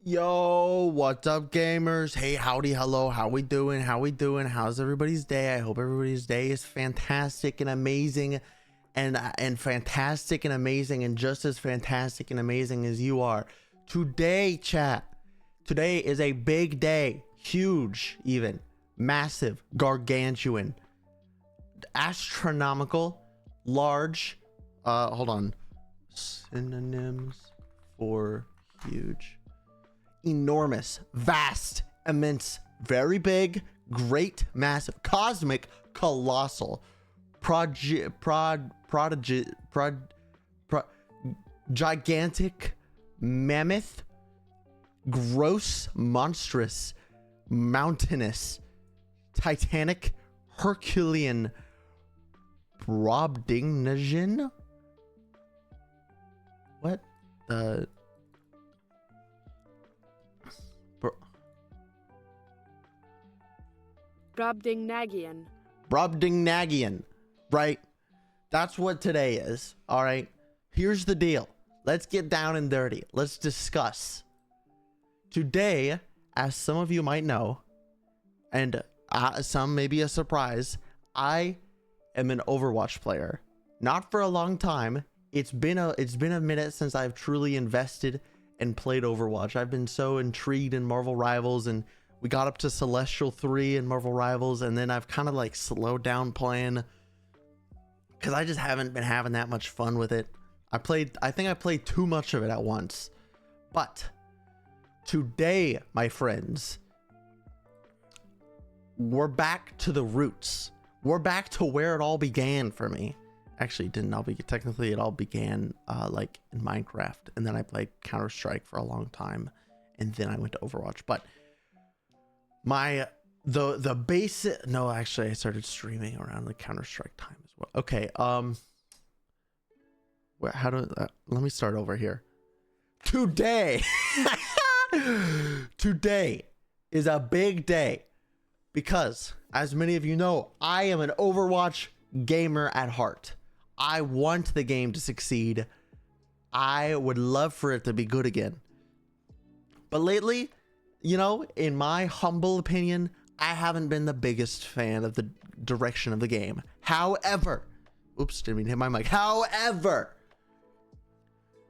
Yo, what's up, gamers? Hey, howdy, hello, how we doing? How's everybody's day? I hope everybody's day is fantastic and amazing, and fantastic and amazing, and just as fantastic and amazing as you are. Today, chat, today is a big day, huge, even massive, gargantuan, astronomical, large. Hold on, synonyms for huge. Enormous, vast, immense, very big, great, massive, cosmic, colossal, gigantic, mammoth, gross, monstrous, mountainous, titanic, Herculean, Brobdingnagian. What the? Brobdingnagian, right? That's what today is. All right. Here's the deal. Let's get down and dirty. Let's discuss. Today, as some of you might know, and some may be a surprise, I am an Overwatch player. Not for a long time. It's been a minute since I've truly invested and played Overwatch. I've been so intrigued in Marvel Rivals, and we got up to Celestial 3 in Marvel Rivals, and then I've kind of like slowed down playing because I just haven't been having that much fun with it. I think I played too much of it at once. But today, my friends, we're back to the roots. We're back to where it all began for me. Actually, it didn't all begin. Technically, it all began like in Minecraft, and then I played Counter-Strike for a long time, and then I went to Overwatch. But the basic, no, actually I started streaming around the Counter-Strike time as well. Okay, let me start over here. Today today is a big day because, as many of you know, I am an Overwatch gamer at heart. I want the game to succeed. I would love for it to be good again. But lately, you know, in my humble opinion, I haven't been the biggest fan of the direction of the game. However, oops, didn't mean to hit my mic. However,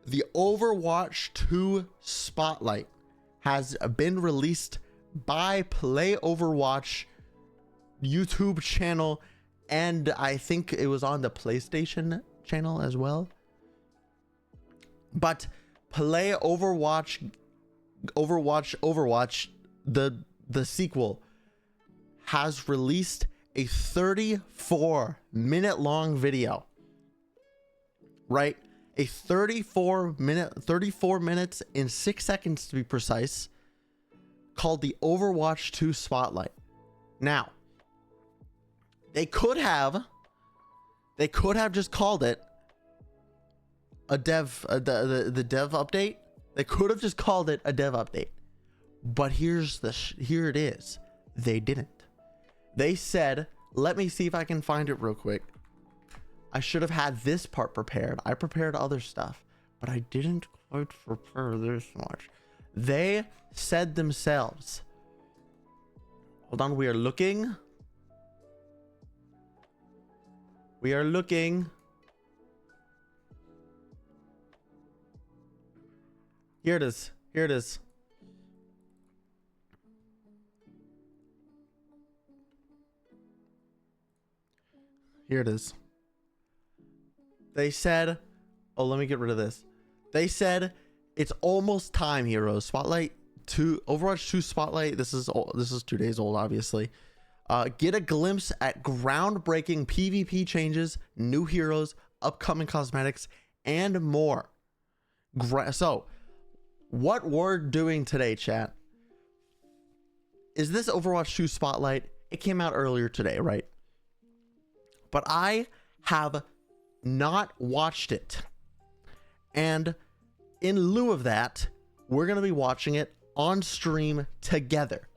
the Overwatch 2 Spotlight has been released by Play Overwatch YouTube channel, and I think it was on the PlayStation channel as well. But Play Overwatch, the sequel, has released a 34-minute long video. Right? A 34 minutes and 6 seconds to be precise, called the Overwatch 2 Spotlight. Now, they could have just called it a dev, the dev update. They could have just called it a dev update. But here it is. They didn't. They said, let me see if I can find it real quick. I should have had this part prepared. I prepared other stuff, but I didn't quite prepare this much. They said themselves, hold on, we are looking. Here it is. They said, oh, let me get rid of this. They said, it's almost time, heroes. Spotlight 2, Overwatch 2 Spotlight. This is 2 days old, obviously. Get a glimpse at groundbreaking PvP changes, new heroes, upcoming cosmetics, and more. So, what we're doing today, chat, is this Overwatch 2 Spotlight. It came out earlier today, right? But I have not watched it. And in lieu of that, we're going to be watching it on stream together.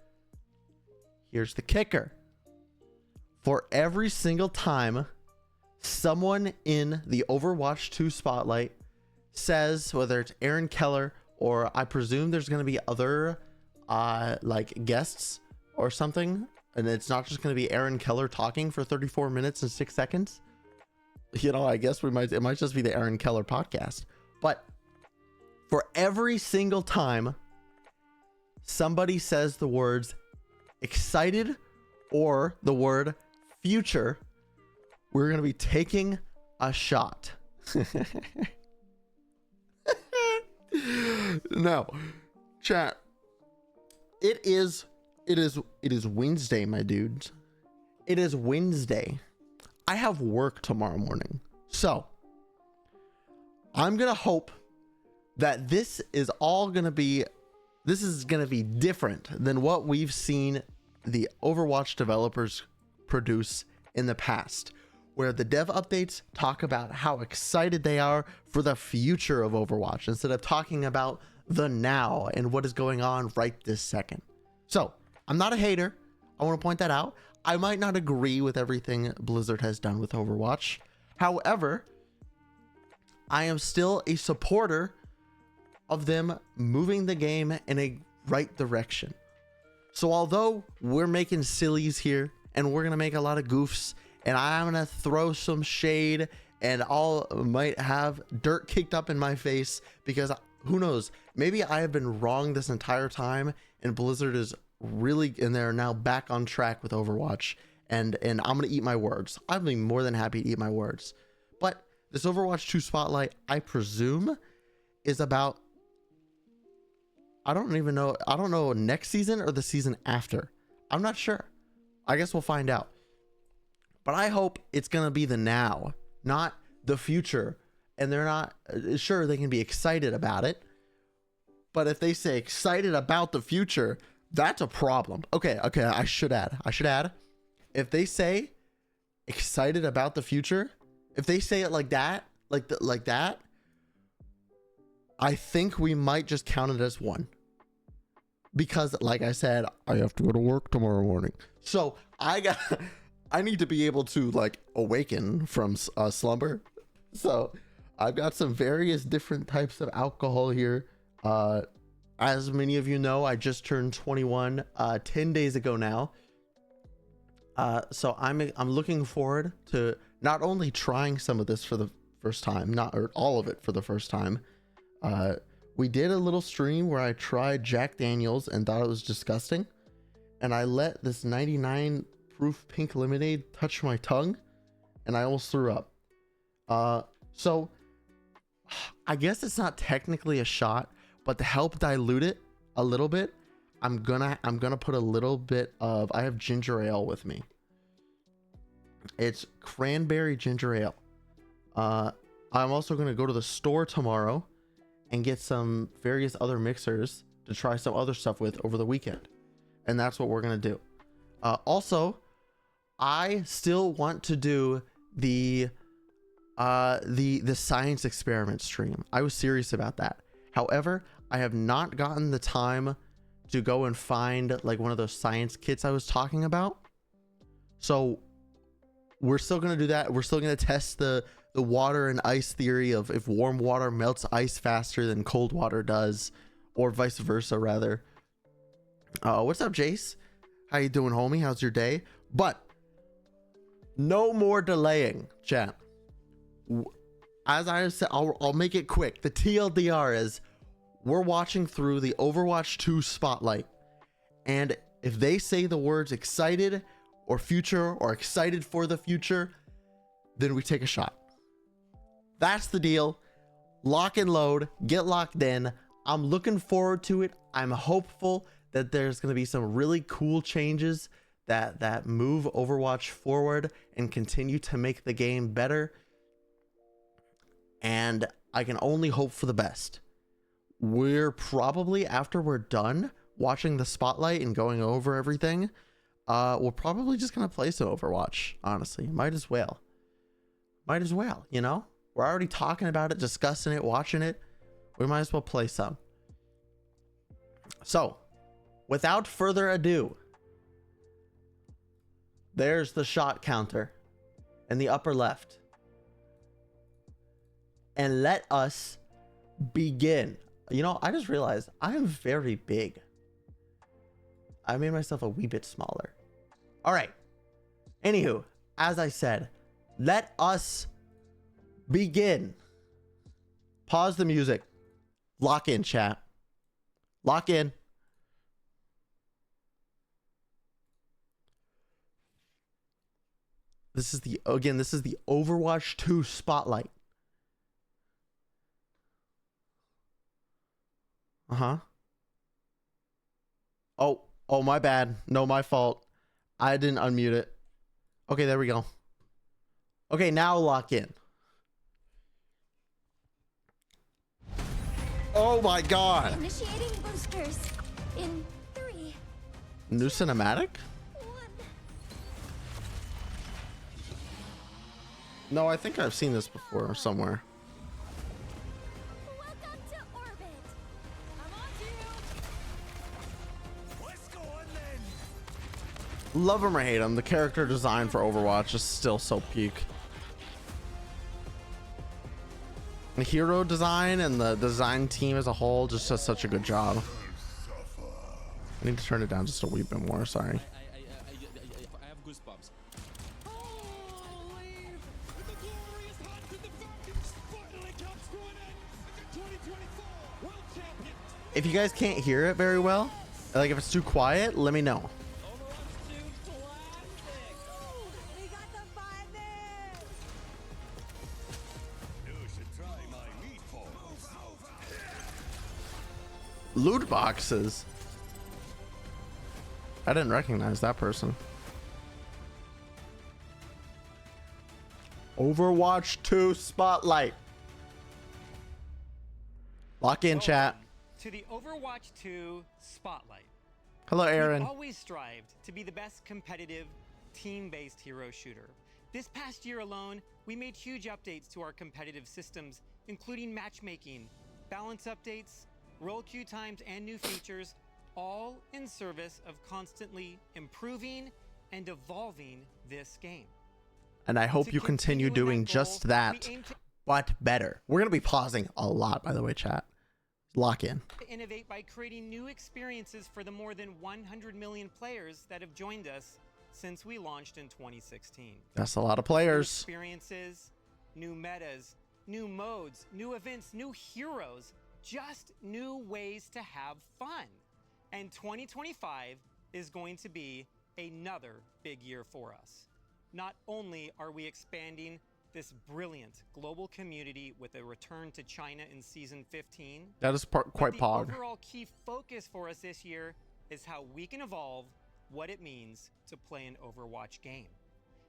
Here's the kicker. For every single time someone in the Overwatch 2 Spotlight says, whether it's Aaron Keller or I presume there's going to be other like guests or something, and it's not just going to be Aaron Keller talking for 34 minutes and 6 seconds. You know, I guess it might just be the Aaron Keller podcast. But for every single time somebody says the words excited or the word future, we're going to be taking a shot. Now, chat, it is Wednesday, my dudes. It is Wednesday. I have work tomorrow morning. So I'm going to hope that this is going to be different than what we've seen the Overwatch developers produce in the past, where the dev updates talk about how excited they are for the future of Overwatch instead of talking about the now and what is going on right this second. So I'm not a hater. I want to point that out. I might not agree with everything Blizzard has done with Overwatch. However, I am still a supporter of them moving the game in a right direction. So although we're making sillies here and we're going to make a lot of goofs and I'm going to throw some shade and I'll might have dirt kicked up in my face because who knows, maybe I have been wrong this entire time and Blizzard is really, and they're now back on track with Overwatch, and I'm going to eat my words. I'd be more than happy to eat my words. But this Overwatch 2 spotlight, I presume, is about, I don't know, next season or the season after. I'm not sure. I guess we'll find out. But I hope it's going to be the now, not the future. And they're not, sure, they can be excited about it. But if they say excited about the future, that's a problem. Okay, I should add. If they say excited about the future, if they say it like that, like that, I think we might just count it as one. Because like I said, I have to go to work tomorrow morning. So I need to be able to like awaken from slumber. So I've got some various different types of alcohol here. As many of you know, I just turned 21 10 days ago now. So I'm looking forward to not only trying some of this for the first time, or all of it for the first time. We did a little stream where I tried Jack Daniels and thought it was disgusting. And I let this 99 proof pink lemonade touch my tongue and I almost threw up. So I guess it's not technically a shot, but to help dilute it a little bit, I'm gonna put a little bit of, I have ginger ale with me. It's cranberry ginger ale. I'm also gonna go to the store tomorrow and get some various other mixers to try some other stuff with over the weekend. And that's what we're gonna do. Also, I still want to do the science experiment stream. I was serious about that. However, I have not gotten the time to go and find like one of those science kits I was talking about. So we're still going to do that. We're still going to test the water and ice theory of if warm water melts ice faster than cold water does, or vice versa rather. What's up, Jace? How you doing, homie? How's your day? But no more delaying, chat. As I said, I'll make it quick. The TLDR is we're watching through the Overwatch 2 spotlight, and if they say the words excited or future or excited for the future, then we take a shot. That's the deal. Lock and load, get locked in. I'm looking forward to it. I'm hopeful that there's going to be some really cool changes that move Overwatch forward and continue to make the game better. And I can only hope for the best. We're probably, after we're done watching the spotlight and going over everything, we're probably just going to play some Overwatch, honestly. Might as well, you know? We're already talking about it, discussing it, watching it. We might as well play some. So, without further ado, there's the shot counter in the upper left. And let us begin. You know, I just realized I am very big. I made myself a wee bit smaller. All right. Anywho, as I said, let us begin. Pause the music. Lock in, chat. Lock in. This is the Overwatch 2 spotlight. Uh-huh. Oh, my bad. No, my fault. I didn't unmute it. Okay, there we go. Okay, now lock in. Oh my god. Initiating boosters in 3. New cinematic? 1. No, I think I've seen this before somewhere. Welcome to orbit. I'm on to you. Let's go on then. Love him or hate him, the character design for Overwatch is still so peak. The hero design and the design team as a whole just does such a good job. I need to turn it down just a wee bit more, sorry. I have goosebumps. Holy! The glorious hunt to the Falcons finally comes to an end. The 2024 World Champion. If you guys can't hear it very well, like if it's too quiet, let me know. Overwatch 2 classic. We got the finest. You should try my meatballs. Loot boxes. I didn't recognize that person. Overwatch 2 spotlight. Lock in, chat. To the Overwatch 2 Spotlight. Hello, We've Aaron. always strived to be the best competitive, team-based hero shooter. This past year alone, we made huge updates to our competitive systems, including matchmaking, balance updates, role queue times, and new features, all in service of constantly improving and evolving this game. And I hope To you continue continue in doing that goal, just that, we aim to but better. We're going to be pausing a lot, by the way, chat. Lock in. innovate by creating new experiences for the more than 100 million players that have joined us since we launched in 2016. That's a lot of New players. experiences, new metas, new modes, new events, new heroes, just new ways to have fun. And 2025 is going to be another big year for us. Not only are we expanding this brilliant global community with a return to China in season 15, That is quite but the pog. overall key focus for us this year is how we can evolve what it means to play an Overwatch game.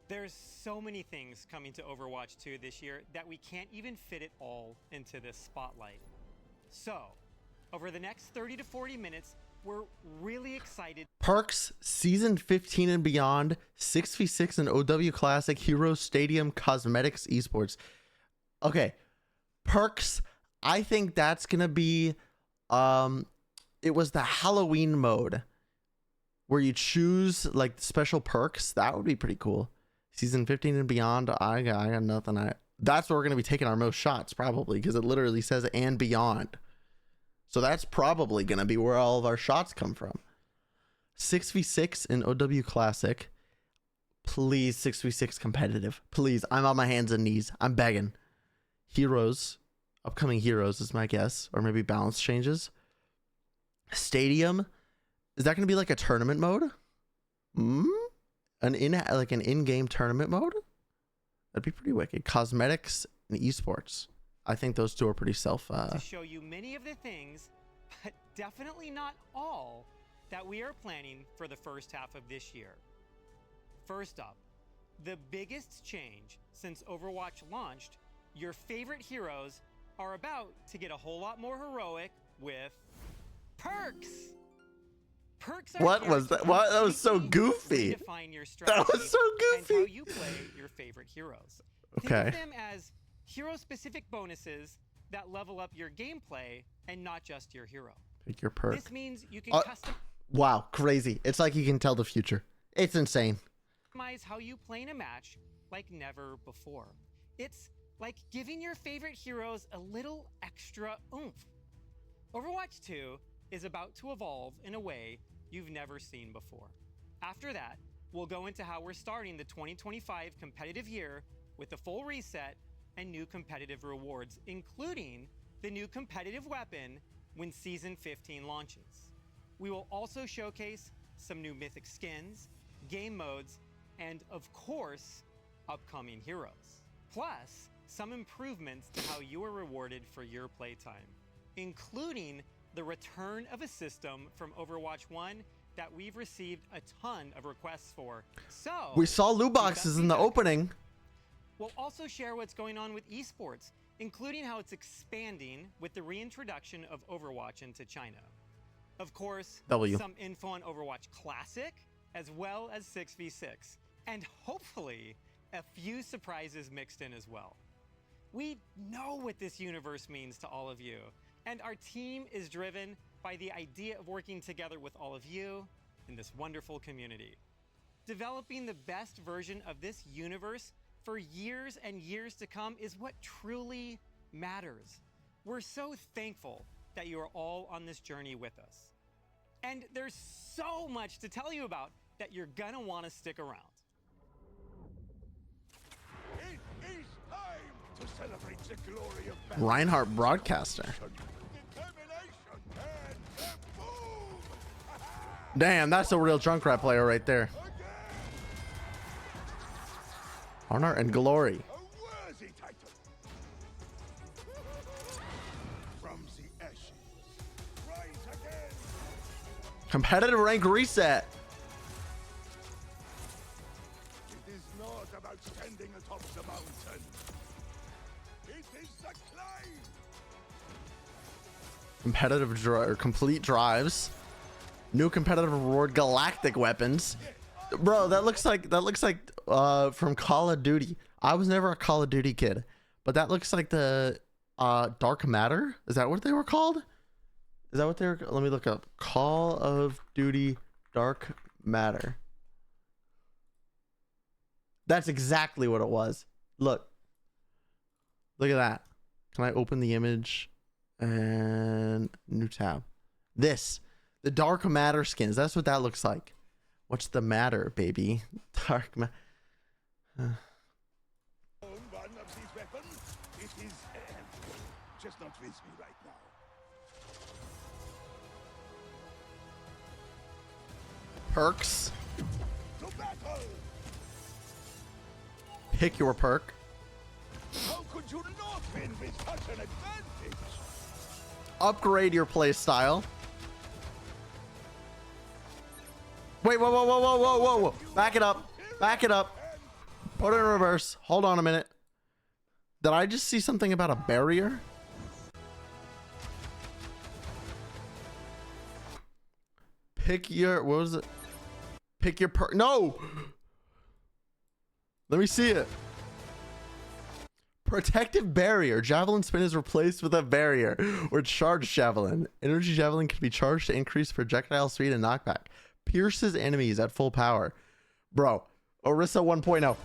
There's so many things coming to Overwatch 2 this year that we can't even fit it all into this spotlight. So, over the next 30 to 40 minutes, we're really excited. Perks, Season 15 and beyond, 6v6 and OW Classic, Hero Stadium, Cosmetics, Esports. Okay, Perks, I think that's going to be, it was the Halloween mode where you choose like special perks. That would be pretty cool. Season 15 and beyond, I got nothing. That's where we're going to be taking our most shots probably because it literally says and beyond. So that's probably going to be where all of our shots come from. 6v6 in OW Classic. Please, 6v6 competitive. Please, I'm on my hands and knees. I'm begging. Heroes. Upcoming heroes is my guess. Or maybe balance changes. Stadium. Is that going to be like a tournament mode? An in-game tournament mode? That'd be pretty wicked. Cosmetics and esports. I think those two are pretty To show you many of the things, but definitely not all, that we are planning for the first half of this year. First up, the biggest change since Overwatch launched, your favorite heroes are about to get a whole lot more heroic with perks. Perks are What here was to that? What? That was so completely goofy. redefine your That was strategy so and how goofy. you play your favorite heroes. Okay. Think of them as hero-specific bonuses that level up your gameplay and not just your hero. Pick your perk. This means you can Wow, crazy. It's like you can tell the future. It's insane. customize how you play in a match like never before. It's like giving your favorite heroes a little extra oomph. Overwatch 2 is about to evolve in a way you've never seen before. After that, we'll go into how we're starting the 2025 competitive year with a full reset and new competitive rewards, including the new competitive weapon when Season 15 launches. We will also showcase some new mythic skins, game modes, and of course, upcoming heroes. Plus, some improvements to how you are rewarded for your playtime, including the return of a system from Overwatch 1 that we've received a ton of requests for. So, We saw loot boxes in the opening. We'll also share what's going on with esports, including how it's expanding with the reintroduction of Overwatch into China. Of course, some info on Overwatch Classic, as well as 6v6, and hopefully a few surprises mixed in as well. We know what this universe means to all of you, and our team is driven by the idea of working together with all of you in this wonderful community. Developing the best version of this universe for years and years to come is what truly matters. We're so thankful that you are all on this journey with us. And there's so much to tell you about that you're gonna wanna stick around. It is time to celebrate the glory of battle. Reinhardt broadcaster. Determination and boom! Damn, that's a real Junkrat player right there. Honor and glory. A worthy title. From the ashes, rise again. Competitive rank reset. It is not about standing atop the mountain. It is the climb. Competitive or complete drives. New competitive reward, galactic weapons. Bro, that looks like from Call of Duty. I was never a Call of Duty kid, but that looks like the Dark Matter. Is that what they were called? Is that what they were? Let me look up Call of Duty Dark Matter. That's exactly what it was. Look at that. Can I open the image and new tab? The Dark Matter skins. That's what that looks like. What's the matter, baby? Dark matter. One of these weapons. It is just not with me right now. Perks. To battle. Pick your perk. How could you not win with such an advantage? Upgrade your play style. Wait, whoa. Back it up. Put it in reverse. Hold on a minute. Did I just see something about a barrier? Pick your, what was it? Pick your perk. No! Let me see it. Protective barrier. Javelin spin is replaced with a barrier or charged javelin. Energy javelin can be charged to increase projectile speed and knockback. Pierces enemies at full power. Bro, Orisa 1.0.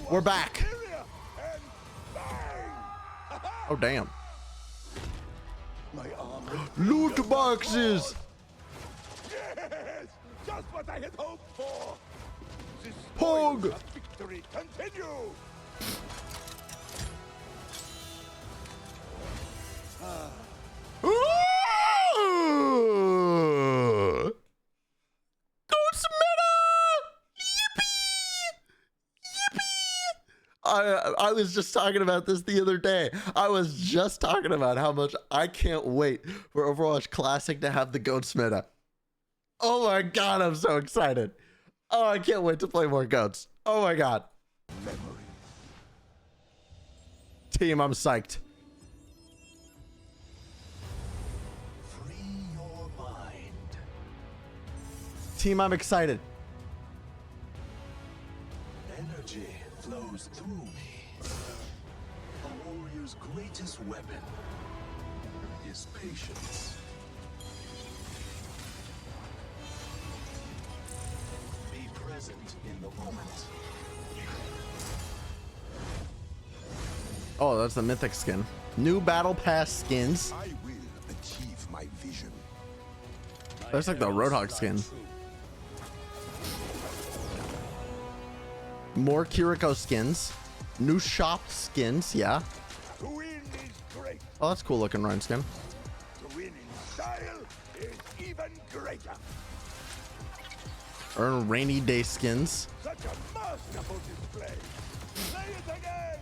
We're back. Oh, damn. My armor. Loot boxes. Yes, just what I had hoped for. This Hog. story of victory continue. I was just talking about this the other day. I was just talking about how much I can't wait for Overwatch Classic to have the Goats meta. Oh my god, I'm so excited. Oh, I can't wait to play more Goats. Oh my god. Team, I'm psyched. Free your mind. Team, I'm excited. Energy flows through me. A warrior's greatest weapon is patience. Be present in the moment. Oh, that's the mythic skin. New battle pass skins. I will achieve my vision. That's like the Roadhog skin. More Kiriko skins. New shop skins, yeah. To win is great. Oh, that's cool looking Ryan skin. To win in style is even greater. Earn rainy day skins. Such a masterful display. Say it again.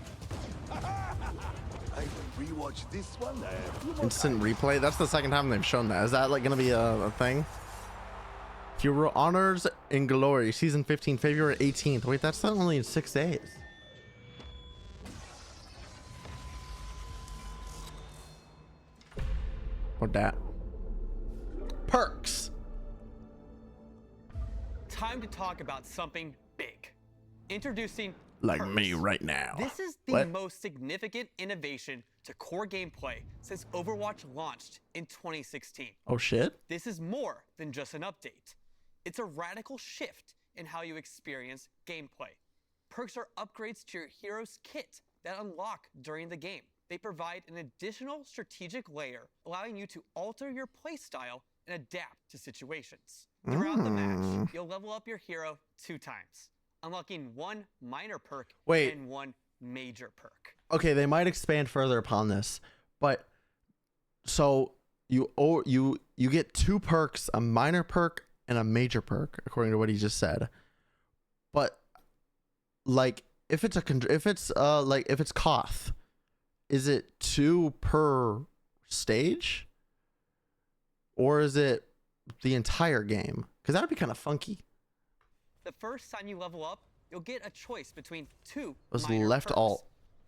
I will rewatch this one. A few more Instant times. replay. That's the second time they've shown that. Is that like gonna be a thing? Hero honors in glory, season 15, February 18th. Wait, that's not only in 6 days. What that? Perks. Time to talk about something big. Introducing Like perks. me right now. This is the What? most significant innovation to core gameplay since Overwatch launched in 2016. Oh shit. This is more than just an update. It's a radical shift in how you experience gameplay. Perks are upgrades to your hero's kit that unlock during the game. They provide an additional strategic layer, allowing you to alter your playstyle and adapt to situations. Throughout the match, you'll level up your hero 2 times, unlocking 1 minor perk Wait. and 1 major perk. Okay, they might expand further upon this, but so you get 2 perks, a minor perk and a major perk, according to what he just said. But like, if it's Koth, is it 2 per stage, or is it the entire game? Because that would be kind of funky. The first time you level up, you'll get a choice between 2 Was minor left perks. alt.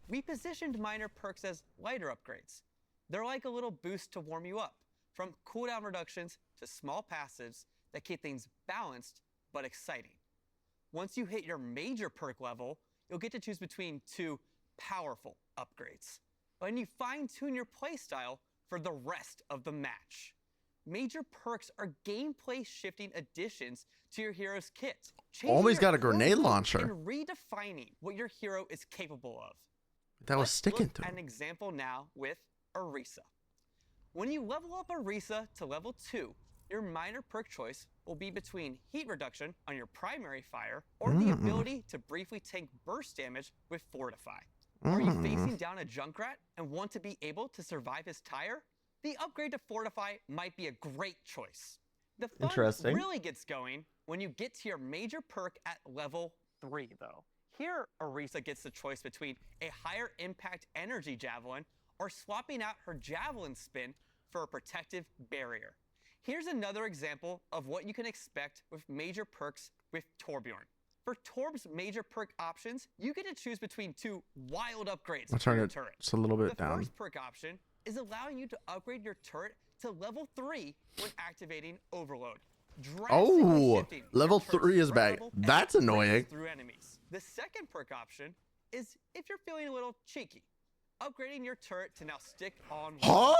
We positioned minor perks as lighter upgrades. They're like a little boost to warm you up, from cooldown reductions to small passives that keep things balanced but exciting. Once you hit your major perk level, you'll get to choose between 2 powerful upgrades, and you fine-tune your playstyle for the rest of the match. Major perks are gameplay shifting additions to your hero's kit. changing Always your got a core grenade move launcher. And redefining what your hero is capable of. That was Let's sticking look to at him. an example now with Orisa. When you level up Orisa to level 2, your minor perk choice will be between heat reduction on your primary fire or the ability to briefly tank burst damage with Fortify. Are you facing down a Junkrat and want to be able to survive his tire? The upgrade to Fortify might be a great choice. The fun Interesting. really gets going when you get to your major perk at level 3, though. Here, Orisa gets the choice between a higher impact energy javelin or swapping out her javelin spin for a protective barrier. Here's another example of what you can expect with major perks with Torbjorn. For Torb's major perk options, you get to choose between 2 wild upgrades I'll for turn your it turret. just a little bit The down. first perk option is allowing you to upgrade your turret to level 3 when activating Overload. Drastically Oh, shifting your level turret's 3 is threat back. level and That's range annoying. Through enemies. The second perk option is if you're feeling a little cheeky, upgrading your turret to now stick on Huh?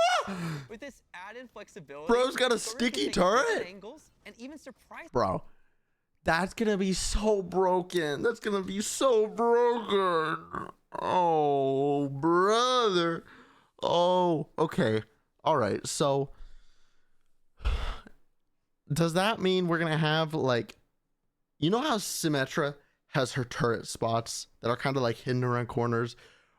with this added flexibility. Bro's got a Thor's can sticky take different turret? Angles and even surprise. Bro, that's gonna be so broken. That's gonna be so broken. Oh, brother. Oh, okay. All right. So, does that mean we're gonna have like, you know how Symmetra has her turret spots that are kind of like hidden around corners?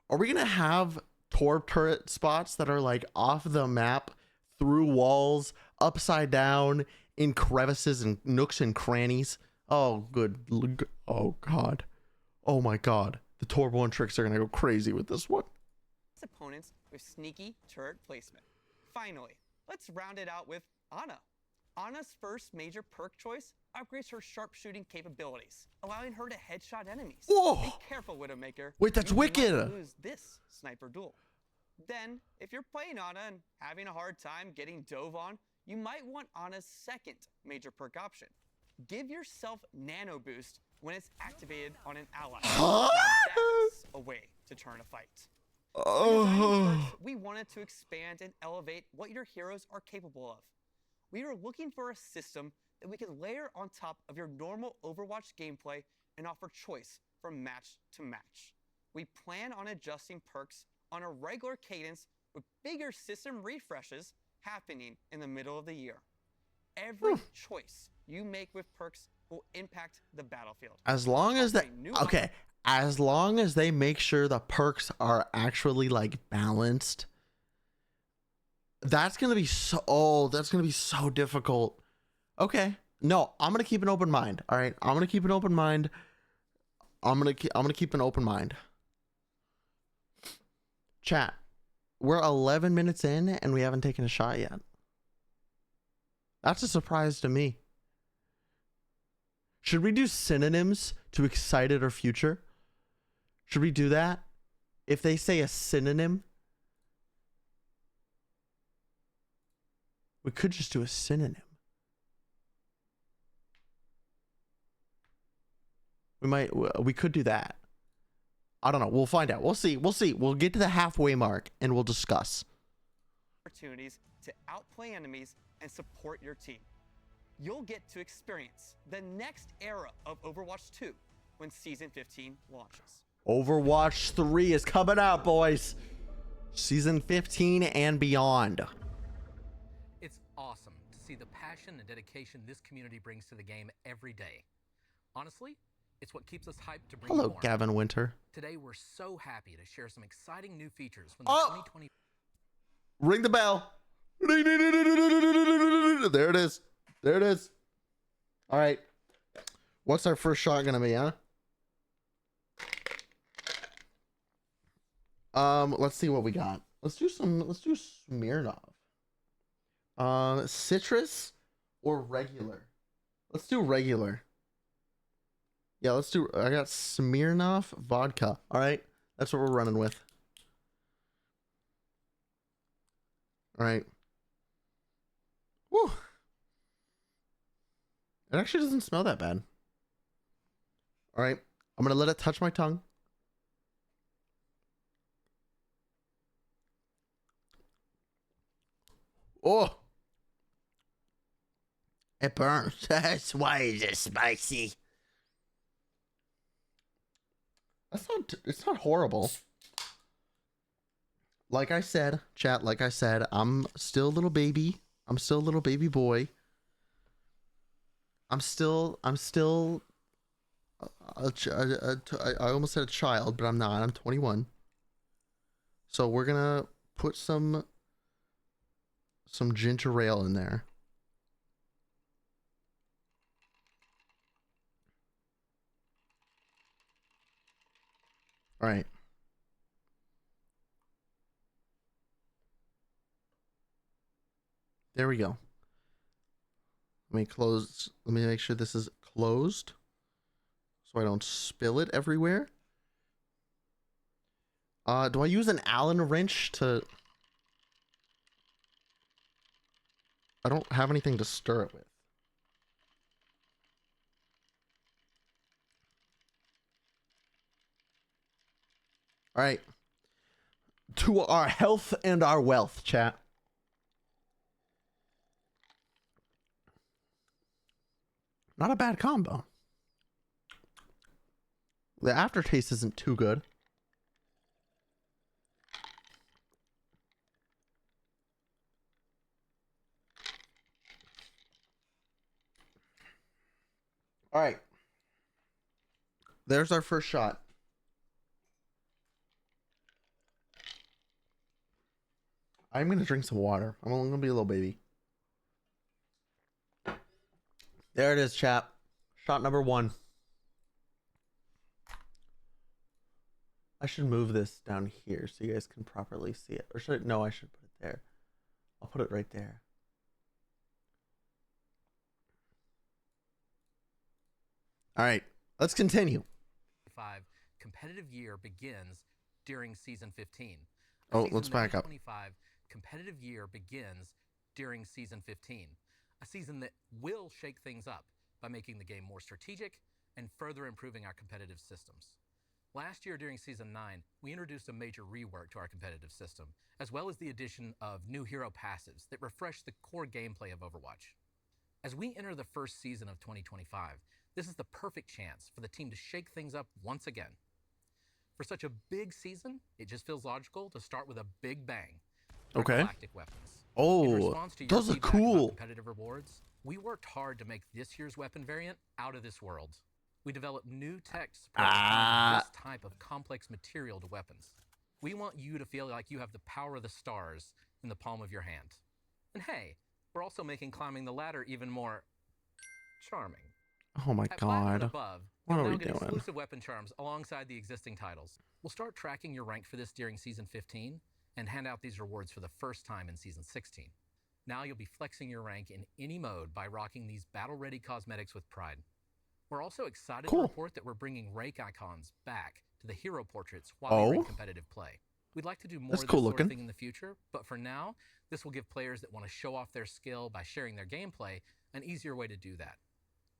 Are we gonna have Torb turret spots that are like off the map, through walls, upside down, in crevices and nooks and crannies? Oh, good. Oh, God. Oh, my God. The Torb 1 tricks are gonna go crazy with this one. Opponents with sneaky turret placement. Finally, let's round it out with Ana. Ana's first major perk choice upgrades her sharpshooting capabilities, allowing her to headshot enemies. Whoa! Be careful, Widowmaker. Wait, that's You might wicked. lose this sniper duel. Then, if you're playing Ana and having a hard time getting dove on, you might want Ana's second major perk option. Give yourself nano boost when it's activated on an ally. Now that's a way to turn a fight. By designing perks, we wanted to expand and elevate what your heroes are capable of. We are looking for a system that we can layer on top of your normal Overwatch gameplay and offer choice from match to match. We plan on adjusting perks on a regular cadence with bigger system refreshes happening in the middle of the year. Every choice you make with perks will impact the battlefield. As long as that, Offering new okay, as long as they make sure the perks are actually like balanced, that's gonna be so difficult. Okay, no, I'm gonna keep an open mind. All right, I'm gonna keep an open mind. I'm gonna keep an open mind. Chat, we're 11 minutes in and we haven't taken a shot yet. That's a surprise to me. Should we do synonyms to excited or future? Should we do that? If they say a synonym, we could just do a synonym. We could do that. I don't know. We'll find out. We'll see. We'll get to the halfway mark and we'll discuss. Opportunities to outplay enemies and support your team. You'll get to experience the next era of Overwatch 2 when Season 15 launches. Overwatch 3 is coming out, boys. Season 15 and beyond. It's awesome to see the passion and dedication this community brings to the game every day. Honestly, it's what keeps us hyped to bring Hello, more. Gavin Winter. Today, we're so happy to share some exciting new features from the Oh! 2020. Ring the bell. Ding, ding, ding, ding, ding, ding, ding, ding. There it is. There it is. All right. What's our first shot gonna be, huh? Let's see what we got. Let's do Smirnoff. Citrus or regular? Let's do regular. Yeah, let's do, I got Smirnoff vodka. All right. That's what we're running with. All right. Woo. It actually doesn't smell that bad. All right. I'm going to let it touch my tongue. Oh. It burns. That's why is it spicy? It's not horrible. Like I said, chat, like I said, I'm still a little baby. I'm still a little baby boy. I almost said a child, but I'm not. I'm 21. So we're gonna put some ginger ale in there. All right. There we go. Let me make sure this is closed so I don't spill it everywhere. Do I use an Allen wrench to... I don't have anything to stir it with. All right. To our health and our wealth, chat. Not a bad combo. The aftertaste isn't too good. All right. There's our first shot. I'm going to drink some water. I'm only going to be a little baby. There it is, chat. Shot number 1. I should move this down here so you guys can properly see it. Or should I? No, I should put it there. I'll put it right there. All right, let's continue. 5 competitive year begins during Season 15. Oh, let's back up. 2025 competitive year begins during Season 15. A season that will shake things up by making the game more strategic and further improving our competitive systems. Last year during Season 9, we introduced a major rework to our competitive system, as well as the addition of new hero passives that refresh the core gameplay of Overwatch. As we enter the first season of 2025, this is the perfect chance for the team to shake things up once again. For such a big season, it just feels logical to start with a big bang. are Okay. galactic weapons. In Oh, response to your those are feedback about cool. competitive rewards, we worked hard to make this year's weapon variant out of this world. We developed new tech to support applying this type of complex material to weapons. We want you to feel like you have the power of the stars in the palm of your hand. And hey, we're also making climbing the ladder even more charming. Oh my At Platinum and god. above, What you'll are now we get doing? exclusive weapon charms alongside the existing titles. We'll start tracking your rank for this during Season 15 and hand out these rewards for the first time in Season 16. Now you'll be flexing your rank in any mode by rocking these battle-ready cosmetics with pride. We're also excited Cool. to report that we're bringing rank icons back to the hero portraits while you're in competitive play. We'd like to do more That's of cool this sort looking. of thing in the future, but for now, this will give players that want to show off their skill by sharing their gameplay an easier way to do that.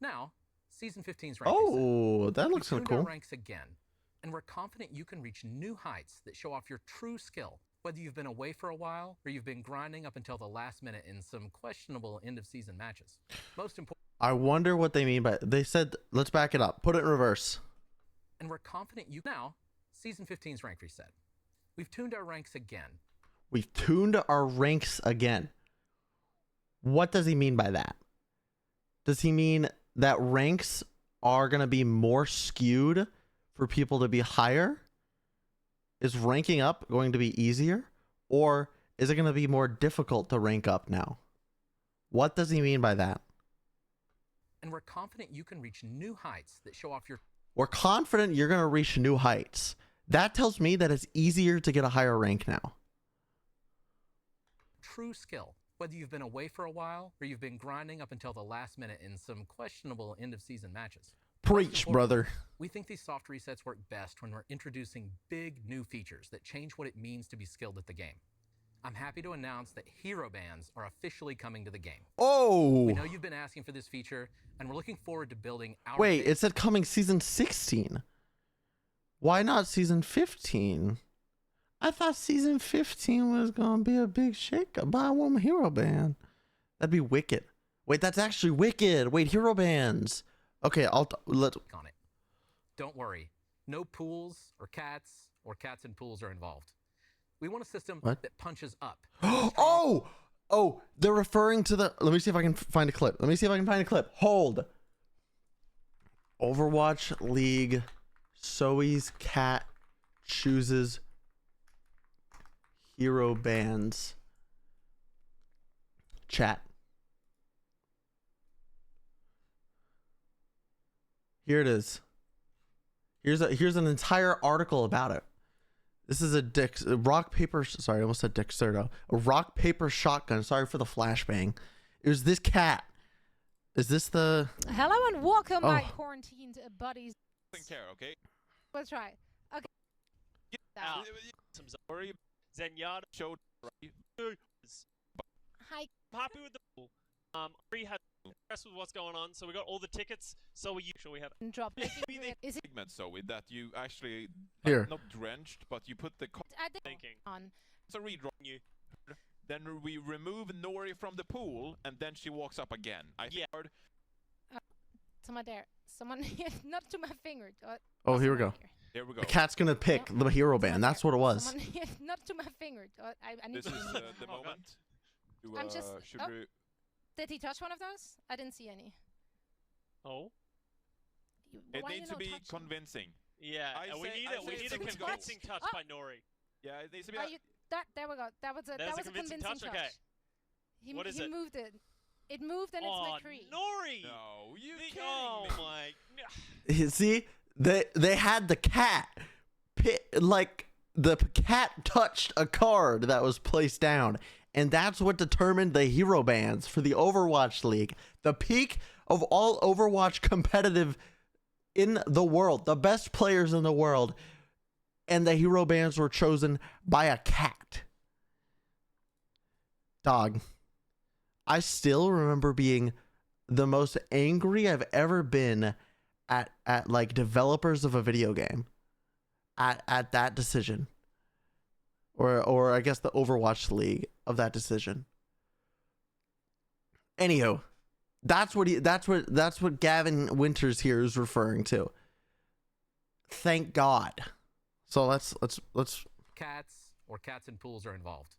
Now, Season 15's rank reset. Oh, that We've looks kind of tuned our cool. ranks again, and we're confident you can reach new heights that show off your true skill, whether you've been away for a while or you've been grinding up until the last minute in some questionable end-of-season matches. Most important. I wonder what they mean by they said. Let's back it up. Put it in reverse. And we're confident you now, Season 15's rank reset. We've tuned our ranks again. We've tuned our ranks again. What does he mean by that? Does he mean that ranks are going to be more skewed for people to be higher? Is ranking up going to be easier? Or is it going to be more difficult to rank up now? What does he mean by that? And we're confident you can reach new heights that show off your We're confident you're going to reach new heights. That tells me that it's easier to get a higher rank now. true skill, whether you've been away for a while or you've been grinding up until the last minute in some questionable end-of-season matches. Preach, brother. We think these soft resets work best when we're introducing big new features that change what it means to be skilled at the game. I'm happy to announce that hero bands are officially coming to the game. Oh. We know you've been asking for this feature, and we're looking forward to building our Wait, it said coming season 16. Why not season 15? I thought season 15 was going to be a big shakeup by one hero band. That'd be wicked. Wait, that's actually wicked. Wait, hero bands. Okay, let's on it. Don't worry. No pools or cats and pools are involved. We want a system that punches up. Oh, they're referring to the... Let me see if I can find a clip. Hold. Overwatch League. Zoe's cat chooses hero bands. Chat. Here it is. Here's an entire article about it. This is a rock paper. Sorry, I almost said Dexerto. A rock paper shotgun. Sorry for the flashbang. It was this cat. Is this the? Hello and welcome, my quarantined buddies. Care, okay? Let's try. Okay. Out. Some Zori, Zenyatta showed. Hi. I'm happy with the pool. We had impressed with what's going on, so we got all the tickets. So we usually have. Drop. Is it Segment so with that you actually Here. not drenched, but you put the thinking on? so redraw you. Then we remove Nori from the pool, and then she walks up again. Someone there. Someone not to my finger. Oh, here we go. There we go. The cat's gonna pick the hero band. That's what it was. Someone not to my finger. I need This to. is the moment. To, I'm just. should Oh. we... Did he touch one of those? I didn't see any. Oh. It Why needs you to be not touch them? convincing. Yeah, we need a it's convincing touch Oh. by Nori. Yeah, it needs to be. Are you, there we go. That was a There's that was a convincing touch. Okay. What is he it? moved it. It moved and Oh, it's McCree. Nori! No, you The- kidding oh me? my! See, they had the cat, like the cat touched a card that was placed down, and that's what determined the hero bands for the Overwatch League, the peak of all Overwatch competitive in the world, the best players in the world, and the hero bands were chosen by a cat. Dog. I still remember being the most angry I've ever been at like developers of a video game at that decision, or I guess the Overwatch League of that decision. Anywho, that's what Gavin Winters here is referring to. Thank God. So let's Cats and pools are involved.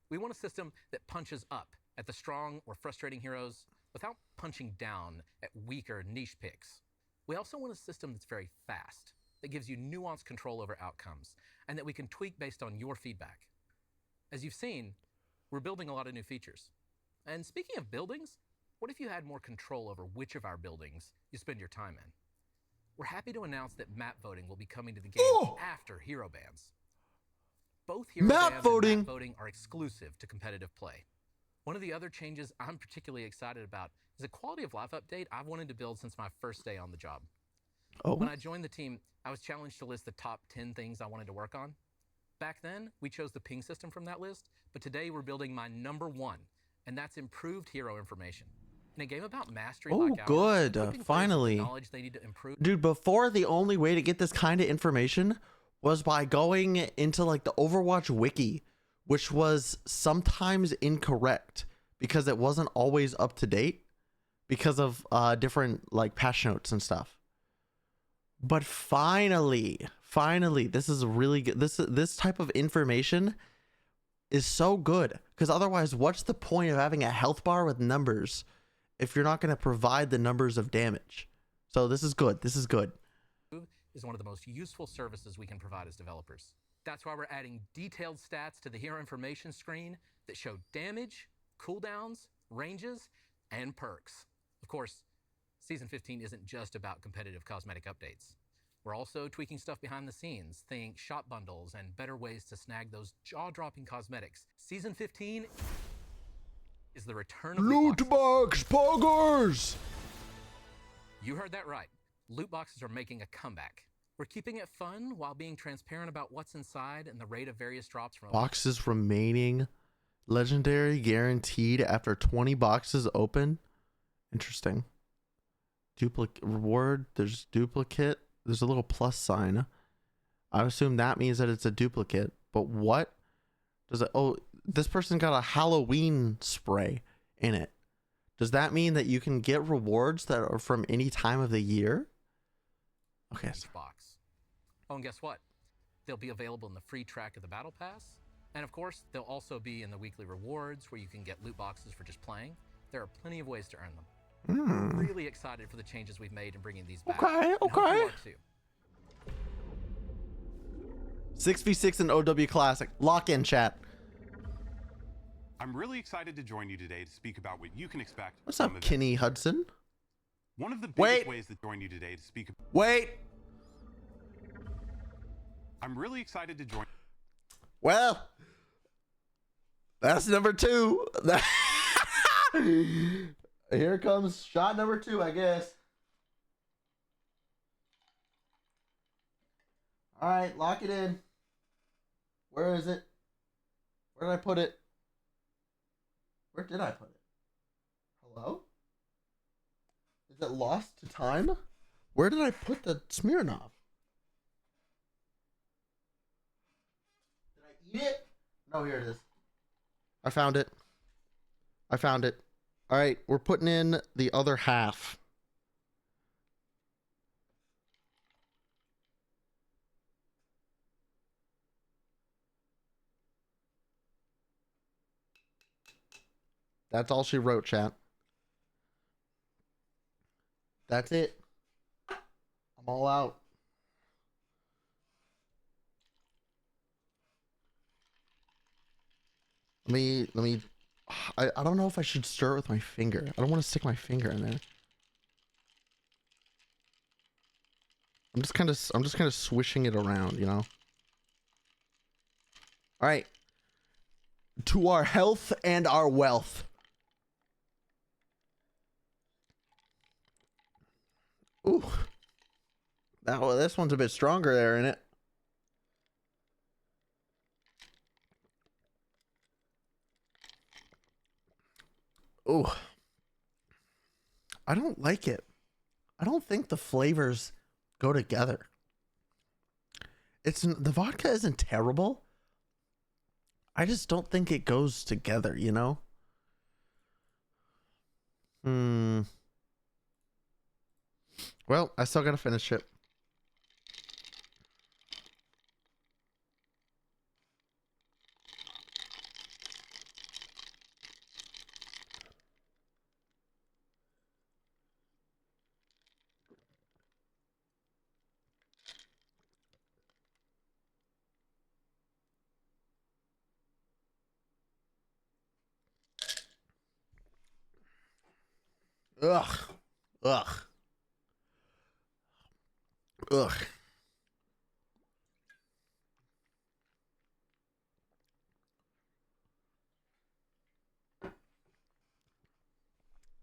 We want a system that punches up at the strong or frustrating heroes without punching down at weaker niche picks. We also want a system that's very fast, that gives you nuanced control over outcomes, and that we can tweak based on your feedback. As you've seen, we're building a lot of new features. And speaking of buildings, what if you had more control over which of our buildings you spend your time in? We're happy to announce that map voting will be coming to the game after hero bans. Both hero Map bans voting. and map voting are exclusive to competitive play. One of the other changes I'm particularly excited about is a quality of life update I've wanted to build since my first day on the job. Oh. When I joined the team, I was challenged to list the top 10 things I wanted to work on. Back then, we chose the ping system from that list, but today we're building my number one, and that's improved hero information. In a game about mastery Oh, like ours, good. equipping players with Finally. the knowledge they need to improve. Dude, before the only way to get this kind of information was by going into like the Overwatch wiki, which was sometimes incorrect because it wasn't always up to date because of different like patch notes and stuff. But finally, this is really good. This type of information is so good, because otherwise, what's the point of having a health bar with numbers if you're not going to provide the numbers of damage? So this is good. This is good. Is one of the most useful services we can provide as developers. That's why we're adding detailed stats to the hero information screen that show damage, cooldowns, ranges, and perks. Of course, Season 15 isn't just about competitive cosmetic updates. We're also tweaking stuff behind the scenes, think shop bundles and better ways to snag those jaw-dropping cosmetics. Season 15 is the return of Loot box poggers. You heard that right. Loot boxes are making a comeback. We're keeping it fun while being transparent about what's inside and the rate of various drops from Boxes remaining legendary guaranteed after 20 boxes open. Interesting. Duplicate reward. There's duplicate. There's a little plus sign. I assume that means that it's a duplicate. But what does it? Oh, this person got a Halloween spray in it. Does that mean that you can get rewards that are from any time of the year? Okay. each box. Oh, and guess what? They'll be available in the free track of the Battle Pass. And of course, they'll also be in the weekly rewards where you can get loot boxes for just playing. There are plenty of ways to earn them. We're really excited for the changes we've made in bringing these back. Okay, and hope you okay. are too. 6v6 in OW Classic. Lock in, chat. I'm really excited to join you today to speak about what you can expect. What's up, Kenny Hudson? One of the biggest ways to join you today to speak. Wait. I'm really excited to join. Well, that's number 2. Here comes shot number 2, I guess. All right, lock it in. Where is it? Where did I put it? Where did I put it? Hello? Is it lost to time? Where did I put the Smirnoff? Did I eat it? No, here it is. I found it. I found it. All right, we're putting in the other half. That's all she wrote, chat. That's it. I'm all out. Let me I don't know if I should stir it with my finger. I don't want to stick my finger in there. I'm just kind of swishing it around, you know. All right. To our health and our wealth. Ooh. This one's a bit stronger there, isn't it? Ooh. I don't like it. I don't think the flavors go together. The vodka isn't terrible. I just don't think it goes together, you know? Well, I still gotta finish it. Ugh. Ugh. Ugh.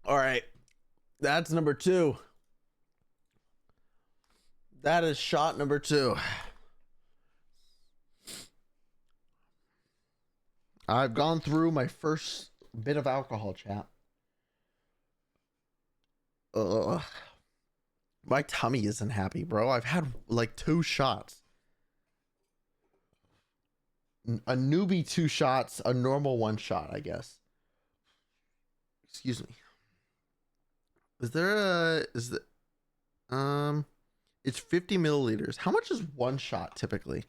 All right. That's number 2. That is shot number 2. I've gone through my first bit of alcohol, chat. Ugh. My tummy isn't happy, bro. I've had like 2 shots. A newbie 2 shots, a normal 1 shot, I guess. Excuse me. Is it it's 50 milliliters. How much is 1 shot typically?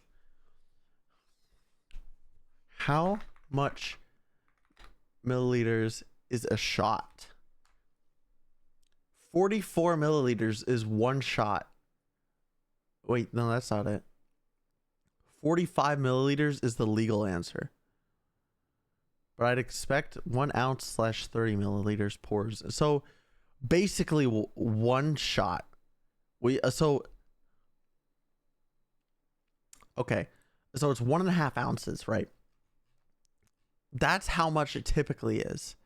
How much milliliters is a shot? 44 milliliters is 1 shot. Wait, no, that's not it. 45 milliliters is the legal answer. But I'd expect 1 ounce / 30 milliliters pours. So basically 1 shot. Okay. So it's 1.5 ounces, right? That's how much it typically is.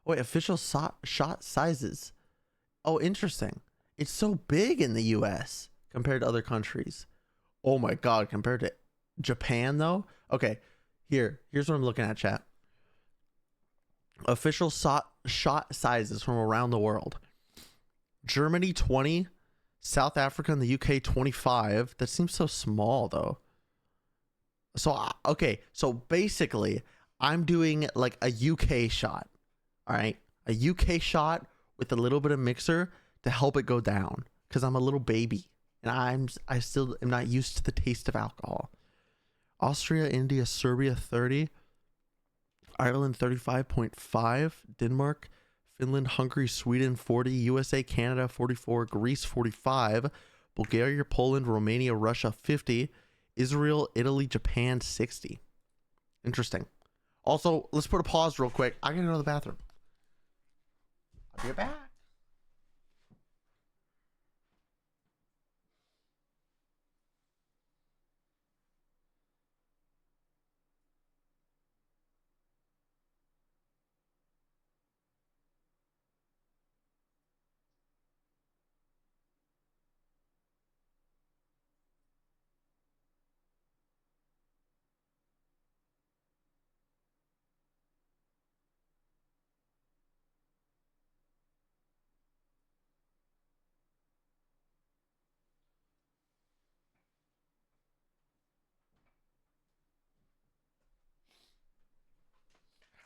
Wait, official shot sizes. Oh, interesting. It's so big in the US compared to other countries. Oh my God, compared to Japan though? Okay, here's what I'm looking at, chat. Official shot sizes from around the world. Germany 20, South Africa and the UK 25. That seems so small though. So okay, so basically I'm doing like a UK shot. All right, a UK shot with a little bit of mixer to help it go down because I'm a little baby and I still am not used to the taste of alcohol. Austria, India, Serbia 30, Ireland 35.5, Denmark, Finland, Hungary, Sweden 40, USA, Canada 44, Greece 45, Bulgaria, Poland, Romania, Russia 50, Israel, Italy, Japan 60. Interesting. Also, let's put a pause real quick. I gotta go to the bathroom. I'll be back.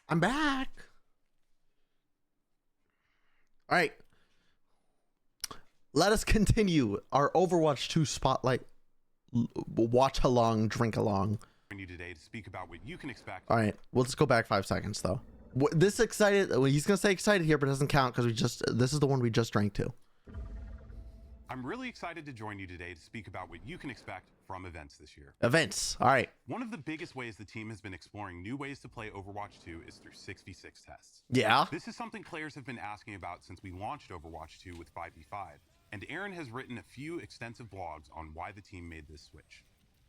I'm back. All right. Let us continue our Overwatch 2 spotlight watch along, drink along. You today to speak about what you can expect. All right. Well, let's go back 5 seconds though. This excited. Well, he's gonna say excited here, but it doesn't count because this is the one we just drank to. I'm really excited to join you today to speak about what you can expect from events this year. Events. All right. One of the biggest ways the team has been exploring new ways to play Overwatch 2 is through 6v6 tests. Yeah. This is something players have been asking about since we launched Overwatch 2 with 5v5, and Aaron has written a few extensive blogs on why the team made this switch.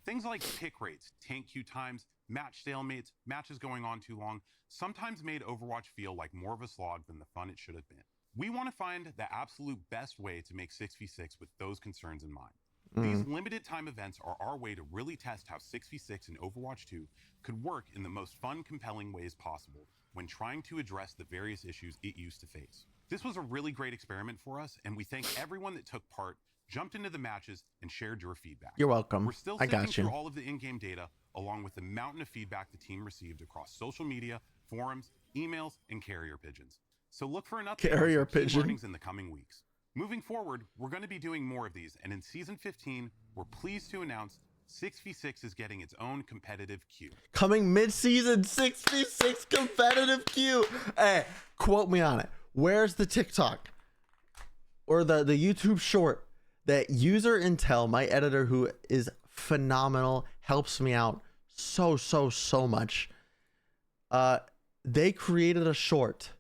Things like pick rates, tank queue times, match stalemates, matches going on too long, sometimes made Overwatch feel like more of a slog than the fun it should have been. We want to find the absolute best way to make 6v6 with those concerns in mind. These limited time events are our way to really test how 6v6 in Overwatch 2 could work in the most fun, compelling ways possible when trying to address the various issues it used to face. This was a really great experiment for us, and we thank everyone that took part, jumped into the matches, and shared your feedback. You're welcome. We're still I sifting got you. through all of the in-game data, along with the mountain of feedback the team received across social media, forums, emails, and carrier pigeons. So look for an update Carrier on some key pigeon. learnings in the coming weeks. Moving forward, we're going to be doing more of these, and in Season 15, we're pleased to announce 6v6 is getting its own competitive queue. Coming mid-season, 6v6 competitive queue. Hey, quote me on it. Where's the TikTok or the YouTube short that user Intel, my editor who is phenomenal, helps me out so much. They created a short.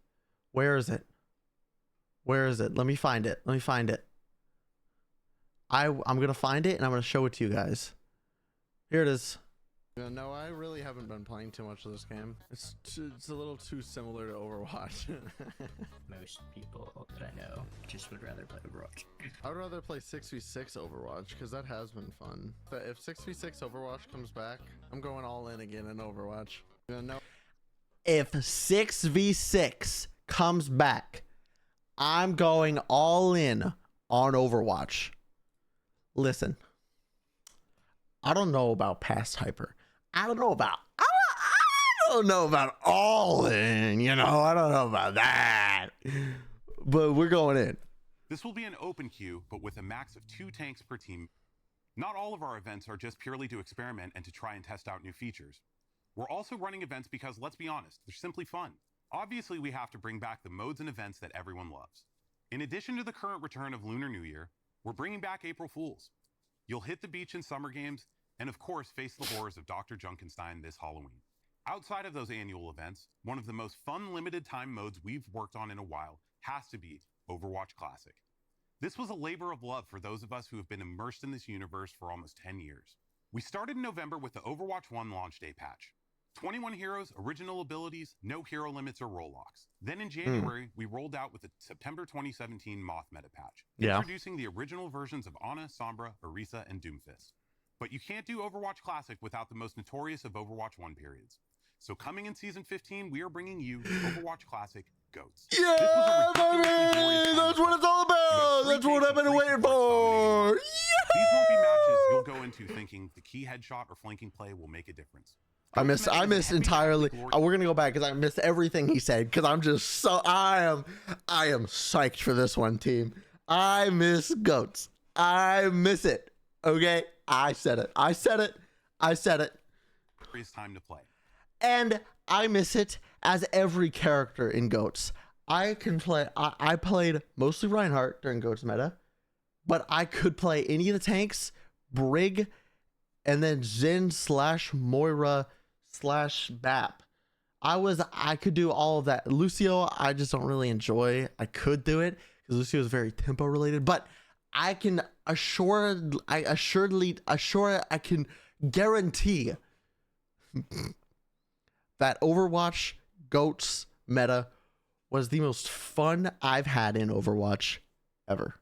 Where is it? Where is it? Let me find it. Let me find it. I'm gonna find it and I'm gonna show it to you guys. Here it is. Yeah, no, I really haven't been playing too much of this game. It's a little too similar to Overwatch. Most people that I know just would rather play Overwatch. I would rather play 6v6 Overwatch because that has been fun. But if 6v6 Overwatch comes back, I'm going all in again in Overwatch. Yeah, no. If 6v6 comes back, I'm going all in on Overwatch. Listen, I don't know about past hyper. I don't know about all in, you know, I don't know about that. But we're going in. This will be an open queue, but with a max of 2 tanks per team. Not all of our events are just purely to experiment and to try and test out new features. We're also running events because, let's be honest, they're simply fun. Obviously, we have to bring back the modes and events that everyone loves. In addition to the current return of Lunar New Year, we're bringing back April Fools. You'll hit the beach in Summer Games, and of course, face the horrors of Dr. Junkenstein this Halloween. Outside of those annual events, one of the most fun limited time modes we've worked on in a while has to be Overwatch Classic. This was a labor of love for those of us who have been immersed in this universe for almost 10 years. We started in November with the Overwatch 1 launch day patch. 21 heroes, original abilities, no hero limits or role locks. Then in January, we rolled out with the September 2017 Moth meta patch, introducing the original versions of Ana, Sombra, Orisa, and Doomfist. But you can't do Overwatch Classic without the most notorious of Overwatch 1 periods. So coming in Season 15, we are bringing you Overwatch Classic GOATs. Yeah, that's what it's all about. That's what I've been waiting for. Yeah! These won't be matches you'll go into thinking the key headshot or flanking play will make a difference. I missed entirely. We're gonna go back because I missed everything he said because I'm just so I am psyched for this one, team. I miss GOATs. I miss it. Okay, I said it. It's time to play. And I miss it as every character in GOATs. I can play. I played mostly Reinhardt during GOATs meta, but I could play any of the tanks, Brig, and then Zen / Moira / BAP. I could do all of that. Lucio, I just don't really enjoy. I could do it because Lucio is very tempo related, but I can I can guarantee that Overwatch GOATs meta was the most fun I've had in Overwatch ever.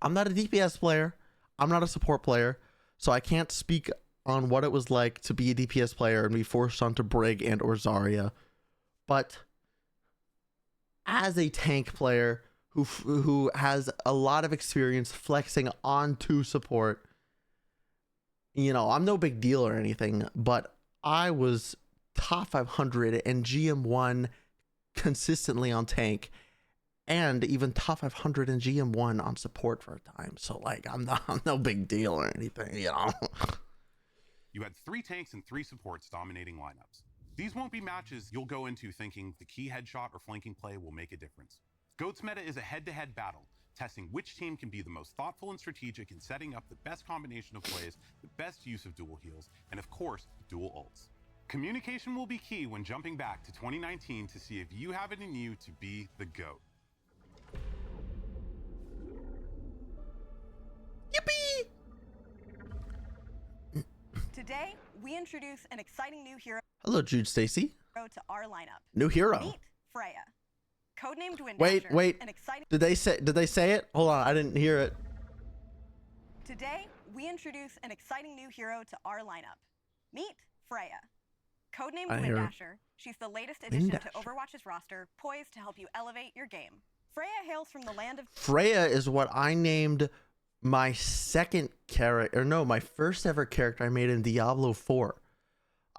I'm not a DPS player. I'm not a support player, so I can't speak on what it was like to be a DPS player and be forced onto Brig and or Zarya. But as a tank player who has a lot of experience flexing onto support, you know, I'm no big deal or anything, but I was top 500 and GM1 consistently on tank, and even top 500 in GM1 on support for a time. So like, I'm no big deal or anything, you know. You had 3 tanks and 3 supports dominating lineups. These won't be matches you'll go into thinking the key headshot or flanking play will make a difference. GOATs meta is a head-to-head battle, testing which team can be the most thoughtful and strategic in setting up the best combination of plays, the best use of dual heals, and of course, dual ults. Communication will be key when jumping back to 2019 to see if you have it in you to be the GOAT. Yippee! Today, we introduce an exciting new hero Hello, Jude Stacy. to our lineup. New hero. Meet Freya. Codenamed Wind Wait. An exciting Did they say it? Hold on, I didn't hear it. Today, we introduce an exciting new hero to our lineup. Meet Freya. Codenamed I hear it. Windasher, she's the latest addition to Windasher. Overwatch's roster, poised to help you elevate your game. Freya hails from the land of Freya is what I named my second character, or no, my first ever character I made in Diablo 4.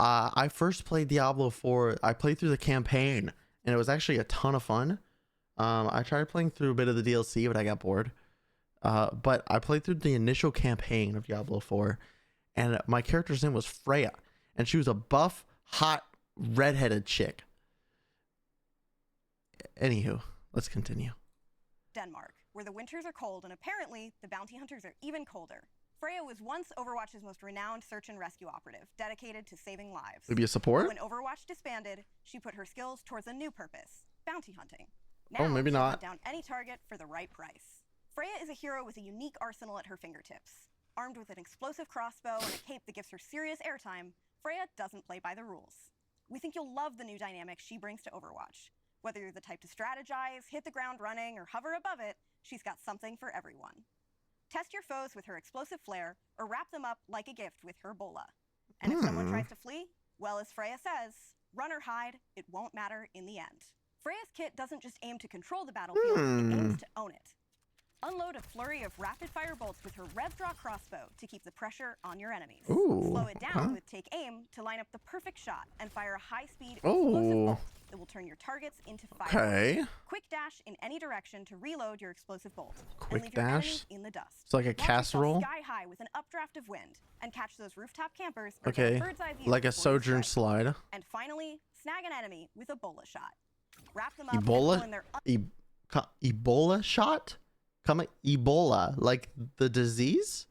I first played Diablo 4. I played through the campaign, and it was actually a ton of fun. I tried playing through a bit of the DLC, but I got bored. But I played through the initial campaign of Diablo 4, and my character's name was Freya, and she was a buff, hot, redheaded chick. Anywho, let's continue. Denmark, where the winters are cold and apparently the bounty hunters are even colder. Freya was once Overwatch's most renowned search and rescue operative, dedicated to saving lives. Maybe a support? When Overwatch disbanded, she put her skills towards a new purpose, bounty hunting. Now, maybe she'll not. hunt down any target for the right price. Freya is a hero with a unique arsenal at her fingertips. Armed with an explosive crossbow and a cape that gives her serious airtime, Freya doesn't play by the rules. We think you'll love the new dynamic she brings to Overwatch. Whether you're the type to strategize, hit the ground running, or hover above it, she's got something for everyone. Test your foes with her explosive flare, or wrap them up like a gift with her bola. And if someone tries to flee, well, as Freya says, run or hide, it won't matter in the end. Freya's kit doesn't just aim to control the battlefield, it aims to own it. Unload a flurry of rapid-fire bolts with her rev-draw crossbow to keep the pressure on your enemies. Slow it down with Take Aim to line up the perfect shot and fire a high-speed explosive bolt that will turn your targets into fire. Quick dash in any direction to reload your explosive bolt. And leave your enemies in the dust. It's like a Launch casserole. yourself sky high with an updraft of wind and catch those rooftop campers. Or get a bird's eye view Like a before you sojourn strike. slide. And finally, snag an enemy with a bola shot. Wrap them up and Ebola? in their Ebola shot? Ebola, like the disease?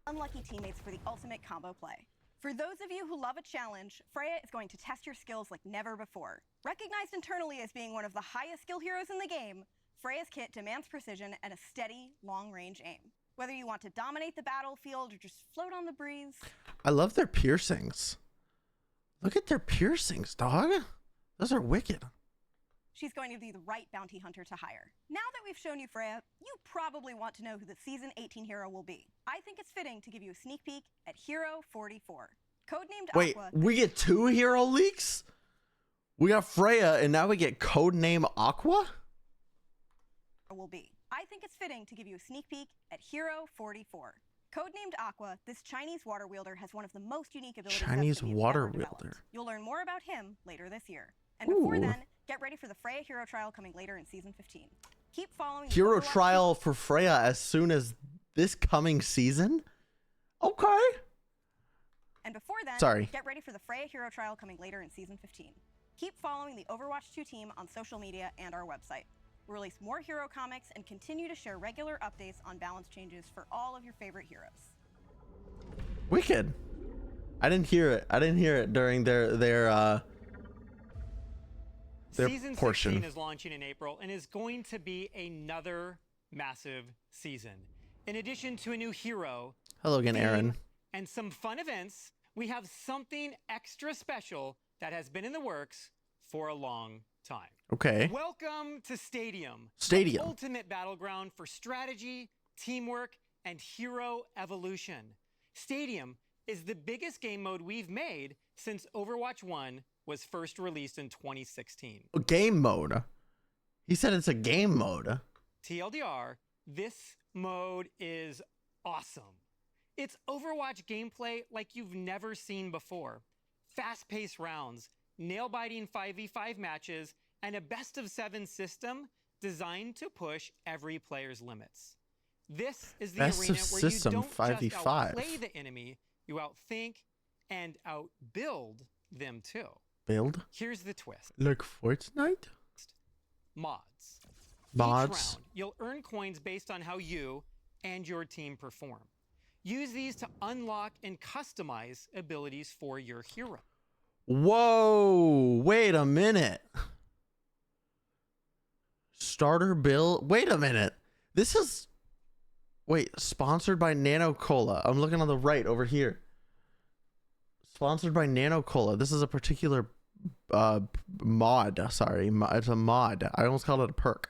unlucky teammates for the ultimate combo play. For those of you who love a challenge, Freya is going to test your skills like never before. Recognized internally as being one of the highest skill heroes in the game, Freya's kit demands precision and a steady, long-range aim. Whether you want to dominate the battlefield or just float on the breeze. I love their piercings. Look at their piercings, dog. Those are wicked. She's going to be the right bounty hunter to hire. Now that we've shown you Freya, you probably want to know who the Season 18 hero will be. I think it's fitting to give you a sneak peek at Hero 44. Codenamed Wait, Aqua. we get 2 hero leaks? We got Freya, and now we get codename Aqua? Will be. I think it's fitting to give you a sneak peek at Hero 44. Codenamed Aqua, this Chinese water wielder has one of the most unique abilities. Chinese water wielder. You'll learn more about him later this year. And before then, get ready for the Freya Hero Trial coming later in Season 15. Keep following the Hero Overwatch trial for Freya as soon as this coming season? Okay. And before then, Sorry. get ready for the Freya Hero Trial coming later in Season 15. Keep following the Overwatch 2 team on social media and our website. We'll release more hero comics and continue to share regular updates on balance changes for all of your favorite heroes. Wicked. I didn't hear it. I didn't hear it during their Season portion. 16 is launching in April and is going to be another massive season. In addition to a new hero, Hello again, theme, Aaron. and some fun events, we have something extra special that has been in the works for a long time. Okay. Welcome to Stadium. Stadium. The ultimate battleground for strategy, teamwork, and hero evolution. Stadium is the biggest game mode we've made since Overwatch 1 was first released in 2016. Game mode. He said it's a game mode. TLDR, this mode is awesome. It's Overwatch gameplay like you've never seen before. Fast-paced rounds, nail-biting 5v5 matches, and a best-of-7 system designed to push every player's limits. This is the Best arena of where system, you don't 5v5. just outplay the enemy, you outthink and outbuild them too. Build? Here's the twist. Like Fortnite? Mods. Mods. Each round, you'll earn coins based on how you and your team perform. Use these to unlock and customize abilities for your hero. Whoa, wait a minute. Starter build. Wait a minute. This is, wait, sponsored by Nano Cola. I'm looking on the right over here. Sponsored by Nano Cola. This is a particular mod. Sorry, it's a mod. I almost called it a perk.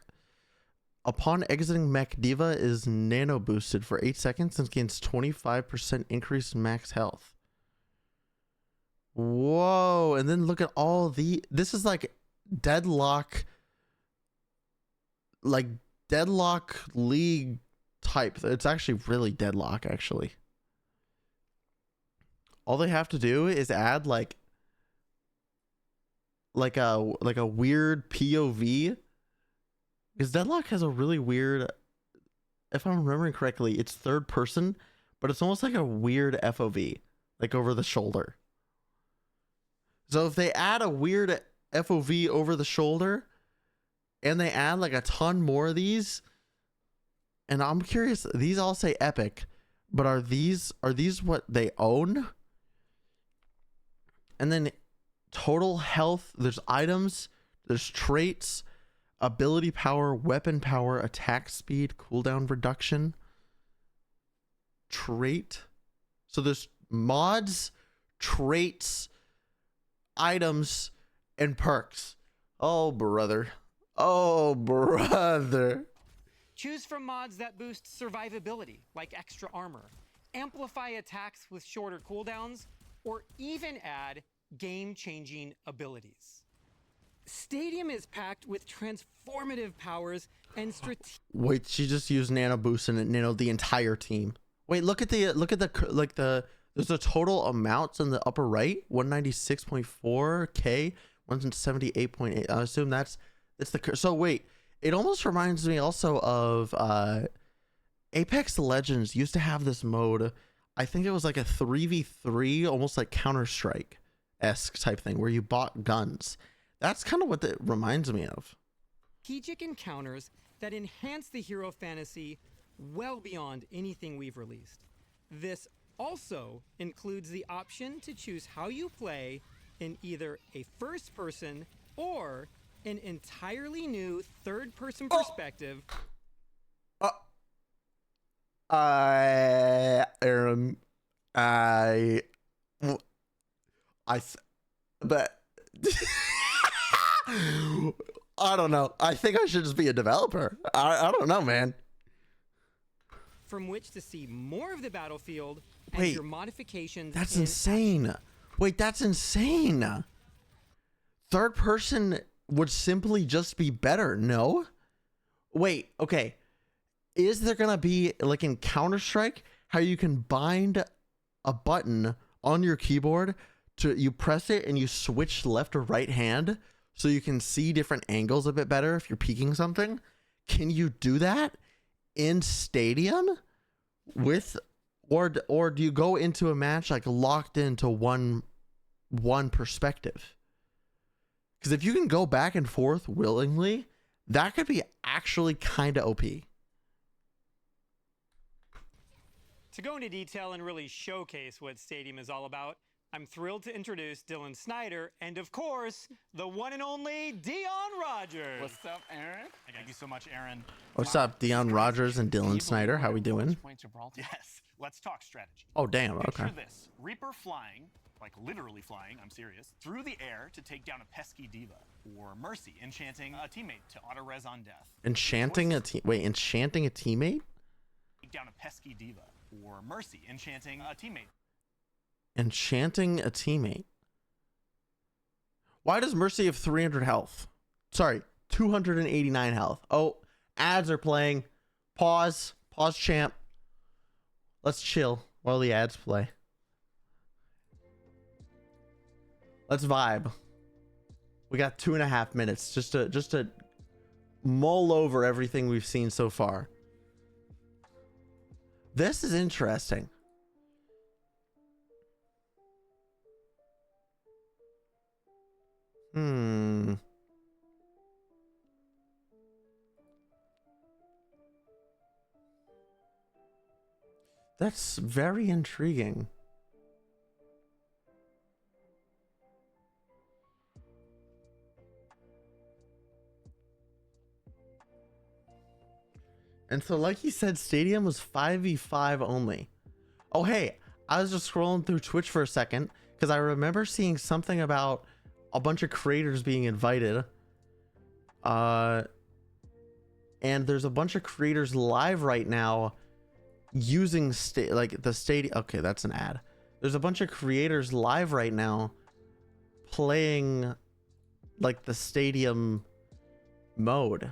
Upon exiting Mech, Diva is nano boosted for 8 seconds and gains 25% increase in max health. Whoa, and then look at all the, this is like Deadlock League type. It's actually really Deadlock, actually. All they have to do is add like a weird POV, because Deadlock has a really weird, if I'm remembering correctly, it's third person, but it's almost like a weird FOV, like over the shoulder. So if they add a weird FOV over the shoulder and they add like a ton more of these, and I'm curious, these all say epic, but are these what they own? And then total health, there's items, there's traits, ability power, weapon power, attack speed, cooldown reduction, trait. So there's mods, traits, items, and perks. Oh, brother. Oh, brother. Choose from mods that boost survivability, like extra armor, amplify attacks with shorter cooldowns, or even add game-changing abilities. Stadium is packed with transformative powers and strategic. Wait, she just used nano boost and it nanoed the entire team. Wait, look at the there's a total amounts in the upper right, 196.4k, 178.8. I assume it's the, so wait, it almost reminds me also of Apex Legends used to have this mode. I think it was like a 3v3, almost like Counter-Strike-esque type thing where you bought guns. That's kind of what it reminds me of. Strategic encounters that enhance the hero fantasy well beyond anything we've released. This also includes the option to choose how you play in either a first-person or an entirely new third-person perspective. Aaron, but I don't know. I think I should just be a developer. I don't know, man. From which to see more of the battlefield and Wait, your modifications. That's insane. Wait, that's insane. Third person would simply just be better. No? Wait, okay. Is there gonna be like in Counter-Strike how you can bind a button on your keyboard to, you press it and you switch left or right hand so you can see different angles a bit better if you're peeking something? Can you do that in Stadium with, or do you go into a match like locked into one perspective? Because if you can go back and forth willingly, that could be actually kind of OP. To go into detail and really showcase what Stadium is all about, I'm thrilled to introduce Dylan Snyder and, of course, the one and only Dion Rogers. What's up, Aaron? Thank you so much, Aaron. What's up, Dion Rogers and Dylan Snyder? How we doing? Yes, let's talk strategy. Oh, damn. Okay. Picture this. Reaper flying, like literally flying, I'm serious, through the air to take down a pesky diva. Or Mercy enchanting a teammate to auto-res on death. Enchanting a teammate? Take down a pesky diva. Or Mercy enchanting a teammate. Enchanting a teammate. Why does Mercy have 300 health? Sorry, 289 health. Oh, ads are playing. Pause, champ. Let's chill while the ads play. Let's vibe. We got 2.5 minutes just to mull over everything we've seen so far. This is interesting. That's very intriguing. And so, like you said, Stadium was 5v5 only. Oh, hey, I was just scrolling through Twitch for a second because I remember seeing something about a bunch of creators being invited. And there's a bunch of creators live right now using the Stadium. Okay, that's an ad. There's a bunch of creators live right now playing like the Stadium mode.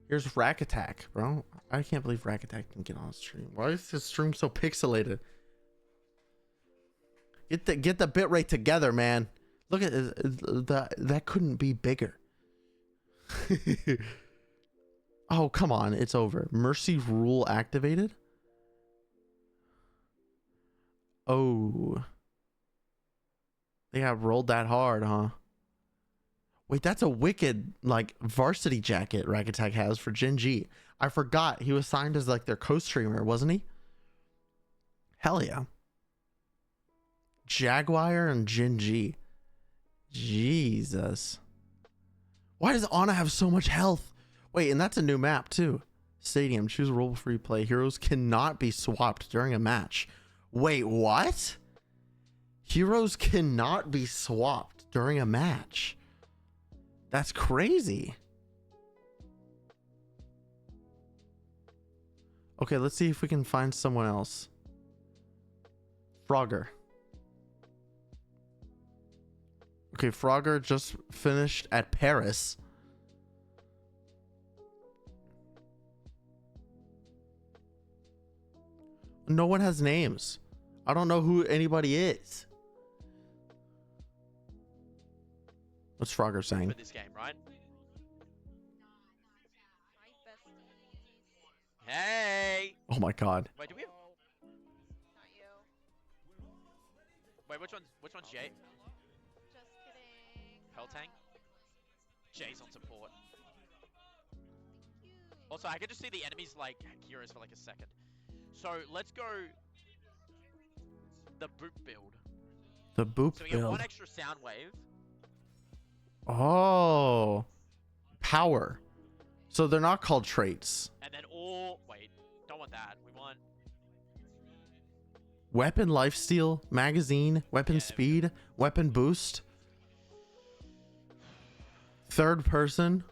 Here's Rack Attack, bro. I can't believe Rack Attack can get on stream. Why is this stream so pixelated? Get the bitrate together, man. Look at that couldn't be bigger. Oh, come on. It's over. Mercy rule activated. Oh. They got rolled that hard, huh? Wait, that's a wicked, like, varsity jacket Rack Attack has for Gen G. I forgot he was signed as, like, their co-streamer, wasn't he? Hell yeah. Jaguar and Jinji. Jesus. Why does Ana have so much health? Wait, and that's a new map too. Stadium. Choose a role before you play. Heroes cannot be swapped during a match. Wait, what? Heroes cannot be swapped during a match. That's crazy. Okay, let's see if we can find someone else. Frogger. Okay, Frogger just finished at Paris. No one has names. I don't know who anybody is. What's Frogger saying? This game, right? Hey! Oh my god. Wait, do we have... Wait, which one's Jay? Just kidding. Peltang? Jay's on support. Also, I can just see the enemies like heroes for like a second. So let's go the boop build. The boop So we get build. one extra sound wave. Oh. Power. So they're not called traits. And then all... Wait, don't want that. We want... Weapon lifesteal, magazine, weapon speed, weapon boost. Third person.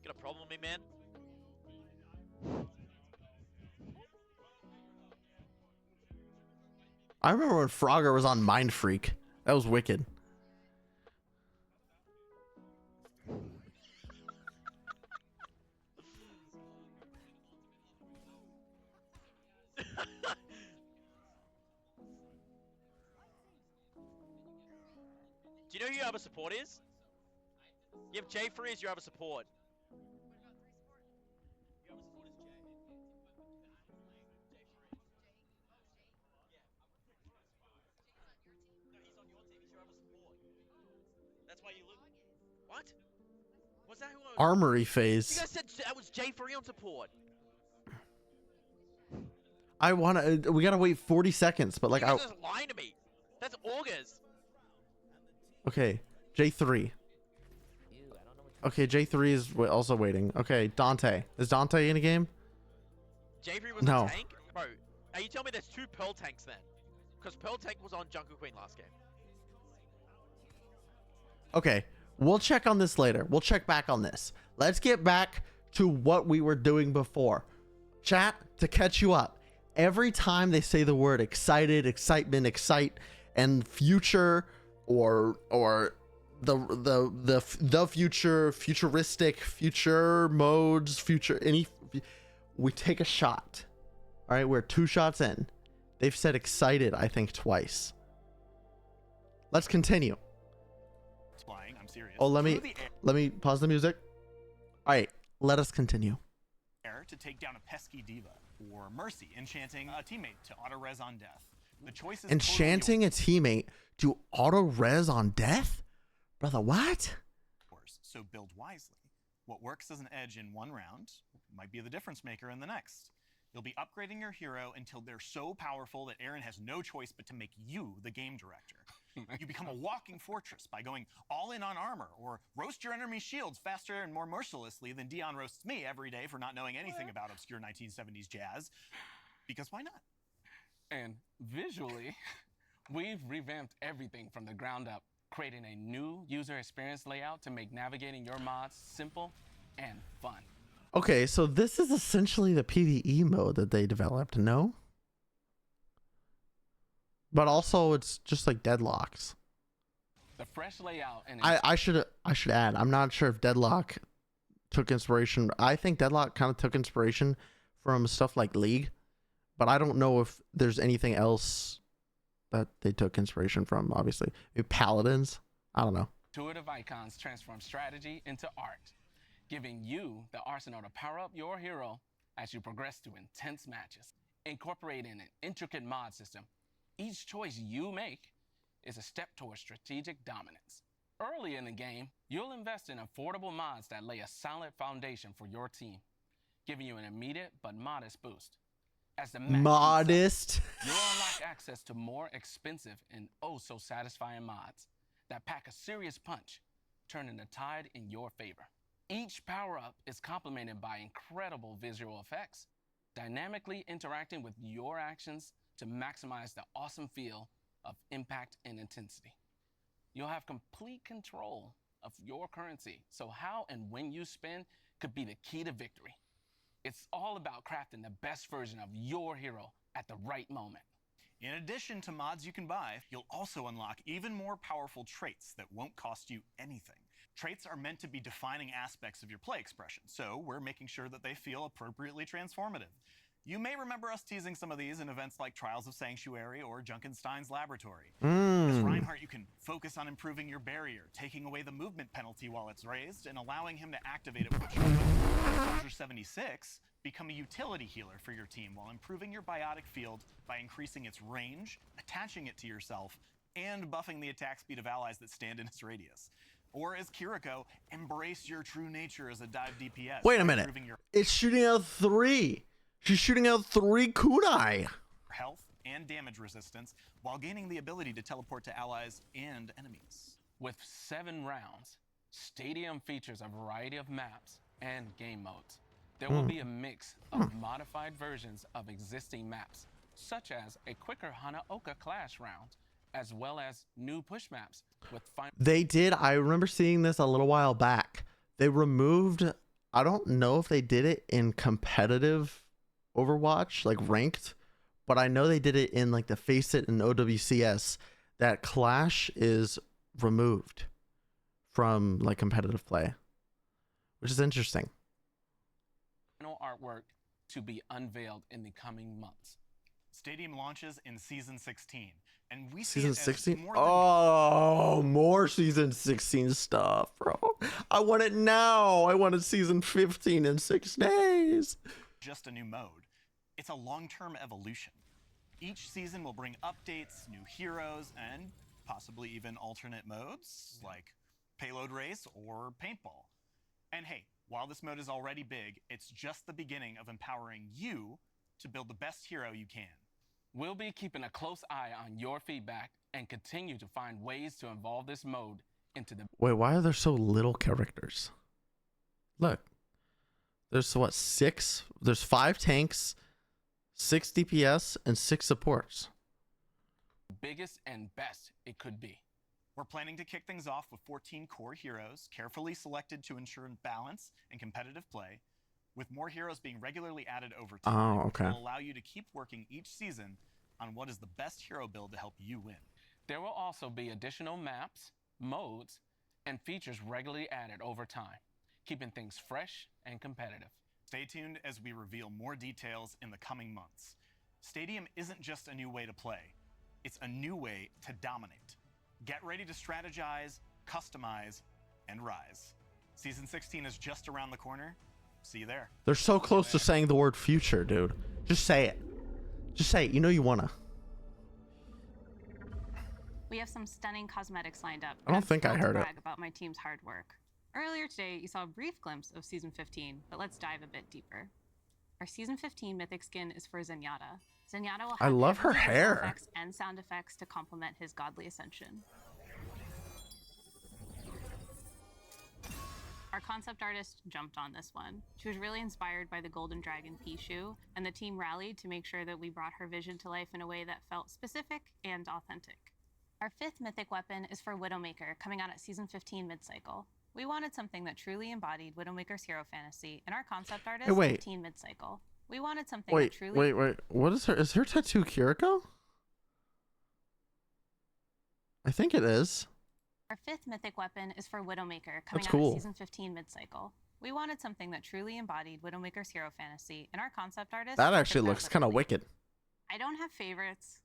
Got a problem with me, man? I remember when Frogger was on Mind Freak. That was wicked. Do you know who your other support is? You have Jay Free as your other support. That's why you look. What? Was that who I was? Armory phase. You guys said that was Jay Free on support. I wanna. We gotta wait 40 seconds, but like You I. guys are just lying to me. That's augers. Okay, J3. Okay, J3 is also waiting. Okay, Dante. Is Dante in a game? Jay Free was No. a tank? Bro, are you telling me there's two Pearl tanks then? Because Pearl tank was on Jungle Queen last game. Okay, we'll check on this later. We'll check back on this. Let's get back to what we were doing before. Chat, to catch you up. Every time they say the word excited, excitement, excite, and future or the future, futuristic, future modes, future we take a shot. All right, we're 2 shots in. They've said excited, I think, twice. Let's continue. Flying, I'm serious. Oh, let Through the me pause the music. All right, let us continue. air to take down a pesky diva, or Mercy enchanting a teammate to auto res on death. The choice is Enchanting a teammate to auto res on death? Brother, what? yours, so build wisely. What works as an edge in one round might be the difference maker in the next. You'll be upgrading your hero until they're so powerful that Aaron has no choice but to make you the game director. You become a walking fortress by going all in on armor, or roast your enemy shields faster and more mercilessly than Dion roasts me every day for not knowing anything about obscure 1970s jazz. Because why not? And visually, we've revamped everything from the ground up, creating a new user experience layout to make navigating your mods simple and fun. Okay, so this is essentially the PvE mode that they developed, no? But also it's just like Deadlocks. The fresh layout and I should add, I'm not sure if Deadlock took inspiration. I think Deadlock kind of took inspiration from stuff like League, but I don't know if there's anything else that they took inspiration from, obviously. Maybe Paladins? I don't know. intuitive icons transform strategy into art, giving you the arsenal to power up your hero as you progress through intense matches. Incorporating an intricate mod system, each choice you make is a step towards strategic dominance. Early in the game, you'll invest in affordable mods that lay a solid foundation for your team, giving you an immediate but modest boost. As the match Modest. you'll unlock access to more expensive and oh so satisfying mods that pack a serious punch, turning the tide in your favor. Each power-up is complemented by incredible visual effects, dynamically interacting with your actions to maximize the awesome feel of impact and intensity. You'll have complete control of your currency, so how and when you spend could be the key to victory. It's all about crafting the best version of your hero at the right moment. In addition to mods you can buy, you'll also unlock even more powerful traits that won't cost you anything. Traits are meant to be defining aspects of your play expression, so we're making sure that they feel appropriately transformative. You may remember us teasing some of these in events like Trials of Sanctuary or Junkenstein's Laboratory. As Reinhardt, you can focus on improving your barrier, taking away the movement penalty while it's raised, and allowing him to activate it with Soldier 76, become a utility healer for your team while improving your biotic field by increasing its range, attaching it to yourself, and buffing the attack speed of allies that stand in its radius. Or as Kiriko, embrace your true nature as a dive DPS. Wait a minute. It's shooting out 3. She's shooting out 3 kunai. Health and damage resistance while gaining the ability to teleport to allies and enemies. With 7 rounds, Stadium features a variety of maps and game modes. There will be a mix of modified versions of existing maps, such as a quicker Hanaoka Clash round, as well as new push maps with They did. I remember seeing this a little while back. They removed, I don't know if they did it in competitive Overwatch, like ranked, but I know they did it in like the Face It and OWCS. That Clash is removed from like competitive play, which is interesting. Final artwork to be unveiled in the coming months. Stadium launches in Season 16, and we Season see it 16? as more than Oh, more Season 16 stuff, bro. I want it now. I wanted Season 15 in 6 days. just a new mode. It's a long-term evolution. Each season will bring updates, new heroes, and possibly even alternate modes, like Payload Race or Paintball. And hey, while this mode is already big, it's just the beginning of empowering you to build the best hero you can. We'll be keeping a close eye on your feedback and continue to find ways to evolve this mode into the... Wait, why are there so little characters? Look. There's what, 6? There's 5 tanks, 6 DPS, and 6 supports. biggest and best it could be. We're planning to kick things off with 14 core heroes, carefully selected to ensure balance and competitive play, with more heroes being regularly added over time, Oh, okay. which will allow you to keep working each season on what is the best hero build to help you win. There will also be additional maps, modes, and features regularly added over time, keeping things fresh and competitive. Stay tuned as we reveal more details in the coming months. Stadium isn't just a new way to play, it's a new way to dominate. Get ready to strategize, customize, and rise. Season 16 is just around the corner. See you there. They're so close to saying the word future, dude. Just say it. Just say it. You know you wanna. We have some stunning cosmetics lined up. I don't think I thrilled to heard it. brag about my team's hard work. Earlier today, you saw a brief glimpse of Season 15, but let's dive a bit deeper. Our Season 15 Mythic skin is for Zenyatta. Zenyatta will have I love her every visual hair. effects and sound effects to complement his godly ascension. Our concept artist jumped on this one. She was really inspired by the Golden Dragon Pichu, and the team rallied to make sure that we brought her vision to life in a way that felt specific and authentic. Our 5th Mythic weapon is for Widowmaker, coming out at Season 15 mid-cycle. We wanted something that truly embodied Widowmaker's hero fantasy, and our concept artist, Hey, wait. 15 mid-cycle. We wanted something Wait, that truly... wait. What is her? Is her tattoo Kiriko? I think it is. Our 5th Mythic weapon is for Widowmaker, coming That's out cool. at Season 15 mid-cycle. We wanted something that truly embodied Widowmaker's hero fantasy, and our concept artist... That took actually that looks kind of literally. wicked. I don't have favorites,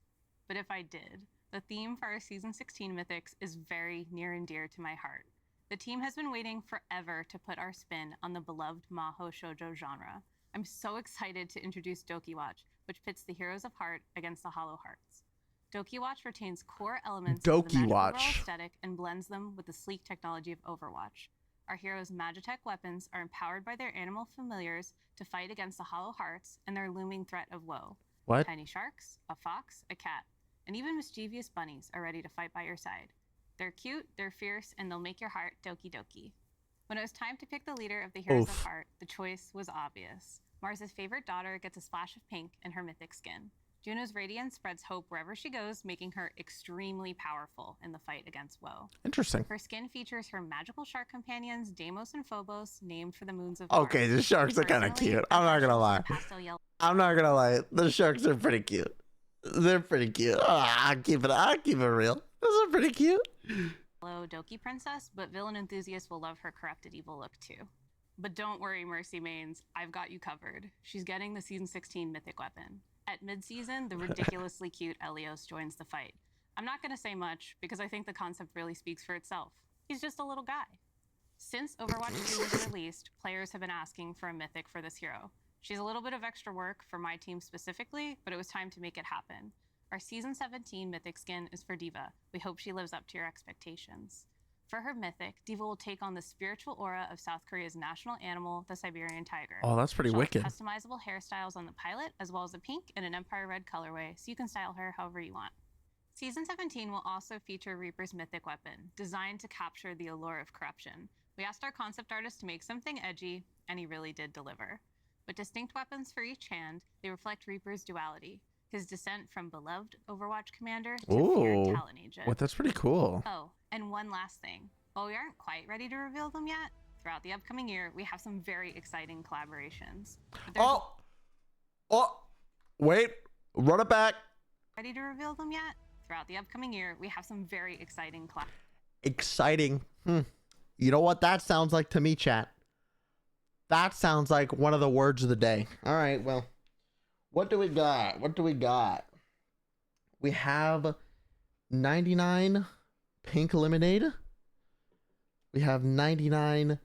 but if I did, the theme for our Season 16 Mythics is very near and dear to my heart. The team has been waiting forever to put our spin on the beloved Maho Shoujo genre. I'm so excited to introduce Doki Watch, which pits the heroes of heart against the hollow hearts. Doki Watch retains core elements of the Doki magical Watch. girl aesthetic and blends them with the sleek technology of Overwatch. Our heroes' Magitech weapons are empowered by their animal familiars to fight against the Hollow Hearts and their looming threat of woe. What? Tiny sharks, a fox, a cat, and even mischievous bunnies are ready to fight by your side. They're cute, they're fierce, and they'll make your heart doki doki. When it was time to pick the leader of the Heroes of Heart, the choice was obvious. Mars's favorite daughter gets a splash of pink in her mythic skin. Juno's radiance spreads hope wherever she goes, making her extremely powerful in the fight against woe. Interesting. Her skin features her magical shark companions, Deimos and Phobos, named for the moons of Okay, Mars. the sharks are kind of Personally, cute. I'm not gonna lie. pastel yellow I'm not gonna lie. The sharks are pretty cute. They're pretty cute. I'll keep it real. Those are pretty cute. Doki princess, but villain enthusiasts will love her corrupted evil look too. But don't worry, Mercy Mains, I've got you covered. She's getting the Season 16 mythic weapon. At mid-season, the ridiculously cute Elios joins the fight. I'm not going to say much, because I think the concept really speaks for itself. He's just a little guy. Since Overwatch 2 was released, players have been asking for a mythic for this hero. She's a little bit of extra work for my team specifically, but it was time to make it happen. Our Season 17 mythic skin is for Diva. We hope she lives up to your expectations. For her mythic, Diva will take on the spiritual aura of South Korea's national animal, the Siberian tiger. Oh, that's pretty She'll have wicked. customizable hairstyles on the pilot, as well as a pink and an Empire Red colorway, so you can style her however you want. Season 17 will also feature Reaper's mythic weapon, designed to capture the allure of corruption. We asked our concept artist to make something edgy, and he really did deliver. With distinct weapons for each hand, they reflect Reaper's duality, his descent from beloved Overwatch commander to feared talent agent. What? That's pretty cool. Oh, and one last thing. While we aren't quite ready to reveal them yet, throughout the upcoming year, we have some very exciting collaborations. Wait, run it back. Ready to reveal them yet? Throughout the upcoming year, we have some very exciting Exciting. You know what that sounds like to me, chat? That sounds like one of the words of the day. All right, well, what do we got? What do we got? We have 99 pink lemonade. We have 99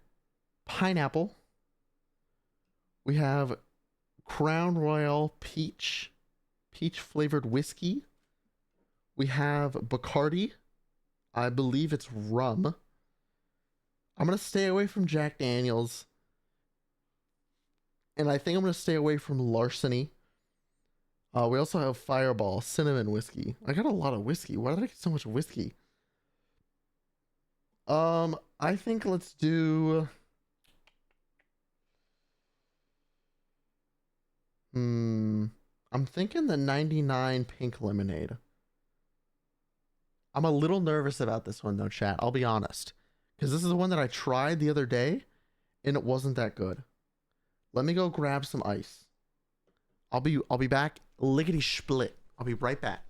pineapple. We have Crown Royal peach flavored whiskey. We have Bacardi. I believe it's rum. I'm going to stay away from Jack Daniels. And I think I'm going to stay away from Larceny. We also have Fireball, cinnamon whiskey. I got a lot of whiskey. Why did I get so much whiskey? I think let's do... I'm thinking the 99 pink lemonade. I'm a little nervous about this one though, chat. I'll be honest. Because this is the one that I tried the other day, and it wasn't that good. Let me go grab some ice. I'll be back lickety split. I'll be right back.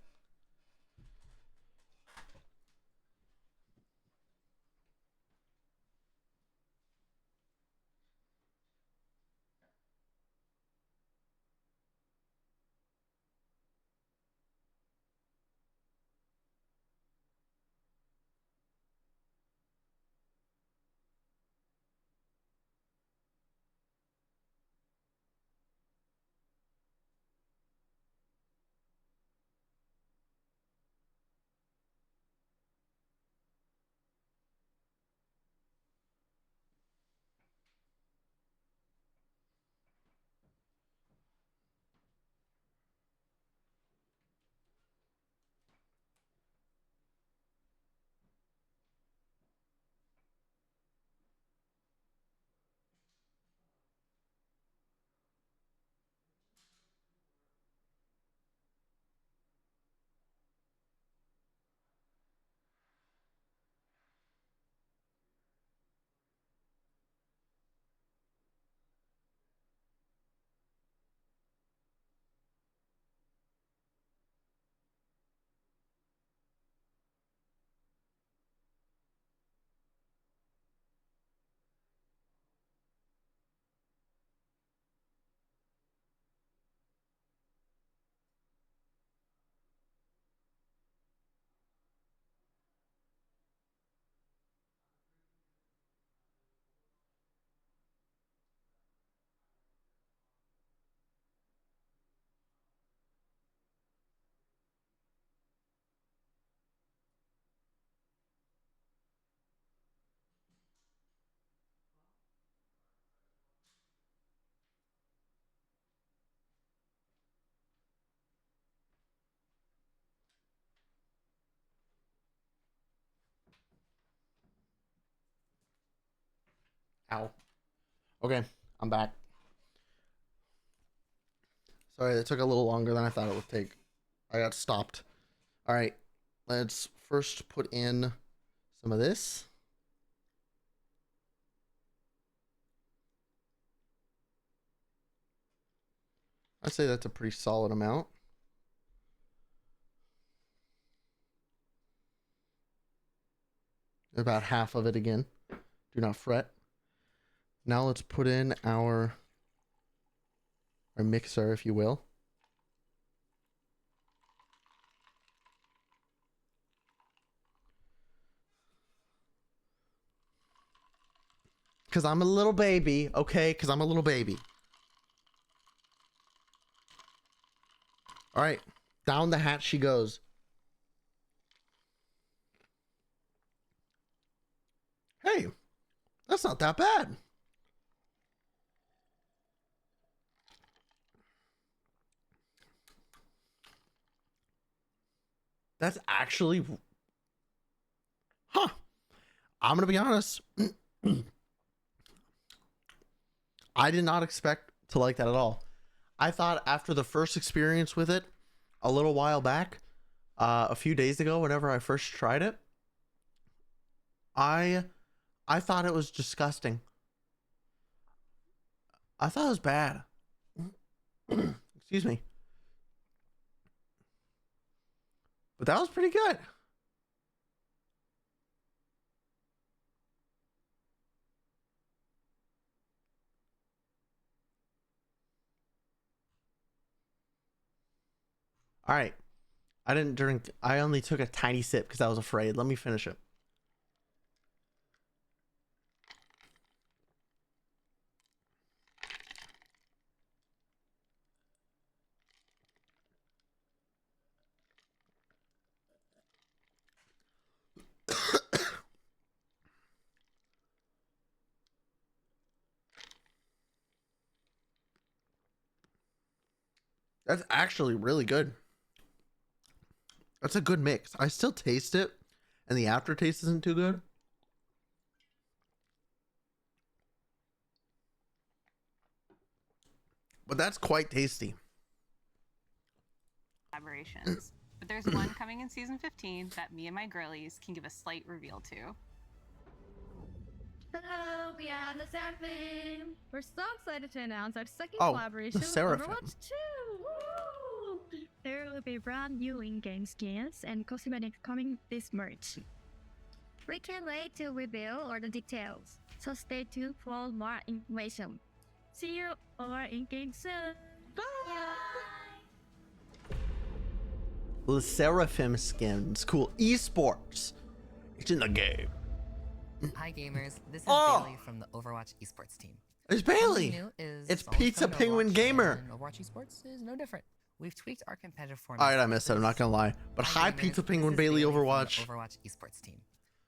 Ow. Okay, I'm back. Sorry, it took a little longer than I thought it would take. I got stopped. All right, let's first put in some of this. I'd say that's a pretty solid amount. About half of it again. Do not fret. Now let's put in our mixer, if you will. Because I'm a little baby, okay? Because I'm a little baby. All right, down the hatch she goes. Hey, that's not that bad. That's actually... Huh. I'm going to be honest. I did not expect to like that at all. I thought after the first experience with it a little while back, a few days ago, whenever I first tried it, I thought it was disgusting. I thought it was bad. Excuse me. But that was pretty good. All right. I didn't drink. I only took a tiny sip because I was afraid. Let me finish it. That's actually really good. That's a good mix. I still taste it, and the aftertaste isn't too good. But that's quite tasty. Collaborations. But there's one coming in season 15 that me and my girlies can give a slight reveal to. Hello, we are the Seraphim. We're so excited to announce our second Oh, collaboration the with Seraphim. Overwatch 2. Woo! There will be brand new in-game skins and cosmetics coming this March. We can't wait to reveal all the details, so stay tuned for more information. See you all in-game soon. Bye! The Seraphim skins. Cool. Esports. It's in the game. Hi gamers, this is Oh! Bailey from the Overwatch esports team. It's Bailey. Something new is It's always Pizza coming to Penguin Overwatch, Gamer. and Overwatch esports is no different. We've tweaked our competitive format. All right, I missed it. I'm not gonna lie. But hi, gamers, Pizza this Penguin is Bailey from Overwatch. the Overwatch esports team.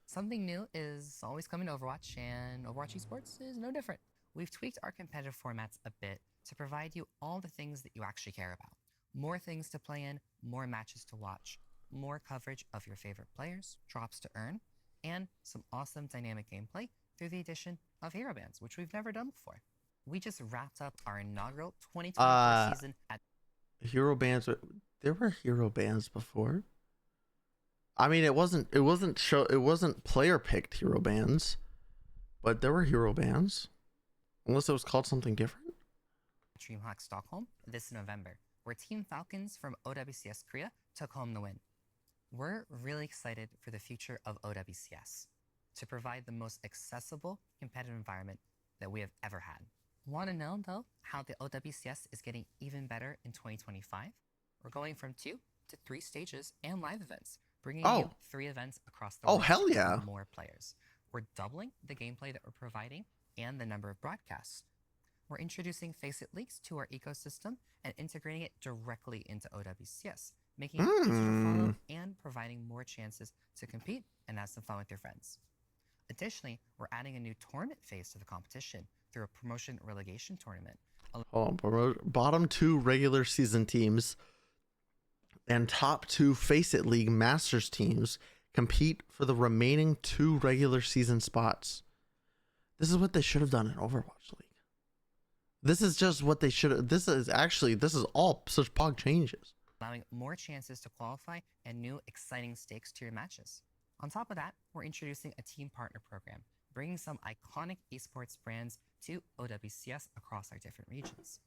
Something new is always coming to Overwatch, and Overwatch esports is no different. We've tweaked our competitive formats a bit to provide you all the things that you actually care about. More things to play in, more matches to watch, more coverage of your favorite players, drops to earn, and some awesome dynamic gameplay through the addition of hero bands, which we've never done before. We just wrapped up our inaugural 2024 season at Hero bands. There were hero bands before. I mean, it wasn't player picked hero bands, but there were hero bands. Unless it was called something different. DreamHack Stockholm this November, where Team Falcons from OWCS Korea took home the win. We're really excited for the future of OWCS to provide the most accessible competitive environment that we have ever had. Want to know, though, how the OWCS is getting even better in 2025? We're going from 2 to 3 stages and live events, bringing you 3 events across the world hell to yeah. more players. We're doubling the gameplay that we're providing and the number of broadcasts. We're introducing Faceit Leagues to our ecosystem and integrating it directly into OWCS, making it easier to follow and providing more chances to compete and have some fun with your friends. Additionally, we're adding a new tournament phase to the competition through a promotion relegation tournament. Hold on. Bottom 2 regular season teams and top 2 Faceit League Masters teams compete for the remaining 2 regular season spots. This is what they should have done in Overwatch League. This is just what they should have. This is all such pog changes. Allowing more chances to qualify and new exciting stakes to your matches. On top of that, we're introducing a team partner program, bringing some iconic esports brands to OWCS across our different regions.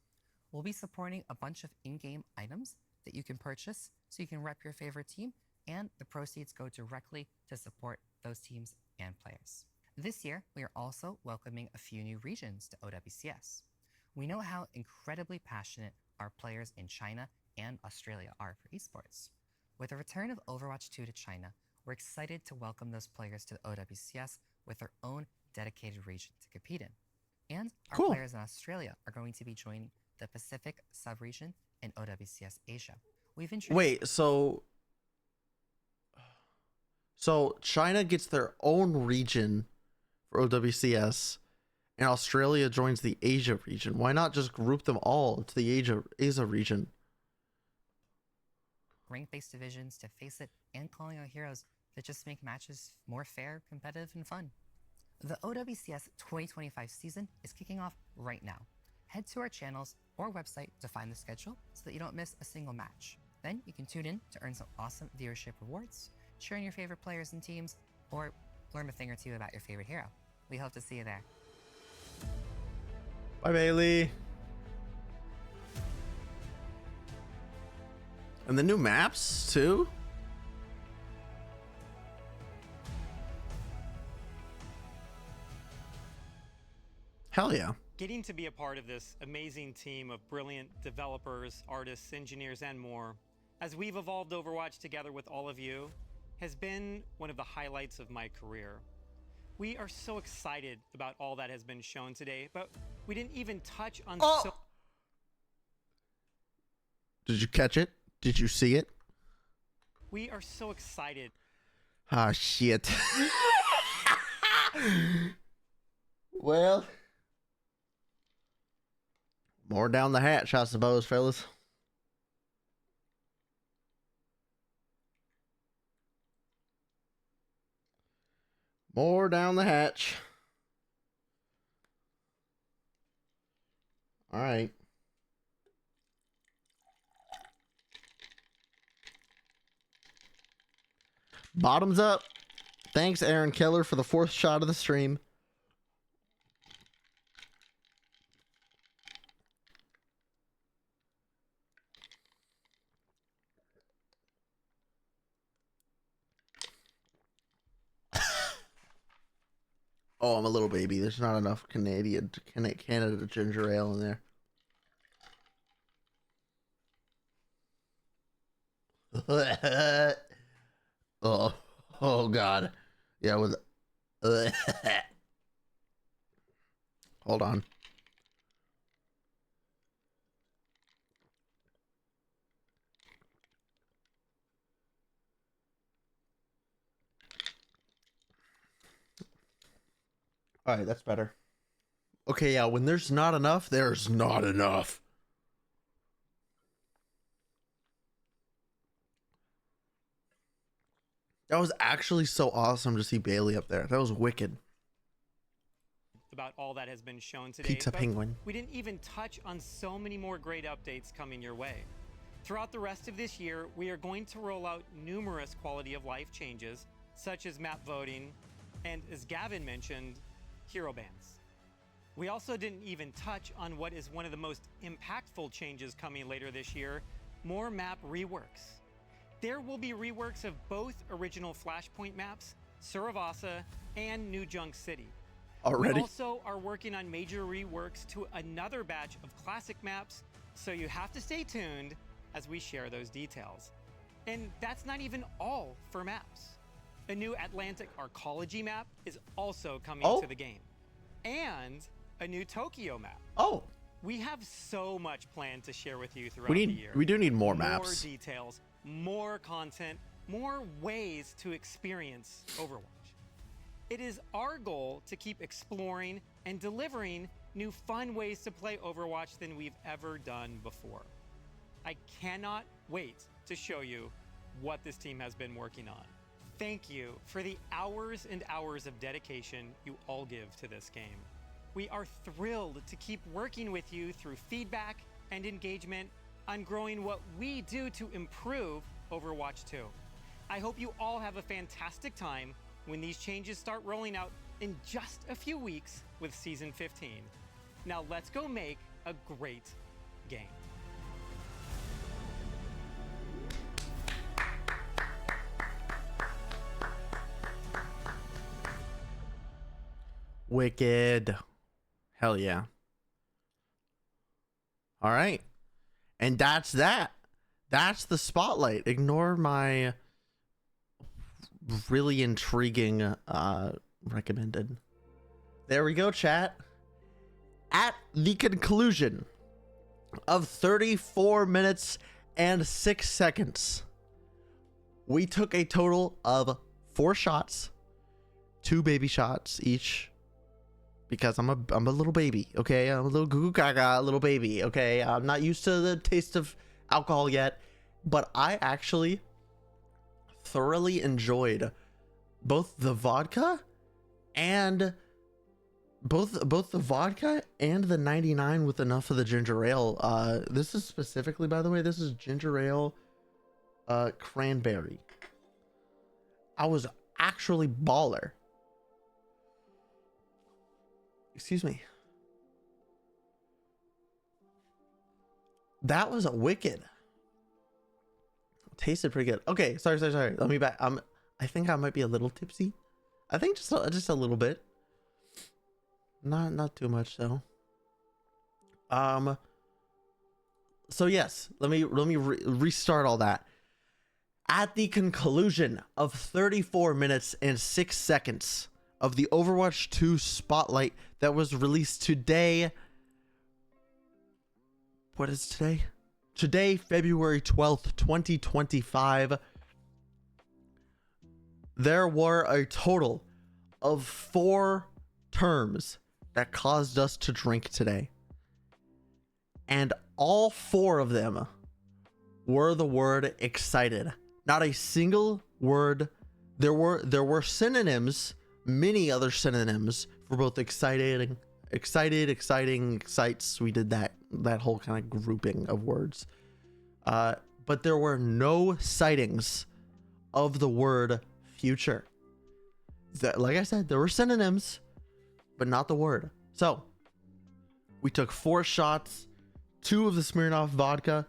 We'll be supporting a bunch of in-game items that you can purchase so you can rep your favorite team, and the proceeds go directly to support those teams and players. This year, we are also welcoming a few new regions to OWCS. We know how incredibly passionate our players in China and Australia are for esports. With the return of Overwatch 2 to China, we're excited to welcome those players to the OWCS with their own dedicated region to compete in. And our players in Australia are going to be joining the Pacific sub-region in OWCS Asia. We've introduced— Wait, so China gets their own region for OWCS, and Australia joins the Asia region. Why not just group them all into the Asia region? rank-based divisions to face it, and calling out heroes that just make matches more fair, competitive, and fun. The OWCS 2025 season is kicking off right now. Head to our channels or website to find the schedule so that you don't miss a single match. Then you can tune in to earn some awesome viewership rewards, cheer on your favorite players and teams, or learn a thing or two about your favorite hero. We hope to see you there. Bye, Bailey. And the new maps, too? Hell yeah. Getting to be a part of this amazing team of brilliant developers, artists, engineers, and more, as we've evolved Overwatch together with all of you, has been one of the highlights of my career. We are so excited about all that has been shown today, but we didn't even touch on Did you catch it? Did you see it? We are so excited. Ah, shit. Well, more down the hatch, I suppose, fellas. More down the hatch. All right. Bottoms up. Thanks, Aaron Keller, for the 4th shot of the stream. Oh, I'm a little baby. There's not enough Canada ginger ale in there. Oh God. Yeah, with hold on. All right, that's better. Okay, yeah, when there's not enough, there's not enough. That was actually so awesome to see Bailey up there. That was wicked. About all that has been shown today. Pizza but Penguin. We didn't even touch on so many more great updates coming your way. Throughout the rest of this year, we are going to roll out numerous quality of life changes, such as map voting, and as Gavin mentioned, hero bans. We also didn't even touch on what is one of the most impactful changes coming later this year, more map reworks. There will be reworks of both original Flashpoint maps, Suravasa, and New Junk City. Already? We also are working on major reworks to another batch of classic maps, so you have to stay tuned as we share those details. And that's not even all for maps. A new Atlantic Arcology map is also coming to the game. And a new Tokyo map. Oh. We have so much planned to share with you throughout the year. We do need more maps. More details, more content, more ways to experience Overwatch. It is our goal to keep exploring and delivering new fun ways to play Overwatch than we've ever done before. I cannot wait to show you what this team has been working on. thank you for the hours and hours of dedication you all give to this game. We are thrilled to keep working with you through feedback and engagement on growing what we do to improve Overwatch 2. I hope you all have a fantastic time when these changes start rolling out in just a few weeks with Season 15. Now let's go make a great game. Wicked. Hell yeah. All right. And that's that. That's the spotlight. Ignore my really intriguing recommended. There we go, chat. At the conclusion of 34 minutes and 6 seconds, we took a total of 4 shots, 2 baby shots each, because I'm a little baby, okay? I'm a little goo goo gaga little baby, okay? I'm not used to the taste of alcohol yet, but I actually thoroughly enjoyed both the vodka and the 99 with enough of the ginger ale. This is specifically, by the way, this is ginger ale cranberry. I was actually baller. Excuse me. That was a wicked. Tasted pretty good. Okay, sorry. Let me back. I think I might be a little tipsy. I think just a little bit. Not too much though. So yes, let me restart all that. At the conclusion of 34 minutes and 6 seconds of the Overwatch 2 spotlight that was released today. What is today? Today, February 12th, 2025. There were a total of 4 terms that caused us to drink today. And all 4 of them were the word excited. Not a single word. There were synonyms, many other synonyms for both excited, exciting, excites. We did that whole kind of grouping of words. But there were no sightings of the word future. Like I said, there were synonyms, but not the word. So we took 4 shots, 2 of the Smirnoff vodka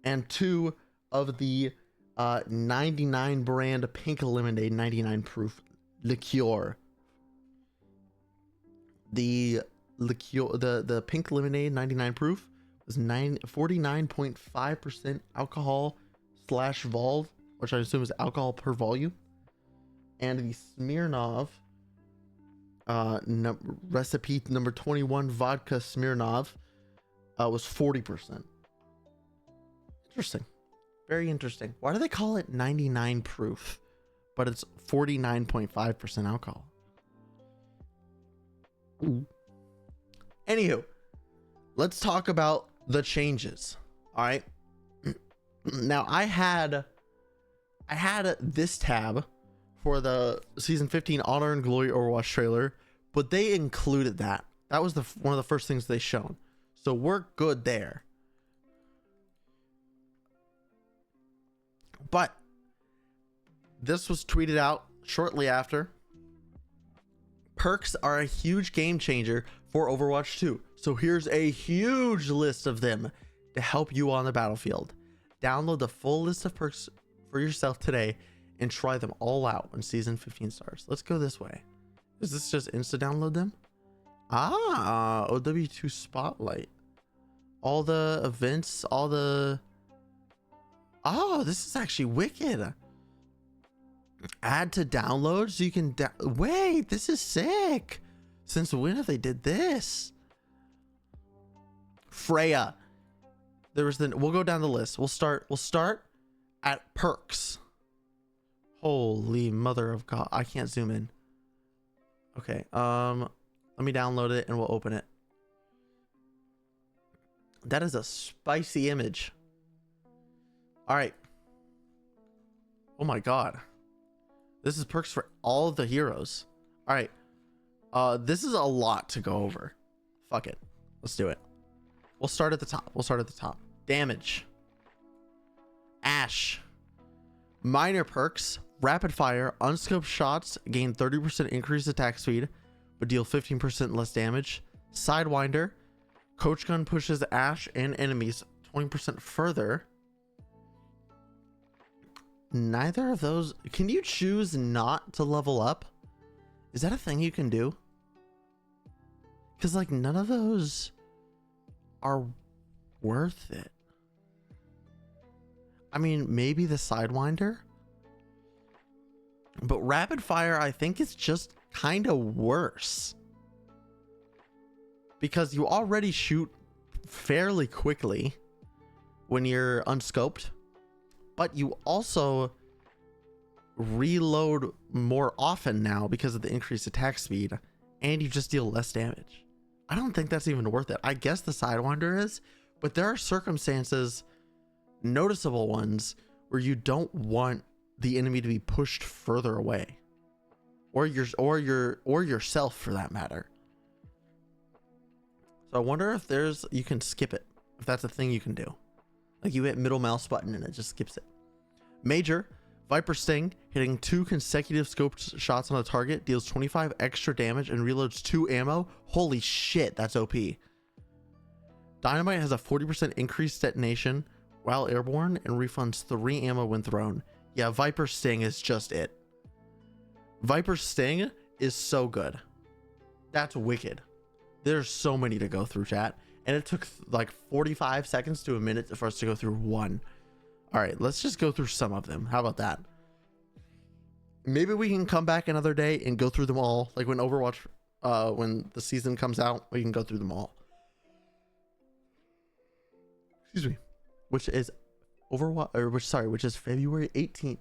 and 2 of the 99 brand pink lemonade 99 proof liqueur. The pink lemonade 99 proof was 49.5% alcohol / vol, which I assume is alcohol per volume. And the Smirnoff recipe number 21 vodka Smirnoff was 40%. Interesting. Very interesting. Why do they call it 99 proof, but it's 49.5% alcohol? Ooh. Anywho, let's talk about the changes. All right. Now I had this tab for the season 15 Honor and Glory Overwatch trailer, but they included that. That was one of the first things they shown. So we're good there. But this was tweeted out shortly after. Perks are a huge game changer for Overwatch 2. So here's a huge list of them to help you on the battlefield. Download the full list of perks for yourself today and try them all out when season 15 starts. Let's go this way. Is this just insta download them? Ah, OW2 Spotlight. All the events, all the... Oh, this is actually wicked. Add to download so you can... Wait, this is sick. Since when have they did this? Freya. There was the... We'll go down the list. We'll start at perks. Holy mother of God. I can't zoom in. Okay. Let me download it and we'll open it. That is a spicy image. All right. Oh my God. This is perks for all of the heroes. All right. This is a lot to go over. Fuck it. Let's do it. We'll start at the top. Damage. Ashe. Minor perks. Rapid fire. Unscoped shots gain 30% increased attack speed, but deal 15% less damage. Sidewinder. Coach gun pushes Ashe and enemies 20% further. Neither of those. Can you choose not to level up? Is that a thing you can do? Because like none of those are worth it. I mean, maybe the Sidewinder, but rapid fire I think is just kind of worse because you already shoot fairly quickly when you're unscoped, but you also reload more often now because of the increased attack speed, and you just deal less damage. I don't think that's even worth it. I guess the Sidewinder is, but there are circumstances, noticeable ones, where you don't want the enemy to be pushed further away, or yourself for that matter. So I wonder if you can skip it, if that's a thing you can do. Like you hit middle mouse button and it just skips it. Major. Viper Sting, hitting 2 consecutive scoped shots on a target, deals 25 extra damage and reloads 2 ammo. Holy shit, that's OP. Dynamite has a 40% increased detonation while airborne and refunds 3 ammo when thrown. Yeah, Viper Sting is just it. Viper Sting is so good. That's wicked. There's so many to go through, chat. And it took like 45 seconds to a minute for us to go through one. All right, let's just go through some of them. How about that? Maybe we can come back another day and go through them all. Like when Overwatch, when the season comes out, we can go through them all. Excuse me. Which is Overwatch, which is February 18th,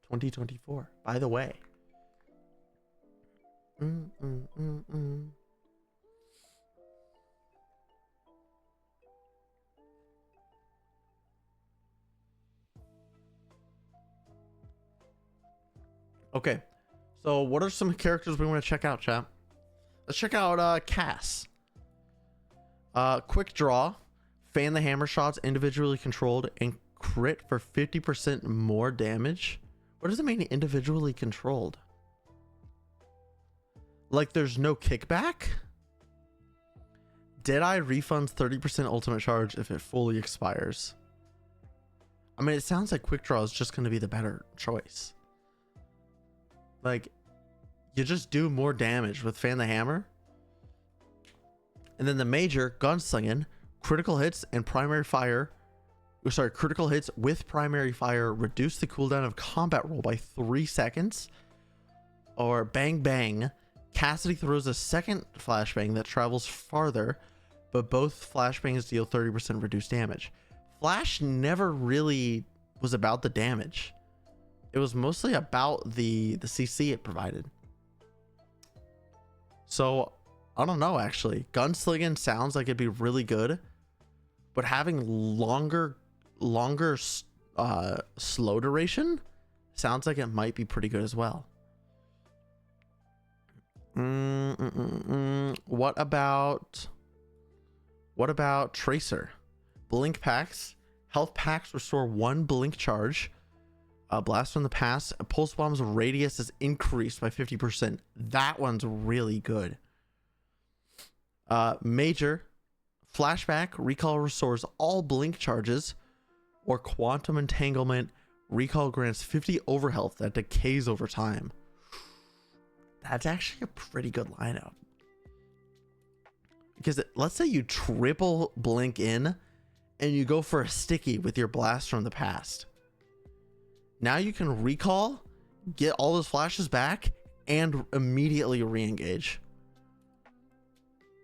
2024. By the way. Okay, so what are some characters we want to check out, chat? Let's check out Cass. Quick draw, fan the hammer shots individually controlled, and crit for 50% more damage. What does it mean individually controlled? Like there's no kickback? Deadeye refunds 30% ultimate charge if it fully expires. I mean, it sounds like quick draw is just going to be the better choice. Like, you just do more damage with Fan the Hammer. And then the major, Gunslinging, critical hits and primary fire. Critical hits with primary fire reduce the cooldown of combat roll by 3 seconds. Or Bang Bang, Cassidy throws a second flashbang that travels farther, but both flashbangs deal 30% reduced damage. Flash never really was about the damage. It was mostly about the CC it provided. So, I don't know actually. Gunslinging sounds like it'd be really good, but having longer slow duration sounds like it might be pretty good as well. What about Tracer? Blink packs. Health packs restore 1 blink charge. Blast from the past. Pulse bomb's radius is increased by 50%. That one's really good. Major. Flashback. Recall restores all blink charges. Or quantum entanglement. Recall grants 50 overhealth that decays over time. That's actually a pretty good lineup. Because let's say you triple blink in and you go for a sticky with your blast from the past. Now you can recall, get all those flashes back, and immediately re-engage.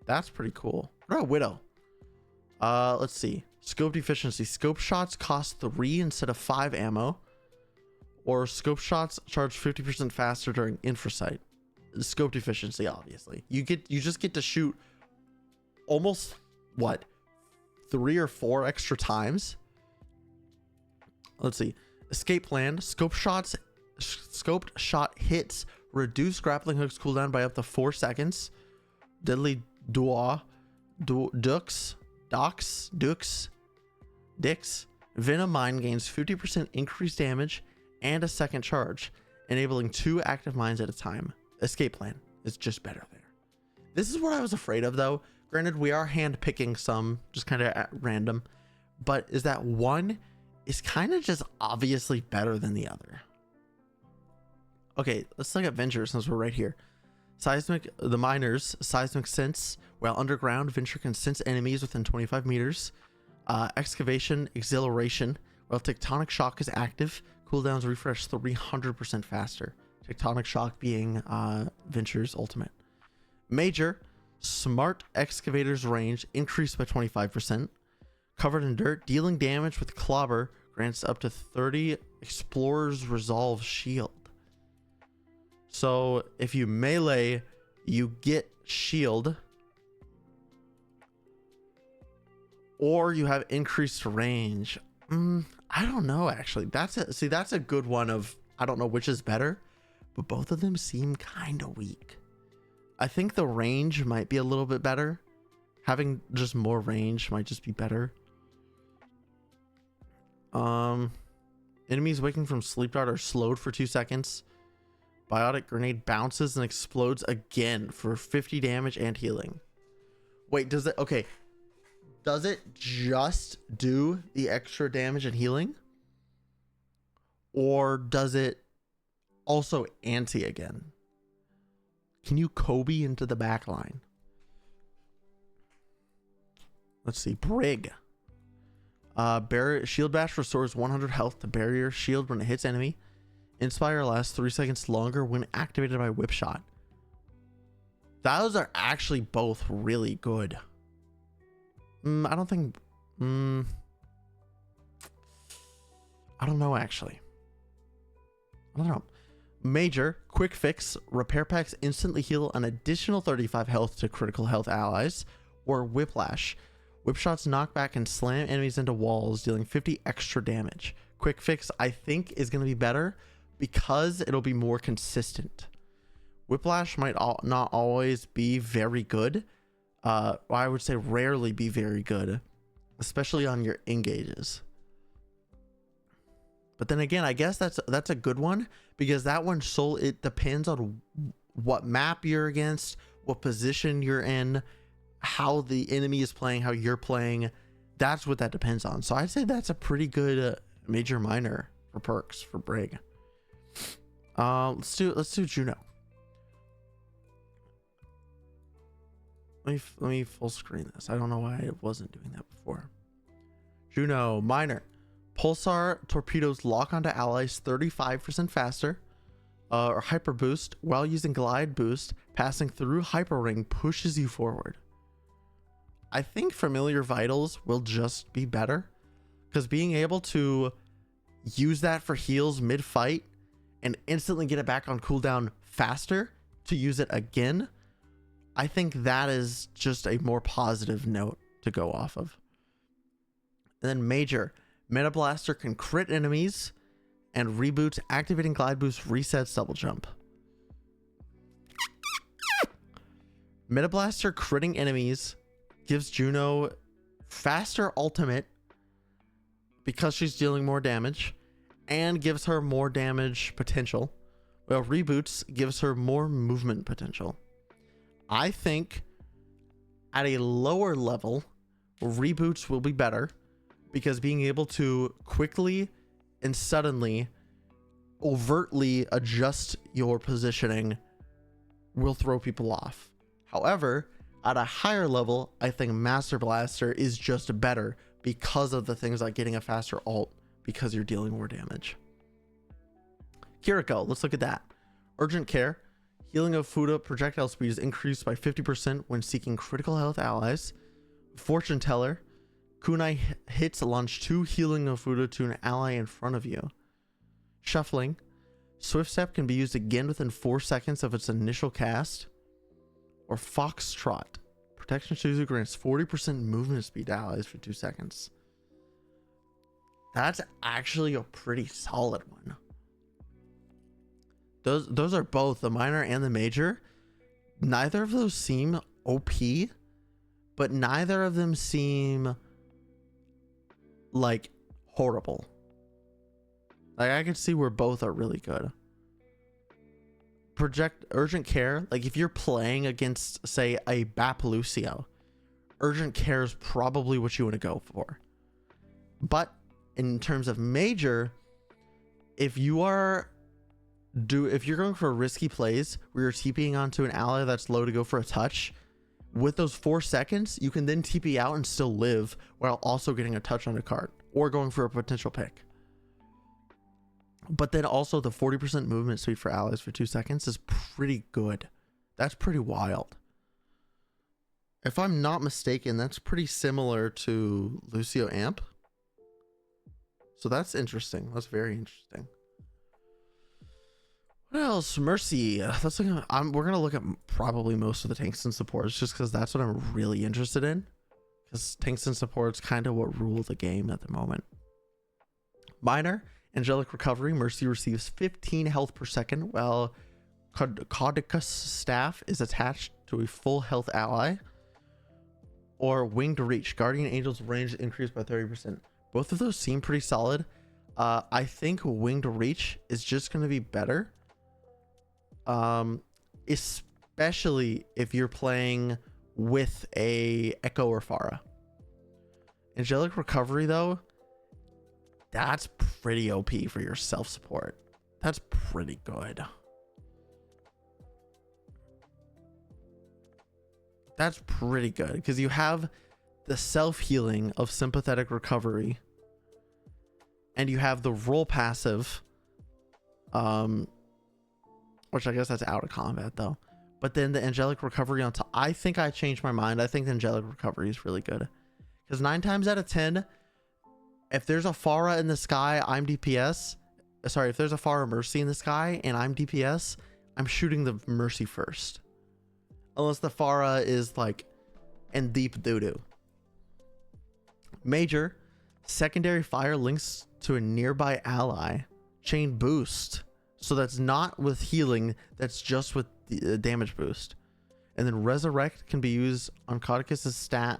That's pretty cool. What about Widow? Let's see. Scope efficiency. Scope shots cost 3 instead of 5 ammo. Or scope shots charge 50% faster during infrasight. Scope efficiency, obviously. You just get to shoot almost, what, 3 or 4 extra times? Let's see. Escape plan. Scope shots scoped shot hits reduce grappling hooks cooldown by up to 4 seconds. Deadly Dux. Venom Mine gains 50% increased damage and a second charge, enabling 2 active mines at a time. Escape plan is just better there. This is what I was afraid of, though. Granted, we are hand picking some just kind of at random, but is that one is kind of just obviously better than the other. Okay, let's look at Venture since we're right here. The Miner's Seismic Sense. While underground, Venture can sense enemies within 25 meters. Excavation, Exhilaration. While Tectonic Shock is active, cooldowns refresh 300% faster. Tectonic Shock being Venture's ultimate. Major, Smart Excavator's range increased by 25%. Covered in Dirt, dealing damage with Clobber grants up to 30 Explorer's Resolve Shield. So if you melee, you get shield, or you have increased range. I don't know, actually. That's a good one of, I don't know which is better, but both of them seem kind of weak. I think the range might be a little bit better. Having just more range might just be better. Enemies waking from sleep dart are slowed for 2 seconds. Biotic Grenade bounces and explodes again for 50 damage and healing. Wait, does it just do the extra damage and healing? Or does it also anti again? Can you Kobe into the back line? Let's see. Brig. Shield Bash restores 100 health to barrier shield when it hits enemy. Inspire lasts 3 seconds longer when activated by Whip Shot. Those are actually both really good. I don't think... I don't know, actually. I don't know. Major, Quick Fix. Repair packs instantly heal an additional 35 health to critical health allies. Or Whiplash. Whip Shots knock back and slam enemies into walls, dealing 50 extra damage. Quick Fix, I think, is going to be better because it'll be more consistent. Whiplash might not always be very good. I would say rarely be very good, especially on your engages. But then again, I guess that's a good one because that one it depends on what map you're against, what position you're in, how the enemy is playing, how you're playing. That's what that depends on. So I'd say that's a pretty good major minor for perks for Brig. Let's do Juno. Let me full screen this. I don't know why I wasn't doing that before. Juno minor. Pulsar torpedoes lock onto allies 35% faster. Or hyper boost while using glide boost. Passing through hyper ring pushes you forward. I think familiar vitals will just be better because being able to use that for heals mid fight and instantly get it back on cooldown faster to use it again, I think that is just a more positive note to go off of. And then major, Meta Blaster can crit enemies and reboots, activating glide boost, resets double jump. Meta Blaster critting enemies gives Juno faster ultimate because she's dealing more damage and gives her more damage potential, while reboots gives her more movement potential. I think at a lower level, reboots will be better because being able to quickly and suddenly overtly adjust your positioning will throw people off. However, at a higher level, I think Master Blaster is just better because of the things like getting a faster ult because you're dealing more damage. Kiriko, let's look at that. Urgent Care. Healing of Fuda projectile speed is increased by 50% when seeking critical health allies. Fortune Teller. Kunai hits launch 2 healing of Fuda to an ally in front of you. Shuffling. Swift Step can be used again within 4 seconds of its initial cast. Or Foxtrot. Protection Shizu grants 40% movement speed to allies for 2 seconds. That's actually a pretty solid one. those are both the minor and the major. Neither of those seem OP, but neither of them seem like horrible. Like I could see where both are really good. Project Urgent Care, like if you're playing against say a Bap Lucio, Urgent Care is probably what you want to go for. But in terms of major, if you're going for risky plays where you're TPing onto an ally that's low to go for a touch, with those 4 seconds, you can then TP out and still live while also getting a touch on a card or going for a potential pick. But then also the 40% movement speed for allies for 2 seconds is pretty good. That's pretty wild. If I'm not mistaken, that's pretty similar to Lucio Amp. So that's interesting. That's very interesting. What else? Mercy. We're gonna look at probably most of the tanks and supports just because that's what I'm really interested in. Because tanks and supports kind of what rule the game at the moment. Minor Angelic Recovery. Mercy receives 15 health per second, while Caudicus Staff is attached to a full health ally. Or Winged Reach. Guardian Angel's range increased by 30%. Both of those seem pretty solid. I think Winged Reach is just going to be better. Especially if you're playing with a Echo or Pharah. Angelic Recovery though, that's pretty OP for your self-support. That's pretty good. That's pretty good because you have the self-healing of Sympathetic Recovery and you have the roll passive, which I guess that's out of combat though. But then the Angelic Recovery on top. I think I changed my mind. I think the Angelic Recovery is really good because 9 times out of 10, if there's a Pharah in the sky, I'm DPS. Sorry, if there's a Pharah Mercy in the sky and I'm DPS, I'm shooting the Mercy first. Unless the Pharah is like in deep doo-doo. Major. Secondary fire links to a nearby ally. Chain boost. So that's not with healing. That's just with the damage boost. And then resurrect can be used on Caudicus's stat.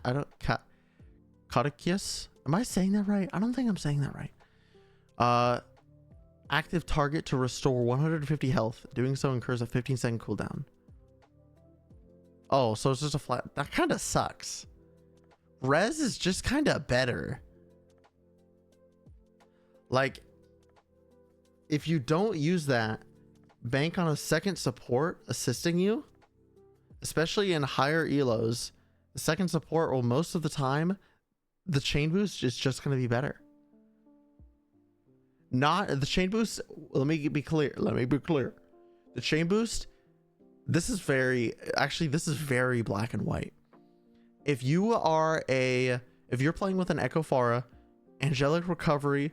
Caudicus? Am I saying that right? I don't think I'm saying that right. Active target to restore 150 health. Doing so incurs a 15-second cooldown. Oh, so it's just a flat. That kind of sucks. Res is just kind of better. Like, if you don't use that, bank on a second support assisting you, especially in higher elos. The second support will most of the time, the chain boost is just going to be better. Not the chain boost. Let me be clear. The chain boost. This is very black and white. If you're playing with an Echo Pharah, Angelic Recovery,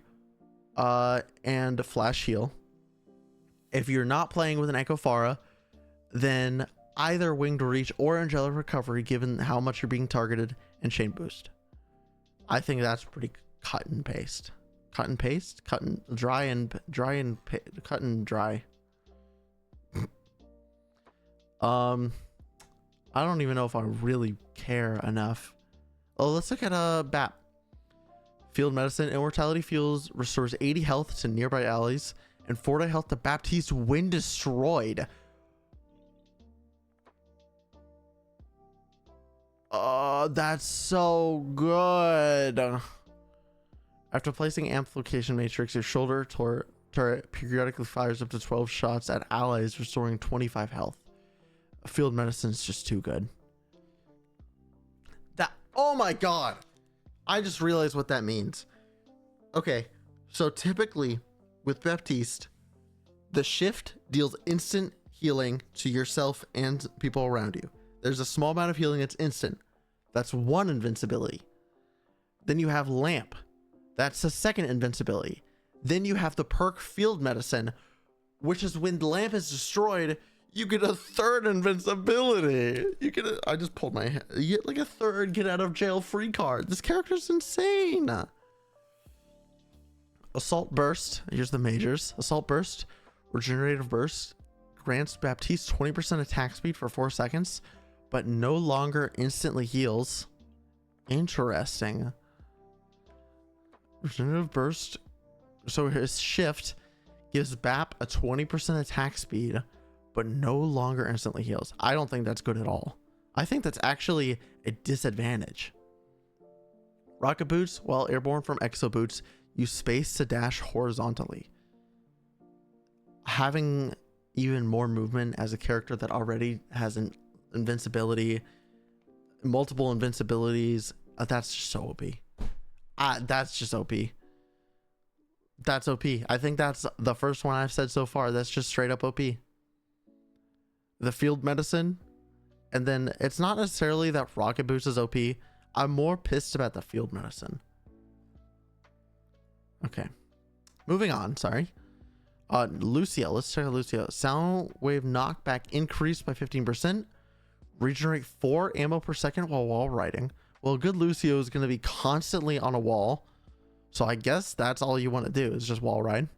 and Flash Heal. If you're not playing with an Echo Pharah, then either Winged Reach or Angelic Recovery, given how much you're being targeted, and Chain Boost. I think that's pretty cut and paste. Cut and paste? Cut and dry. I don't even know if I really care enough. Oh, let's look at BAP. Field Medicine. Immortality Fuels restores 80 health to nearby allies and 40 health to Baptiste when destroyed. Oh, that's so good. After placing Amplification Matrix, your shoulder turret periodically fires up to 12 shots at allies, restoring 25 health. Field Medicine is just too good. Oh my god. I just realized what that means. Okay, so typically with Baptiste, the shift deals instant healing to yourself and people around you. There's a small amount of healing that's instant. That's one invincibility. Then you have Lamp. That's a second invincibility. Then you have the perk Field Medicine, which is when the lamp is destroyed, you get a third invincibility. I just pulled my head. You get like a third get out of jail free card. This character's insane. Assault Burst. Here's the majors. Assault Burst. Regenerative Burst. grants Baptiste 20% attack speed for 4 seconds, but no longer instantly heals. Interesting. Regenerative burst. So his shift gives Bap a 20% attack speed, but no longer instantly heals. I don't think that's good at all. I think that's actually a disadvantage. Rocket boots, while airborne from exo boots, use space to dash horizontally. Having even more movement as a character that already has an invincibility, multiple invincibilities, that's just so OP. That's just OP. That's OP. I think that's the first one I've said so far. That's just straight up OP. The field medicine, and then it's not necessarily that rocket boost is OP. I'm more pissed about the field medicine. Okay, moving on. Sorry. Lucio. Let's check out Lucio. Sound wave knockback increased by 15%. Regenerate 4 ammo per second while wall riding. Well, good Lucio is going to be constantly on a wall, so I guess that's all you want to do is just wall ride.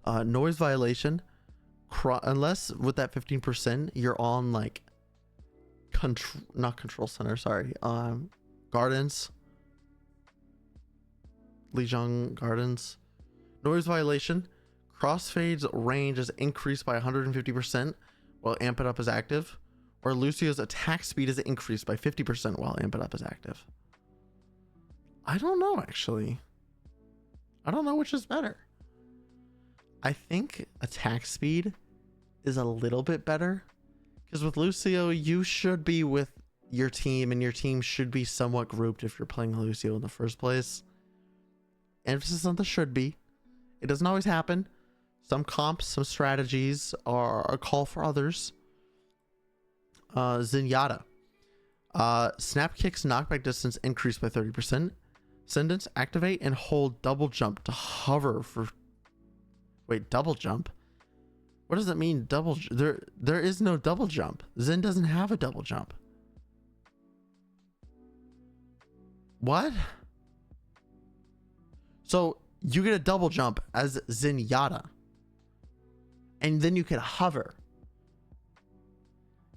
Noise violation. Unless with that 15%, you're on like not control center. Sorry. Gardens. Lijiang Gardens. Noise violation. Crossfade's range is increased by 150% while Amp It Up is active. Or Lucio's attack speed is increased by 50% while Amp It Up is active. I don't know, actually. I don't know which is better. I think attack speed is a little bit better. Because with Lucio, you should be with your team, and your team should be somewhat grouped if you're playing Lucio in the first place. Emphasis on the should be. It doesn't always happen. Some comps, some strategies are a call for others. Zenyatta. Snap kicks knockback distance increased by 30%. Ascendants activate and hold double jump to hover for... Wait, double jump? What does that mean? There is no double jump. Zen doesn't have a double jump. What? So you get a double jump as Zenyatta, and then you can hover.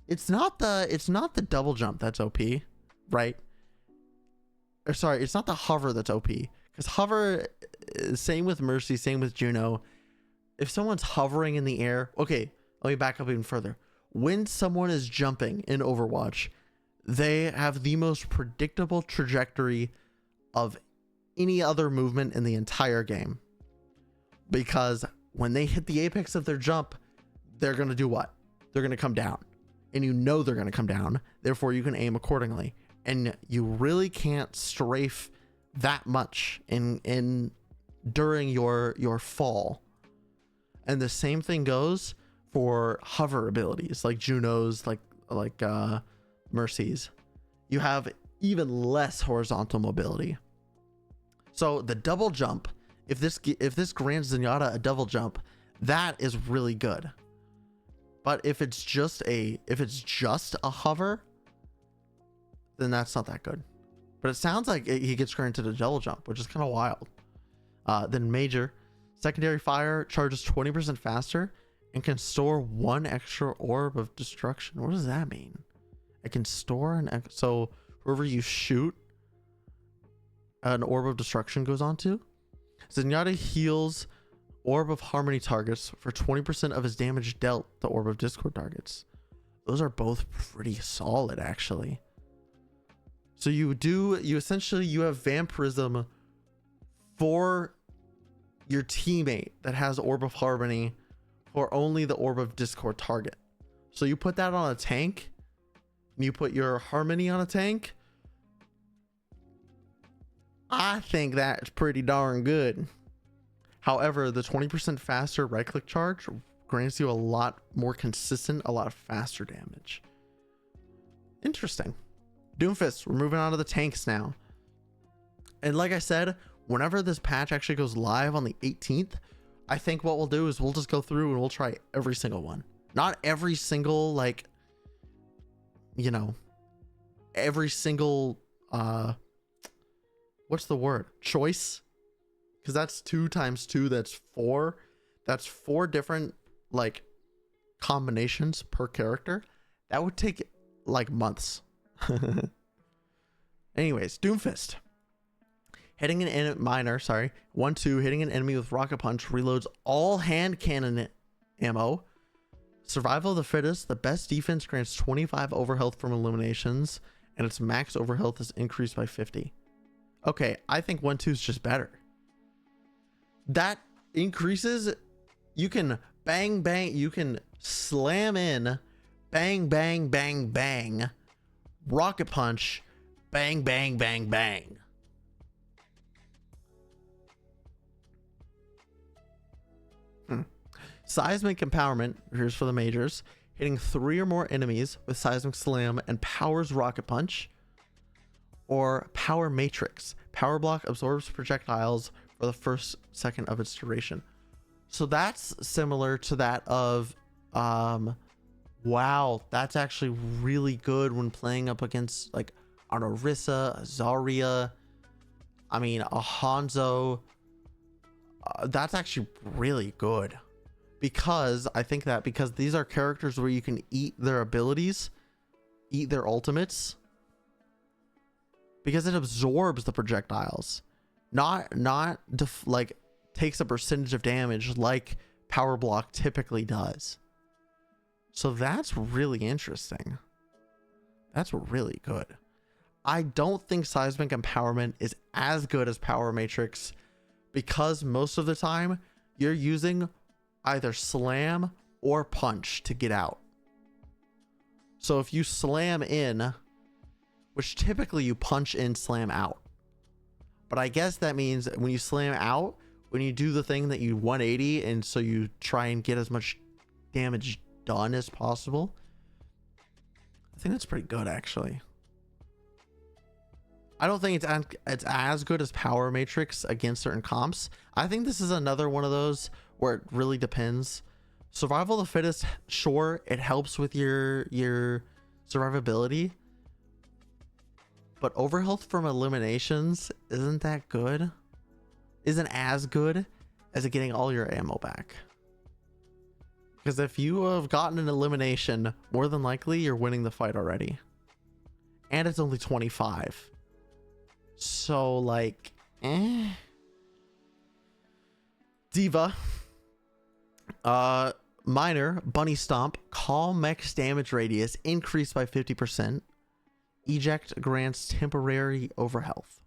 It's not the double jump that's OP, right? Or sorry, it's not the hover that's OP. Because hover, same with Mercy, same with Juno. If someone's hovering in the air, okay, let me back up even further. When someone is jumping in Overwatch, they have the most predictable trajectory of any other movement in the entire game. Because when they hit the apex of their jump, they're going to do what? They're going to come down. And you know they're going to come down. Therefore, you can aim accordingly. And you really can't strafe that much in during your fall. And the same thing goes for hover abilities like Juno's, like Mercy's. You have even less horizontal mobility. So the double jump, if this grants Zenyatta a double jump, that is really good. But if it's just a hover, then that's not that good. But it sounds like he gets granted a double jump, which is kind of wild. Then major. Secondary fire charges 20% faster and can store 1 extra orb of destruction. What does that mean? It can store so whoever you shoot, an orb of destruction goes onto. Zenyatta heals orb of harmony targets for 20% of his damage dealt to orb of discord targets. Those are both pretty solid, actually. So you have vampirism for your teammate that has orb of harmony or only the orb of discord target. So you put that on a tank and you put your harmony on a tank. I think that's pretty darn good. However, the 20% faster right click charge grants you a lot more consistent, a lot faster damage. Interesting. Doomfist, we're moving on to the tanks now. And like I said, whenever this patch actually goes live on the 18th, I think what we'll do is we'll just go through and we'll try every single one. Not every single, like, you know, every single, what's the word? Choice? Because that's 2 times 2, that's 4. That's 4 different, like, combinations per character, that would take like months. Anyways, Doomfist. Hitting an minor, sorry, 1-2, hitting an enemy with rocket punch reloads all hand cannon ammo. Survival of the fittest. The best defense grants 25 overhealth from eliminations, and its max overhealth is increased by 50. Okay, I think 1-2 is just better. That increases. You can bang bang. You can slam in, bang bang bang bang, rocket punch, bang bang bang bang. Seismic empowerment, here's for the majors. Hitting 3 or more enemies with seismic slam and powers rocket punch. Or power matrix. Power block absorbs projectiles for the first second of its duration. So that's similar to that of wow, that's actually really good when playing up against like an Orisa, a Zarya, I mean a Hanzo. That's actually really good. Because I think that because these are characters where you can eat their abilities, eat their ultimates, because it absorbs the projectiles, not like takes a percentage of damage like power block typically does. So that's really interesting. That's really good. I don't think seismic empowerment is as good as power matrix because most of the time you're using either slam or punch to get out. So if you slam in, which typically you punch in, slam out. But I guess that means when you slam out, when you do the thing that you 180 and so you try and get as much damage done as possible. I think that's pretty good actually. I don't think it's as good as Power Matrix against certain comps. I think this is another one of those where it really depends. Survival of the fittest, sure, it helps with your survivability. But overhealth from eliminations isn't that good. Isn't as good as getting all your ammo back. Because if you have gotten an elimination, more than likely you're winning the fight already. And it's only 25. So like, Diva. Minor, Bunny Stomp, Call Mech's damage radius increased by 50%. Eject grants temporary overhealth.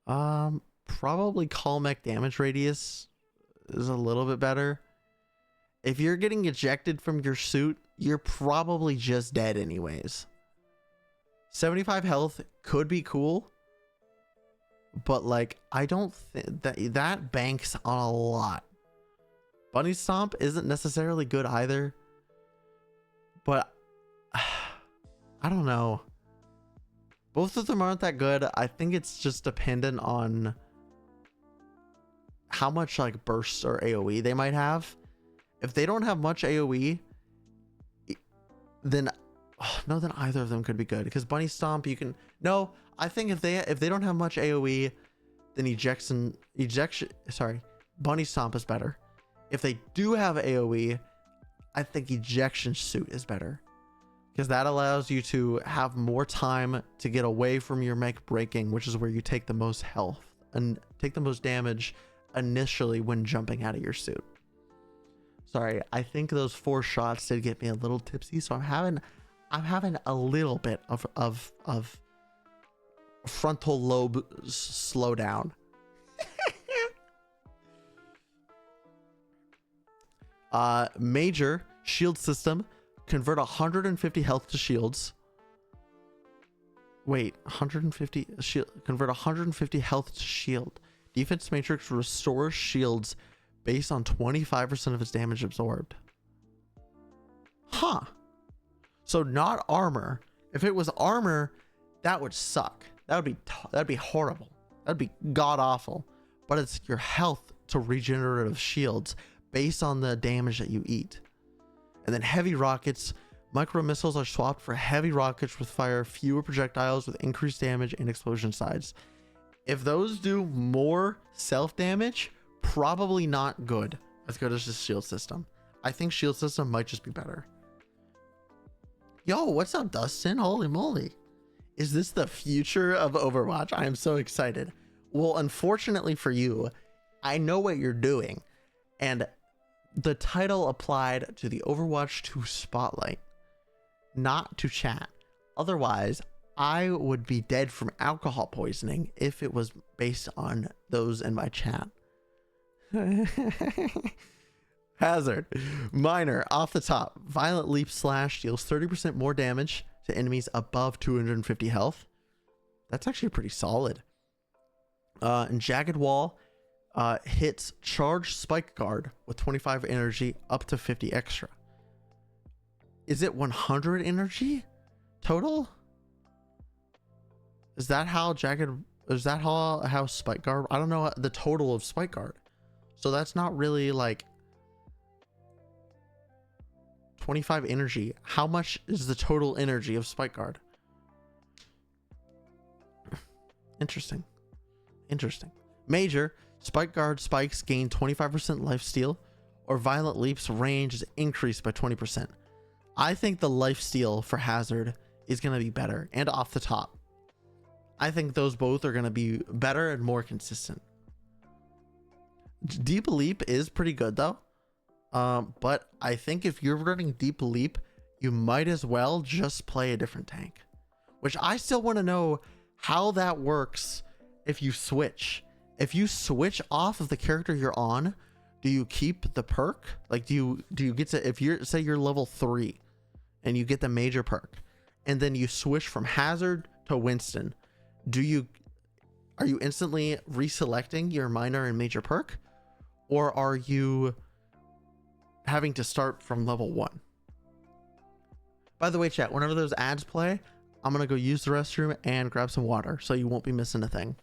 Probably Call Mech damage radius is a little bit better. If you're getting ejected from your suit, you're probably just dead anyways. 75 health could be cool, but like I don't think that banks on a lot. Bunny Stomp isn't necessarily good either, but I don't know. Both of them aren't that good. I think it's just dependent on how much like bursts or AoE they might have. If they don't have much AoE, then no, then either of them could be good. Because Bunny Stomp, you can I think if they don't have much AoE, then Bunny Stomp is better. If they do have AoE, I think Ejection Suit is better. Because that allows you to have more time to get away from your mech breaking, which is where you take the most health and take the most damage initially when jumping out of your suit. Sorry, I think those 4 shots did get me a little tipsy, so I'm having a little bit of frontal lobe slowdown. Major shield system. Convert 150 health to shields. Wait, 150 shield. Convert 150 health to shield. Defense matrix restores shields based on 25% of its damage absorbed. Huh. So not armor. If it was armor, that would suck. That'd be horrible. That'd be god awful. But it's your health to regenerative shields based on the damage that you eat. And then heavy rockets. Micro missiles are swapped for heavy rockets with fire fewer projectiles with increased damage and explosion size. If those do more self damage, probably not good as the shield system. I think shield system might just be better. Yo, what's up, Dustin? Holy moly. Is this the future of Overwatch? I am so excited. Well, unfortunately for you, I know what you're doing. And the title applied to the Overwatch 2 Spotlight, not to chat. Otherwise, I would be dead from alcohol poisoning if it was based on those in my chat. Hazard. Minor. Off the top. Violent Leap Slash deals 30% more damage to enemies above 250 health. That's actually pretty solid. And Jagged Wall hits Charge Spike Guard with 25 energy up to 50 extra. Is it 100 energy total? Is that how how Spike Guard? I don't know the total of Spike Guard. So that's not really like 25 energy. How much is the total energy of Spike Guard? Interesting. Major. Spike Guard spikes gain 25% lifesteal, or Violent Leap's range is increased by 20%. I think the lifesteal for Hazard is going to be better, and off the top. I think those both are going to be better and more consistent. Deep Leap is pretty good though. But I think if you're running Deep Leap, you might as well just play a different tank. Which I still want to know how that works if you switch. If you switch off of the character you're on, do you keep the perk? Like do you get to, if you're, say you're level 3 and you get the major perk and then you switch from Hazard to Winston, are you instantly reselecting your minor and major perk, or are you having to start from level 1? By the way, chat, whenever those ads play, I'm gonna go use the restroom and grab some water so you won't be missing a thing.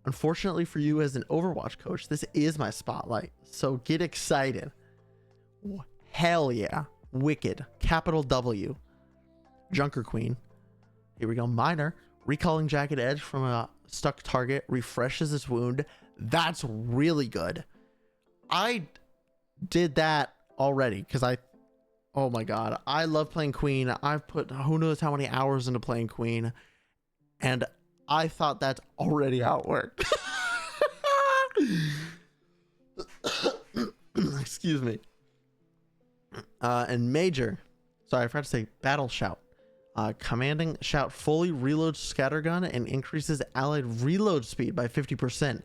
Unfortunately for you as an Overwatch coach, this is my spotlight, so get excited. Hell yeah. Wicked. Capital W. Junker Queen. Here we go. Minor. Recalling Jagged Edge from a stuck target. Refreshes its wound. That's really good. I did that already because oh my god, I love playing Queen. I've put who knows how many hours into playing Queen, and I thought that's already how it worked. Excuse me. And Major, sorry, I forgot to say Battle Shout. Commanding Shout fully reloads Scattergun and increases allied reload speed by 50%.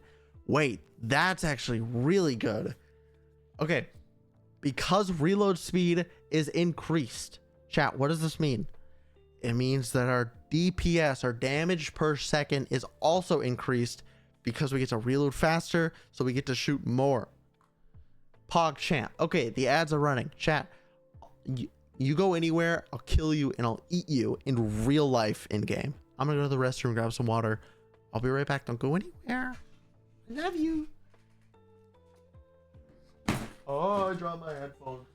Wait, that's actually really good. Okay, because reload speed is increased. Chat, what does this mean? It means that our DPS, our damage per second, is also increased because we get to reload faster, so we get to shoot more. Pog champ. Okay, the ads are running. Chat, you go anywhere, I'll kill you and I'll eat you in real life in game. I'm gonna go to the restroom, grab some water. I'll be right back. Don't go anywhere. I love you. Oh, I dropped my headphones.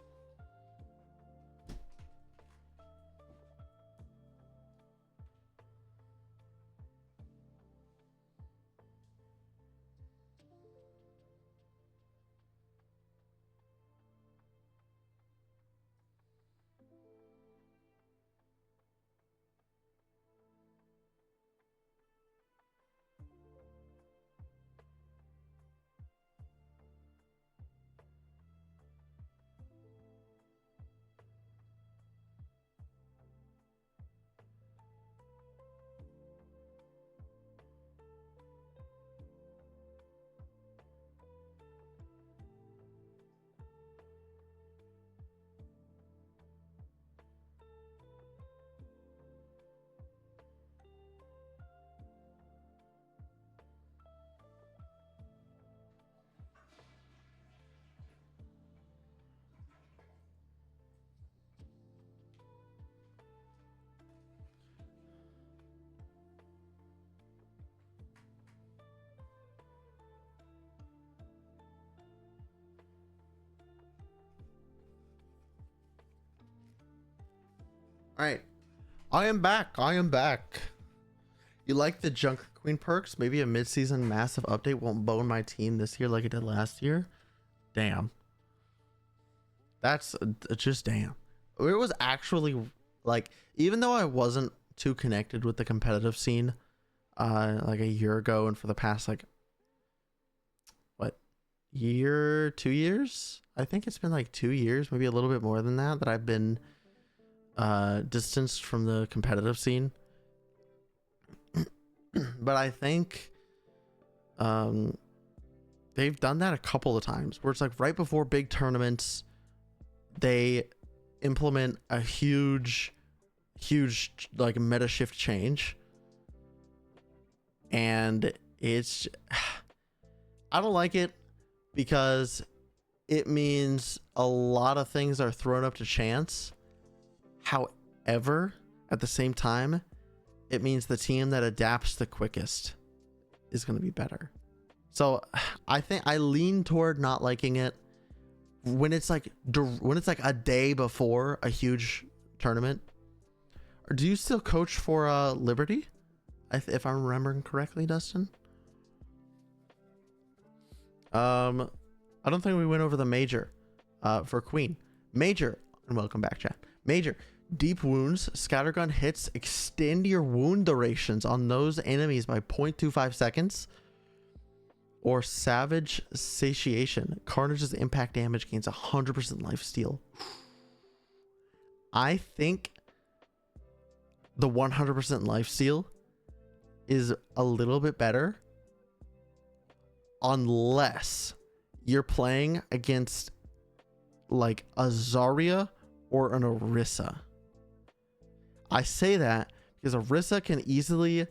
All right, I am back. You like the Junker Queen perks? Maybe a mid-season massive update won't bone my team this year like it did last year. Damn. That's just damn. It was actually like, even though I wasn't too connected with the competitive scene like a year ago, and for the past like year, 2 years, I think it's been like 2 years, maybe a little bit more than that I've been distanced from the competitive scene. But I think they've done that a couple of times where it's like right before big tournaments they implement a huge like meta shift change, and it's I don't like it because it means a lot of things are thrown up to chance. However, at the same time, it means the team that adapts the quickest is going to be better. So I think I lean toward not liking it when it's like a day before a huge tournament. Or do you still coach for Liberty? If I'm remembering correctly, Dustin. I don't think we went over the major for Queen. Major, and welcome back, chat. Major, deep wounds, scattergun hits extend your wound durations on those enemies by 0.25 seconds. Or savage satiation, Carnage's impact damage gains 100% life steal. I think the 100% life steal is a little bit better unless you're playing against like a Zarya or an Orisa. I say that because Orisa can easily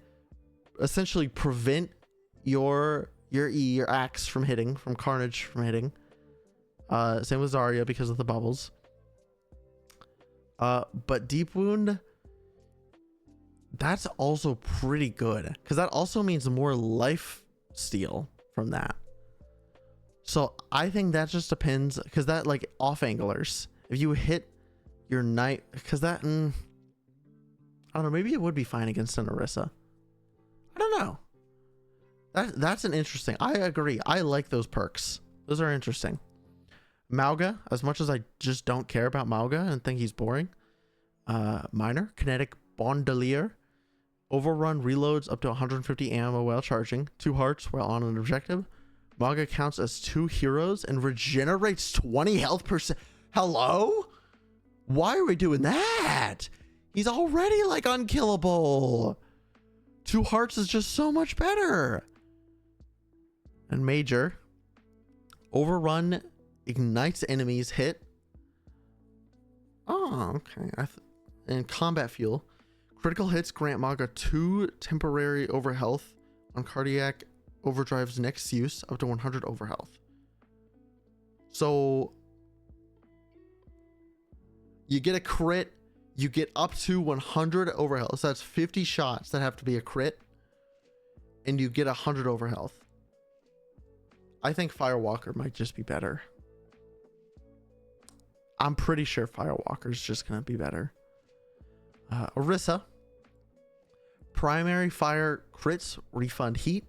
essentially prevent your axe from hitting, from Carnage from hitting. Same with Zarya because of the bubbles. But deep wound, that's also pretty good because that also means more life steal from that. So I think that just depends, because that like off anglers, if you hit your knight, because that I don't know, maybe it would be fine against an Orisa. I don't know. That's an interesting. I agree. I like those perks. Those are interesting. Mauga, as much as I just don't care about Mauga and think he's boring. Minor, kinetic bandolier. Overrun reloads up to 150 ammo while charging. 2 hearts while on an objective. Mauga counts as 2 heroes and regenerates 20 health percent. Hello? Why are we doing that? He's already like unkillable. 2 hearts is just so much better. And Major, overrun ignites enemies hit. Oh, okay. And combat fuel, critical hits grant Mauga 2 temporary overhealth on cardiac overdrive's next use, up to 100 overhealth. So you get a crit, you get up to 100 overhealth. So that's 50 shots that have to be a crit, and you get 100 overhealth. I think Firewalker might just be better. I'm pretty sure Firewalker's just gonna be better. Orisa, primary fire crits refund heat.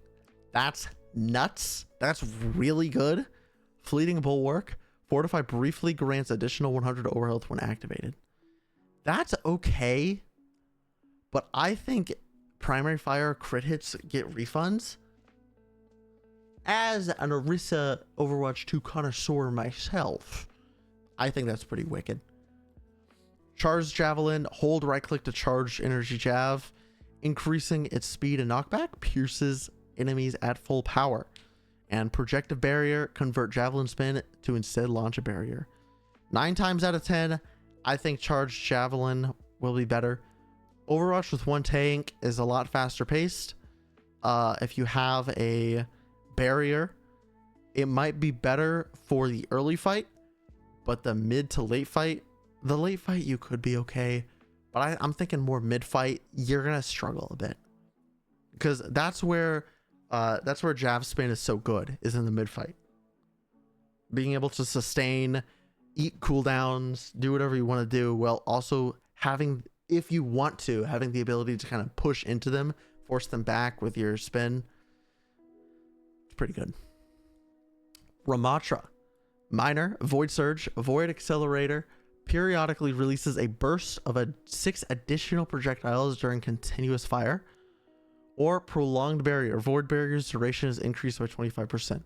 That's nuts. That's really good. Fleeting Bulwark, fortify briefly grants additional 100 overhealth when activated. That's okay, but I think primary fire crit hits get refunds. As an Orisa Overwatch 2 connoisseur myself, I think that's pretty wicked. Charge Javelin, hold right click to charge energy jav, increasing its speed and knockback, pierces enemies at full power. And Projective Barrier, convert Javelin spin to instead launch a barrier. 9 times out of 10, I think Charge Javelin will be better. Overwatch with 1 tank is a lot faster paced. If you have a barrier, it might be better for the early fight, but the mid to late fight, the late fight you could be okay, but I'm thinking more mid fight, you're gonna struggle a bit, because that's where Jav spin is so good, is in the mid fight. Being able to sustain, eat cooldowns, do whatever you want to do, while also having, if you want to, having the ability to kind of push into them, force them back with your spin. It's pretty good. Ramatra, Minor, Void Surge, Void Accelerator periodically releases a burst of 6 additional projectiles during continuous fire. Or Prolonged Barrier, Void Barrier's duration is increased by 25%.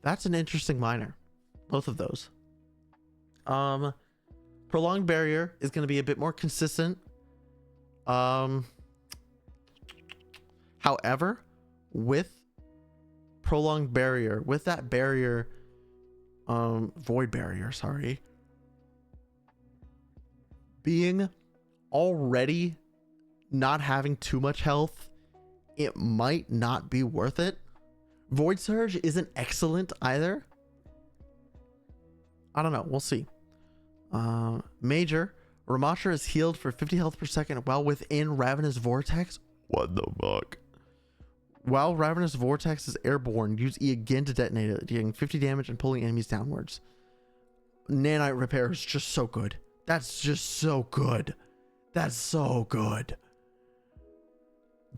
That's an interesting minor. Both of those. Prolonged Barrier is going to be a bit more consistent. However, with Prolonged Barrier, with that barrier, Void Barrier, sorry, being already not having too much health, it might not be worth it. Void Surge isn't excellent either. I don't know. We'll see. Major, Ramatra is healed for 50 health per second while within Ravenous Vortex. What the fuck? While Ravenous Vortex is airborne, use E again to detonate it, dealing 50 damage and pulling enemies downwards. Nanite Repair is just so good. That's just so good. That's so good.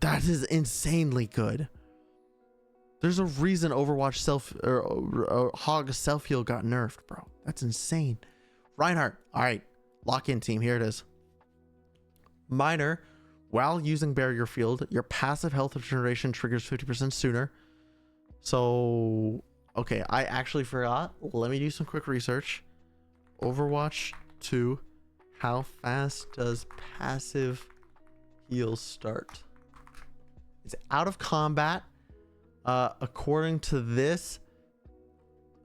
That is insanely good. There's a reason Overwatch Hog self heal got nerfed, bro. That's insane. Reinhardt. All right, lock in, team. Here it is. Minor. While using Barrier Field, your passive health regeneration triggers 50% sooner. So, okay, I actually forgot. Let me do some quick research. Overwatch 2. How fast does passive heal start? It's out of combat. According to this,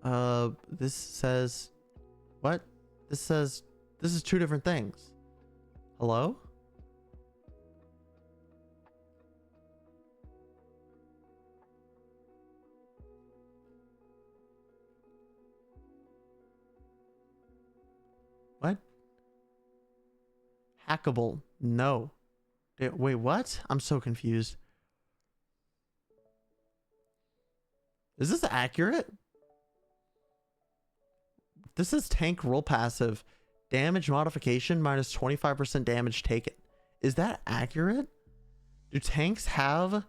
this says, what? This says, this is 2 different things. Hello? What? Hackable. No. Wait, what? I'm so confused. Is this accurate? This is tank roll passive. Damage modification minus 25% damage taken. Is that accurate? Do tanks have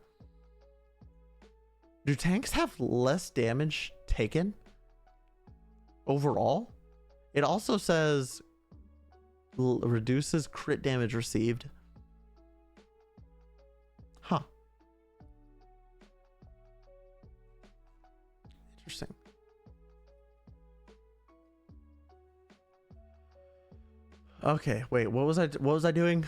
less damage taken overall? It also says reduces crit damage received. Huh. Interesting. Okay, wait, what was I doing?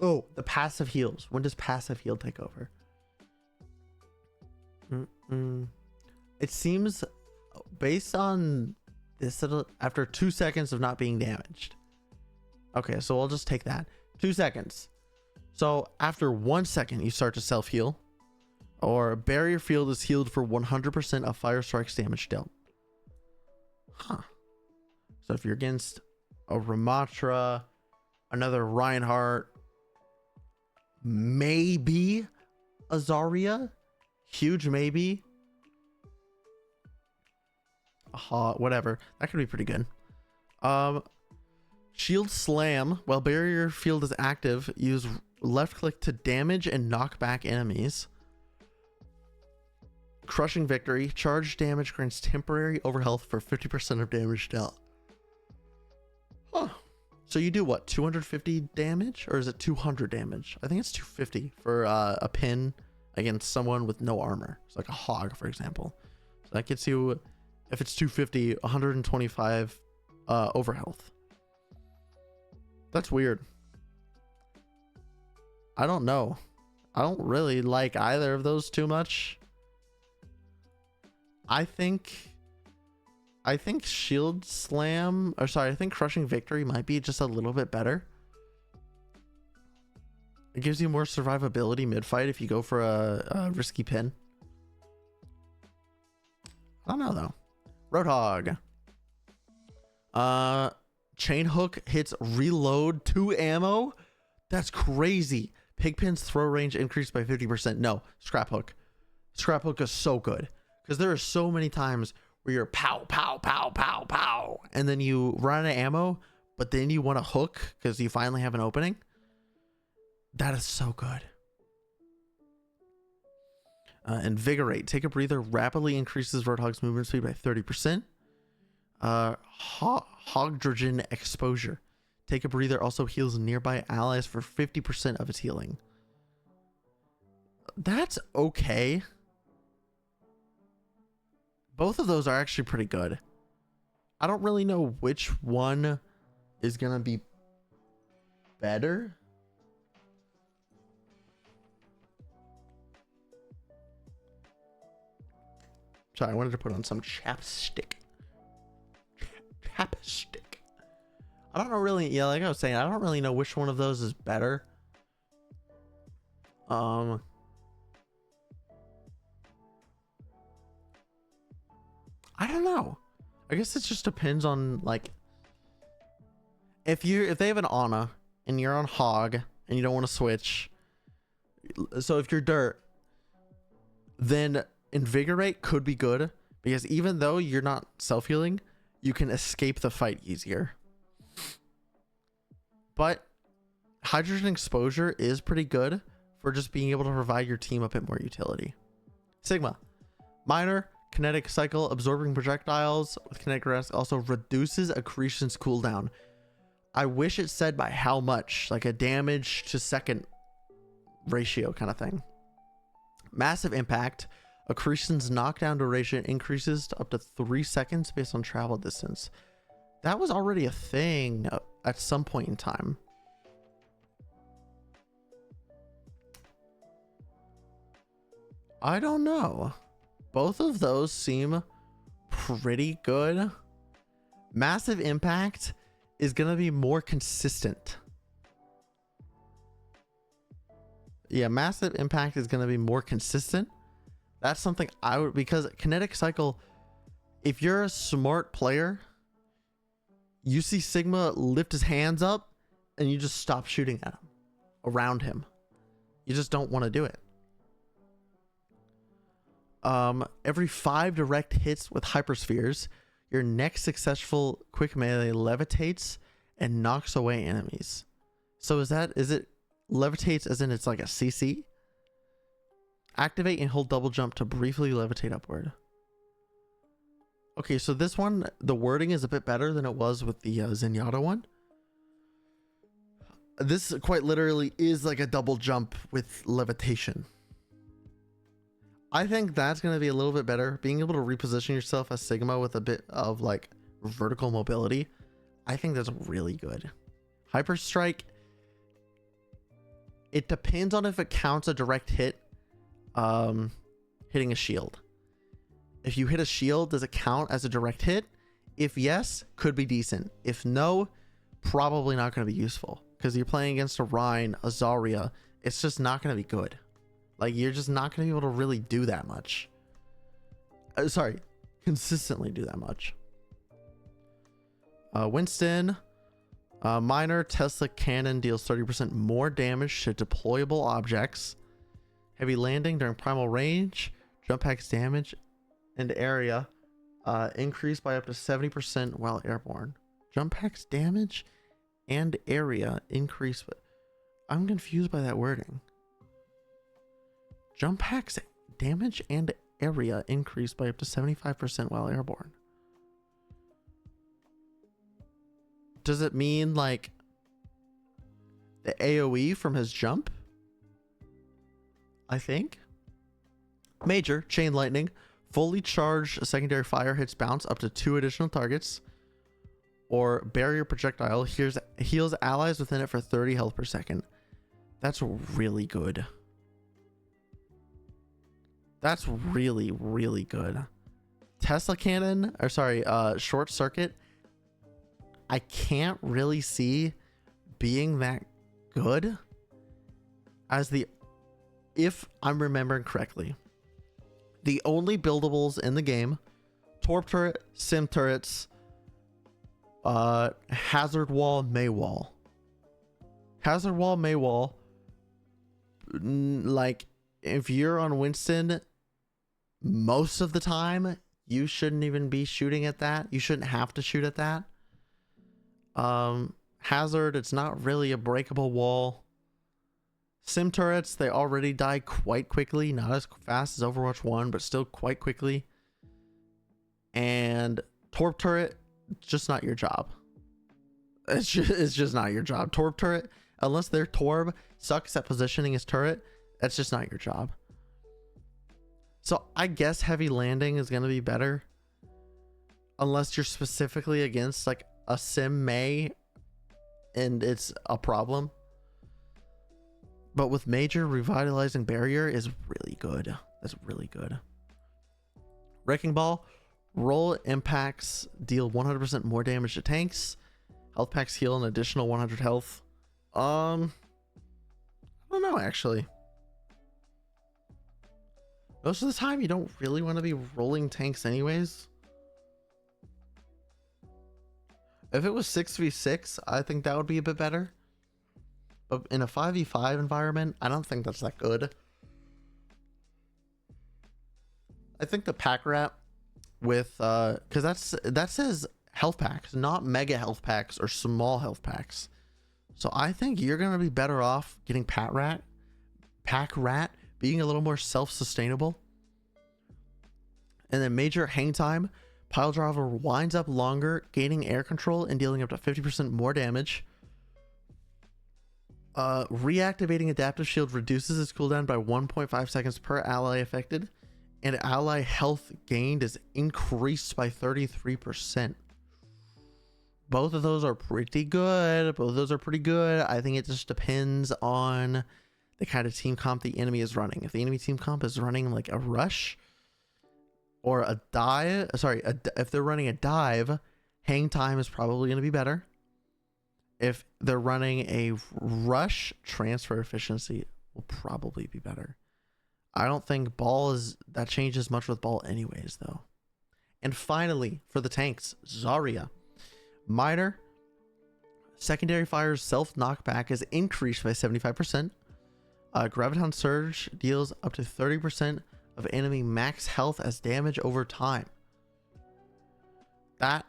Oh, the passive heals. When does passive heal take over? It seems, based on this, after 2 seconds of not being damaged. Okay, so I'll just take that. 2 seconds. So after 1 second, you start to self-heal. Or barrier field is healed for 100% of fire strikes damage dealt. Huh. So if you're against a Ramatra, another Reinhardt, maybe a Zarya, huge maybe. Whatever. That could be pretty good. Shield Slam. While barrier field is active, use left click to damage and knock back enemies. Crushing Victory. Charge damage grants temporary overhealth for 50% of damage dealt. Huh. So you do what? 250 damage? Or is it 200 damage? I think it's 250 for a pin against someone with no armor. It's like a hog, for example. So that gets you, if it's 250, 125 overhealth. That's weird. I don't know. I don't really like either of those too much. I think Shield Slam, or sorry, I think Crushing Victory might be just a little bit better. It gives you more survivability mid-fight if you go for a risky pin. I don't know though. Roadhog. Chain Hook hits reload 2 ammo. That's crazy. Pigpin's throw range increased by 50%. No, Scrap Hook. Scrap Hook is so good. Because there are so many times where you're pow, pow, pow, pow, pow. And then you run out of ammo, but then you want to hook because you finally have an opening. That is so good. Invigorate. Take a breather. Rapidly increases Roadhog's movement speed by 30%. Hydrogen exposure. Take a breather. Also heals nearby allies for 50% of its healing. That's okay. Both of those are actually pretty good. I don't really know which one is gonna be better. Sorry, I wanted to put on some chapstick. Chapstick. I don't know really. Yeah, like I was saying, I don't really know which one of those is better. I don't know. I guess it just depends on like if they have an Ana and you're on Hog and you don't want to switch. So if you're Dirt, then Invigorate could be good because even though you're not self-healing, you can escape the fight easier. But Hydrogen Exposure is pretty good for just being able to provide your team a bit more utility. Sigma. Minor kinetic cycle, absorbing projectiles with kinetic arrest, also reduces accretion's cooldown. I wish it said by how much, like a damage to second ratio kind of thing. Massive impact. Accretion's knockdown duration increases to up to 3 seconds based on travel distance. That was already a thing at some point in time. I don't know. Both of those seem pretty good. Massive impact is going to be more consistent. Yeah, massive impact is going to be more consistent. That's something I would, because kinetic cycle, if you're a smart player, you see Sigma lift his hands up and you just stop shooting at him, around him. You just don't want to do it. Every 5 direct hits with hyperspheres, your next successful quick melee levitates and knocks away enemies. So is it levitates as in it's like a CC? Activate and hold double jump to briefly levitate upward. Okay, so this one, the wording is a bit better than it was with the Zenyatta one. This quite literally is like a double jump with levitation. I think that's going to be a little bit better. Being able to reposition yourself as Sigma with a bit of like vertical mobility, I think that's really good. Hyper Strike, it depends on if it counts a direct hit, hitting a shield. If you hit a shield, does it count as a direct hit? If yes, could be decent. If no, probably not going to be useful because you're playing against a Rhine, a Zarya. It's just not going to be good. Like, you're just not going to be able to really do that much. Consistently do that much. Winston, minor Tesla cannon deals 30% more damage to deployable objects. Heavy landing during primal range. Jump packs damage and area increased by up to 70% while airborne. Jump packs damage and area increase. I'm confused by that wording. Jump packs damage and area increased by up to 75% while airborne. Does it mean like the AoE from his jump? I think. Major chain lightning. Fully charged secondary fire hits bounce up to 2 additional targets. Or barrier projectile heals allies within it for 30 health per second. That's really good. That's really, really good. Tesla cannon, or sorry, short circuit. I can't really see being that good as the, if I'm remembering correctly, the only buildables in the game, Torp turret, Sim turrets, Hazard wall, May wall. Hazard wall, May wall, like, if you're on Winston, most of the time, you shouldn't even be shooting at that. You shouldn't have to shoot at that. Hazard, it's not really a breakable wall. Sim turrets, they already die quite quickly. Not as fast as Overwatch 1, but still quite quickly. And Torp turret, just not your job. It's just not your job. Torp turret, unless their Torb sucks at positioning his turret, that's just not your job. So I guess heavy landing is going to be better. Unless you're specifically against like a Sim Mei and it's a problem. But with Major, Revitalizing Barrier is really good. That's really good. Wrecking Ball, roll impacts deal 100% more damage to tanks. Health packs heal an additional 100 health. I don't know actually. Most of the time you don't really want to be rolling tanks anyways. If it was 6v6, I think that would be a bit better. But in a 5v5 environment, I don't think that's that good. I think the pack rat with because that says health packs, not mega health packs or small health packs. So I think you're gonna be better off getting pack rat being a little more self-sustainable. And then Major hang time, pile driver winds up longer, gaining air control and dealing up to 50% more damage. Reactivating adaptive shield reduces its cooldown by 1.5 seconds per ally affected, and ally health gained is increased by 33%. Both of those are pretty good. I think it just depends on the kind of team comp the enemy is running. If the enemy team comp is running like a rush or a dive, if they're running a dive, hang time is probably going to be better. If they're running a rush, transfer efficiency will probably be better. I don't think that changes much with ball anyways though. And finally, for the tanks, Zarya. Minor secondary fire's self knockback is increased by 75%. Graviton Surge deals up to 30% of enemy max health as damage over time. That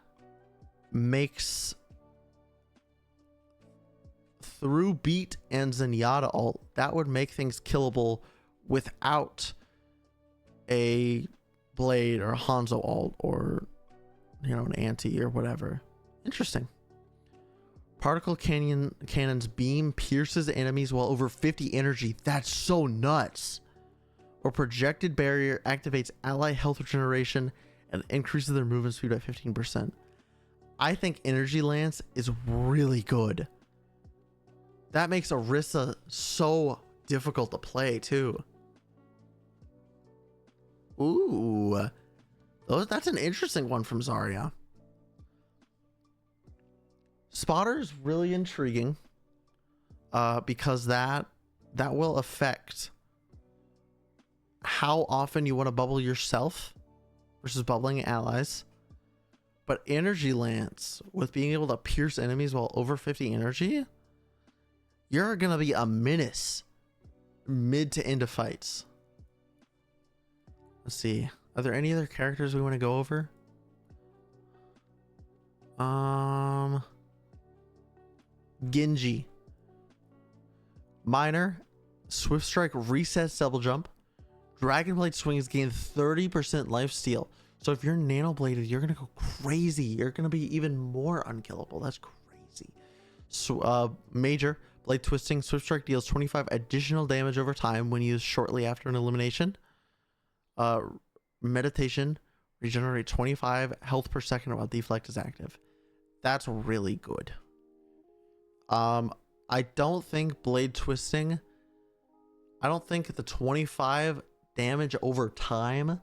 makes through beat and Zenyatta ult, that would make things killable without a Blade or Hanzo ult or an anti or whatever. Interesting. Particle cannon's beam pierces enemies while over 50 energy. That's so nuts. Or projected barrier activates ally health regeneration and increases their movement speed by 15%. I think Energy Lance is really good. That makes Orisa so difficult to play too. Ooh. That's an interesting one from Zarya. Spotter is really intriguing because that will affect how often you want to bubble yourself versus bubbling allies. But Energy Lance, with being able to pierce enemies while over 50 energy, you're going to be a menace mid to end of fights. Let's see. Are there any other characters we want to go over? Genji. Minor. Swift Strike resets double jump. Dragon Blade swings gain 30% lifesteal. So if you're nano bladed, you're going to go crazy. You're going to be even more unkillable. That's crazy. So, Major. Blade twisting. Swift Strike deals 25 additional damage over time when used shortly after an elimination. Meditation. Regenerate 25 health per second while deflect is active. That's really good. I don't think blade twisting. I don't think the 25 damage over time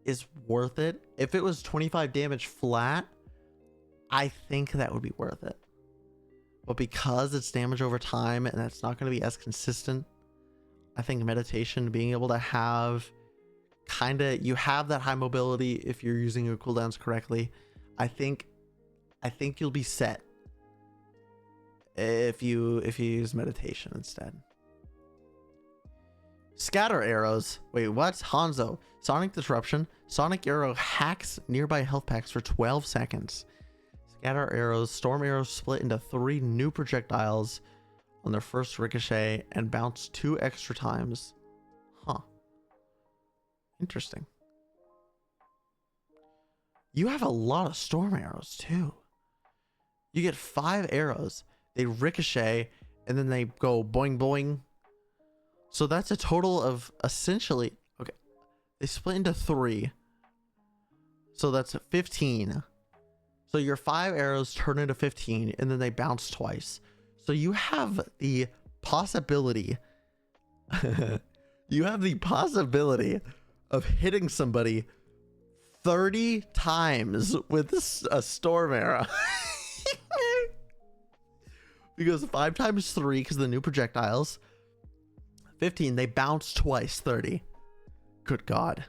is worth it. If it was 25 damage flat, I think that would be worth it. But because it's damage over time and that's not going to be as consistent, I think meditation, being able to have you have that high mobility if you're using your cooldowns correctly. I think you'll be set if you use meditation instead. Scatter arrows. Wait, what? Hanzo. Sonic disruption. Sonic arrow hacks nearby health packs for 12 seconds. Scatter arrows. Storm arrows split into 3 new projectiles. on their first ricochet and bounce 2 extra times. Huh. Interesting. You have a lot of storm arrows too. You get 5 arrows. They ricochet and then they go boing boing. So that's a total of essentially, okay, they split into 3. So that's 15. So your 5 arrows turn into 15 and then they bounce twice. So you have the possibility you have the possibility of hitting somebody 30 times with a storm arrow. Because 5 times 3 because of the new projectiles. 15, they bounce twice, 30. Good God.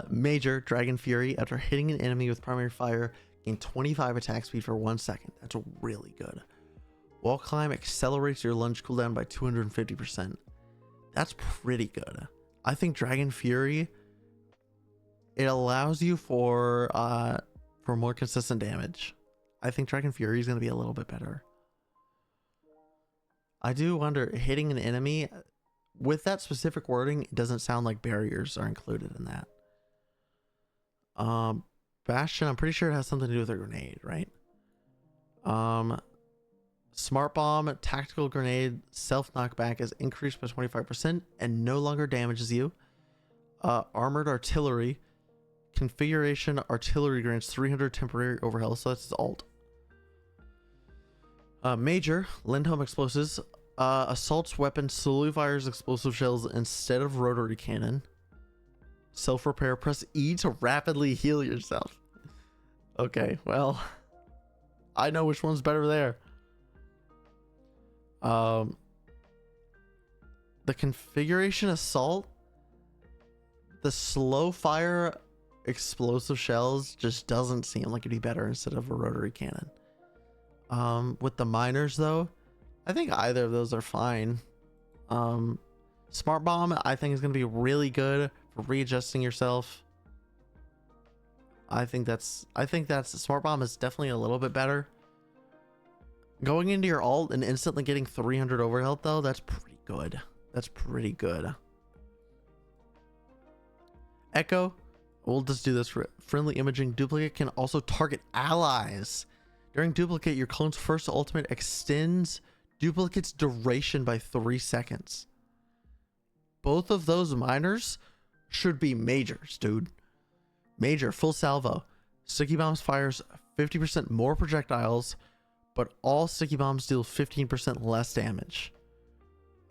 Major Dragon Fury, after hitting an enemy with primary fire, gain 25 attack speed for 1 second. That's really good. Wall climb accelerates your lunge cooldown by 250%. That's pretty good. I think Dragon Fury, it allows you for more consistent damage. I think Dragon Fury is going to be a little bit better. I do wonder, hitting an enemy with that specific wording, it doesn't sound like barriers are included in that. Bastion, I'm pretty sure it has something to do with a grenade, right? Smart Bomb, tactical grenade, self knockback is increased by 25% and no longer damages you. Armored artillery, configuration artillery grants 300 temporary overheal, so that's his alt. Major, Lindholm explosives, assaults weapon slowly fires explosive shells instead of rotary cannon. Self-repair, press E to rapidly heal yourself. Okay, well, I know which one's better there. The configuration assault, the slow fire explosive shells just doesn't seem like it'd be better instead of a rotary cannon. With the miners though, I think either of those are fine. Smart Bomb I think is going to be really good for readjusting yourself. I think that's Smart Bomb is definitely a little bit better. Going into your alt and instantly getting 300 overhealth though, that's pretty good. That's pretty good. Echo, we'll just do this for friendly imaging. Duplicate can also target allies. During duplicate, your clone's first ultimate extends duplicate's duration by 3 seconds. Both of those minors should be majors, dude. Major, full salvo. Sticky Bombs fires 50% more projectiles, but all Sticky Bombs deal 15% less damage.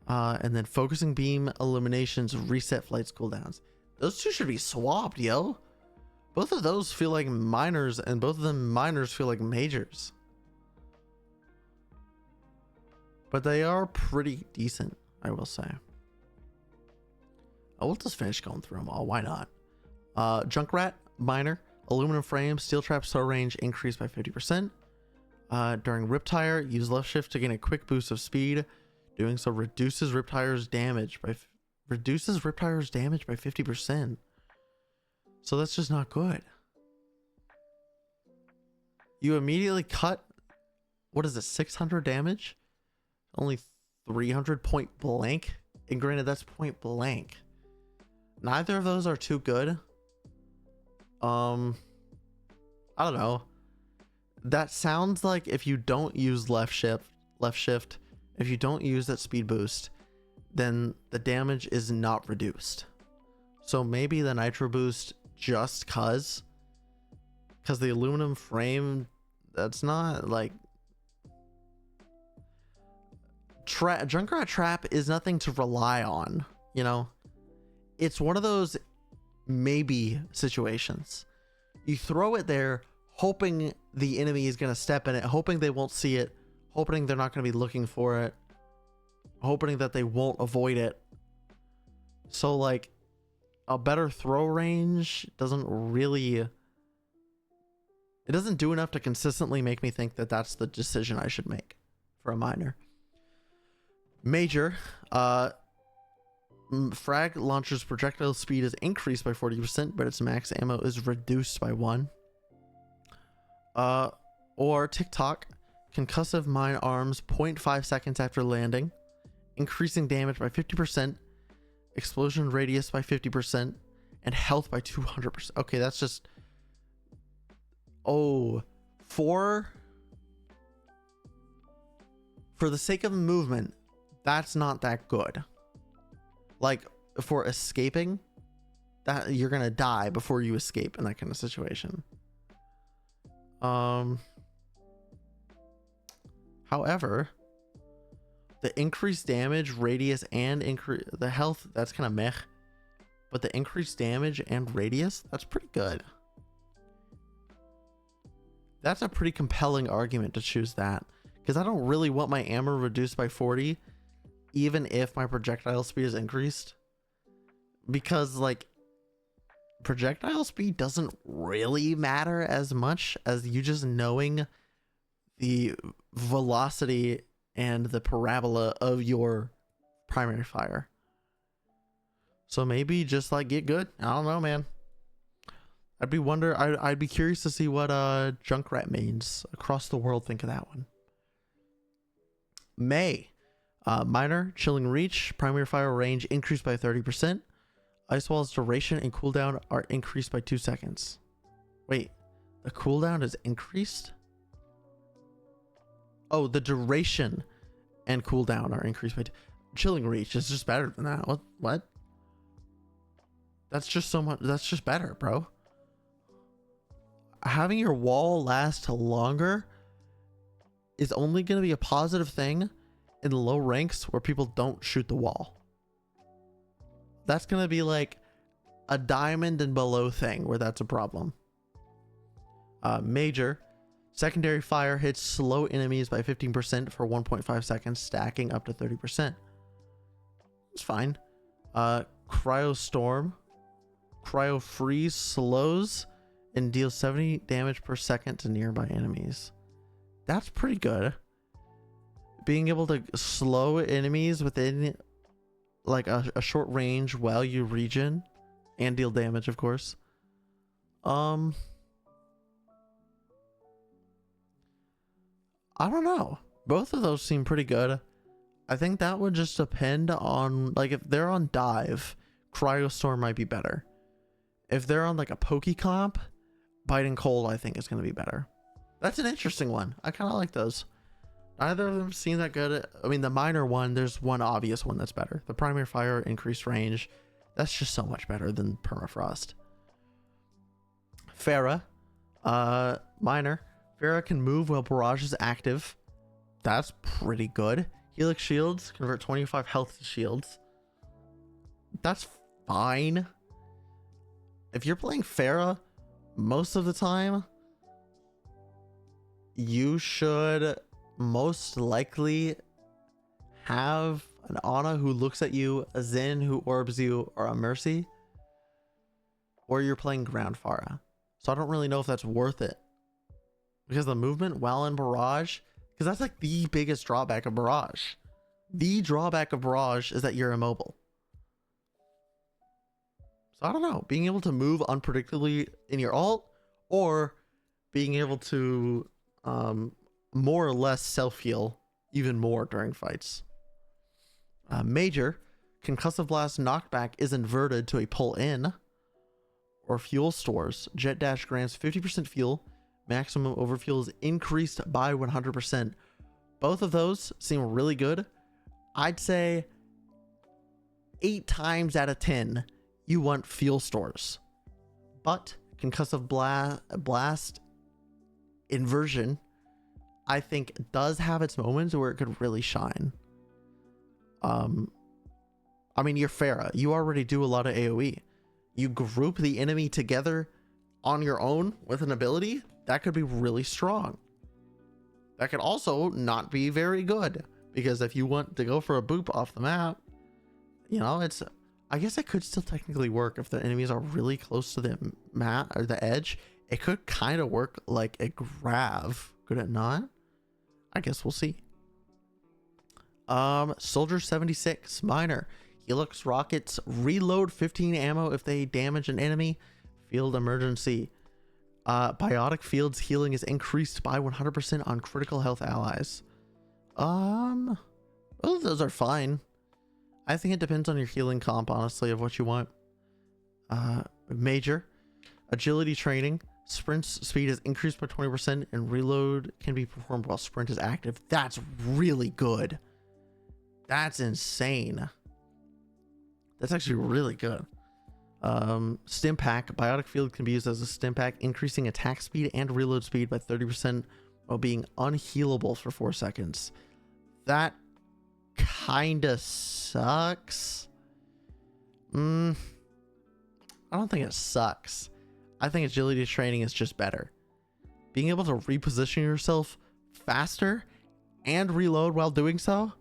And then Focusing Beam eliminations reset flight's cooldowns. Those two should be swapped, yo. Both of those feel like minors, and both of them minors feel like majors. But they are pretty decent, I will say. We'll just finish going through them all. Why not? Junkrat, minor. Aluminum frame, steel trap stow range increased by 50%. During Riptire, use left shift to gain a quick boost of speed. Doing so reduces Riptire's damage by 50%. So that's just not good. You immediately cut, what is it, 600 damage? Only 300 point blank. And granted, that's point blank. Neither of those are too good. I don't know. That sounds like if you don't use left shift, if you don't use that speed boost, then the damage is not reduced. So maybe the nitro boost just cause the aluminum frame, that's not like Junkrat Trap is nothing to rely on, you know. It's one of those maybe situations. You throw it there hoping the enemy is going to step in it, hoping they won't see it, hoping they're not going to be looking for it, hoping that they won't avoid it. So like a better throw range doesn't really, it doesn't do enough to consistently make me think that that's the decision I should make for a minor. Major, frag launcher's projectile speed is increased by 40%, but its max ammo is reduced by 1. Or TikTok, concussive mine arms 0.5 seconds after landing, increasing damage by 50%, explosion radius by 50%, and health by 200%. Okay, that's just... Oh, for the sake of movement, that's not that good. Like, for escaping, that you're gonna die before you escape in that kind of situation. However, the increased damage, radius, and the health, that's kind of meh. But the increased damage and radius, that's pretty good. That's a pretty compelling argument to choose that. Because I don't really want my ammo reduced by 40, even if my projectile speed is increased. Because, like, projectile speed doesn't really matter as much as you just knowing the velocity and the parabola of your primary fire. So maybe just like get good. I don't know, man. I'd be curious to see what Junkrat mains across the world think of that one. May. Minor, chilling reach, primary fire range increased by 30%. Ice Wall's duration and cooldown are increased by 2 seconds. Wait, the cooldown is increased? Oh, the duration and cooldown are increased by chilling reach is just better than that. What? That's just so much. That's just better, bro. Having your wall last longer is only going to be a positive thing in the low ranks where people don't shoot the wall. That's going to be like a diamond and below thing where that's a problem. Major. Secondary fire hits slow enemies by 15% for 1.5 seconds, stacking up to 30%. It's fine. Cryo Storm. Cryo Freeze slows and deals 70 damage per second to nearby enemies. That's pretty good. Being able to slow enemies within like a short range while you regen and deal damage, of course. I don't know. Both of those seem pretty good. I think that would just depend on, like, if they're on dive, Cryostorm might be better. If they're on like a Poke comp, Biting Cold I think is going to be better. That's an interesting one. I kind of like those. Neither of them seem that good. I mean, the minor one, there's one obvious one that's better. The primary fire, increased range. That's just so much better than Permafrost. Farah, minor. Farah can move while Barrage is active. That's pretty good. Helix shields convert 25 health to shields. That's fine. If you're playing Farah most of the time, you should most likely have an Ana who looks at you, a Zin who orbs you, or a Mercy. Or you're playing Ground Farah. So I don't really know if that's worth it. Because the movement while in Barrage, because that's like the biggest drawback of Barrage. The drawback of Barrage is that you're immobile. So I don't know, being able to move unpredictably in your ult, or being able to more or less self-heal even more during fights. Major, Concussive Blast knockback is inverted to a pull-in, or fuel stores. Jet Dash grants 50% fuel. Maximum overfuel is increased by 100%. Both of those seem really good. I'd say 8 times out of 10, you want fuel stores. But Concussive Blast inversion, I think, does have its moments where it could really shine. I mean, you're Farah. You already do a lot of AoE. You group the enemy together on your own with an ability, that could be really strong. That could also not be very good, because if you want to go for a boop off the map, you know, it's, I guess it could still technically work if the enemies are really close to the mat or the edge. It could kind of work like a grav, could it not? I guess we'll see. Soldier 76 minor. Helix rockets reload 15 ammo if they damage an enemy. Field emergency. Biotic Field's healing is increased by 100% on critical health allies. Well, those are fine. I think it depends on your healing comp, honestly, of what you want. Major agility training. Sprint speed is increased by 20% and reload can be performed while sprint is active. That's really good. That's insane. That's actually really good. Stim pack. Biotic Field can be used as a stim pack, increasing attack speed and reload speed by 30% while being unhealable for 4 seconds. That kinda sucks. I don't think it sucks. I think agility training is just better. Being able to reposition yourself faster and reload while doing so,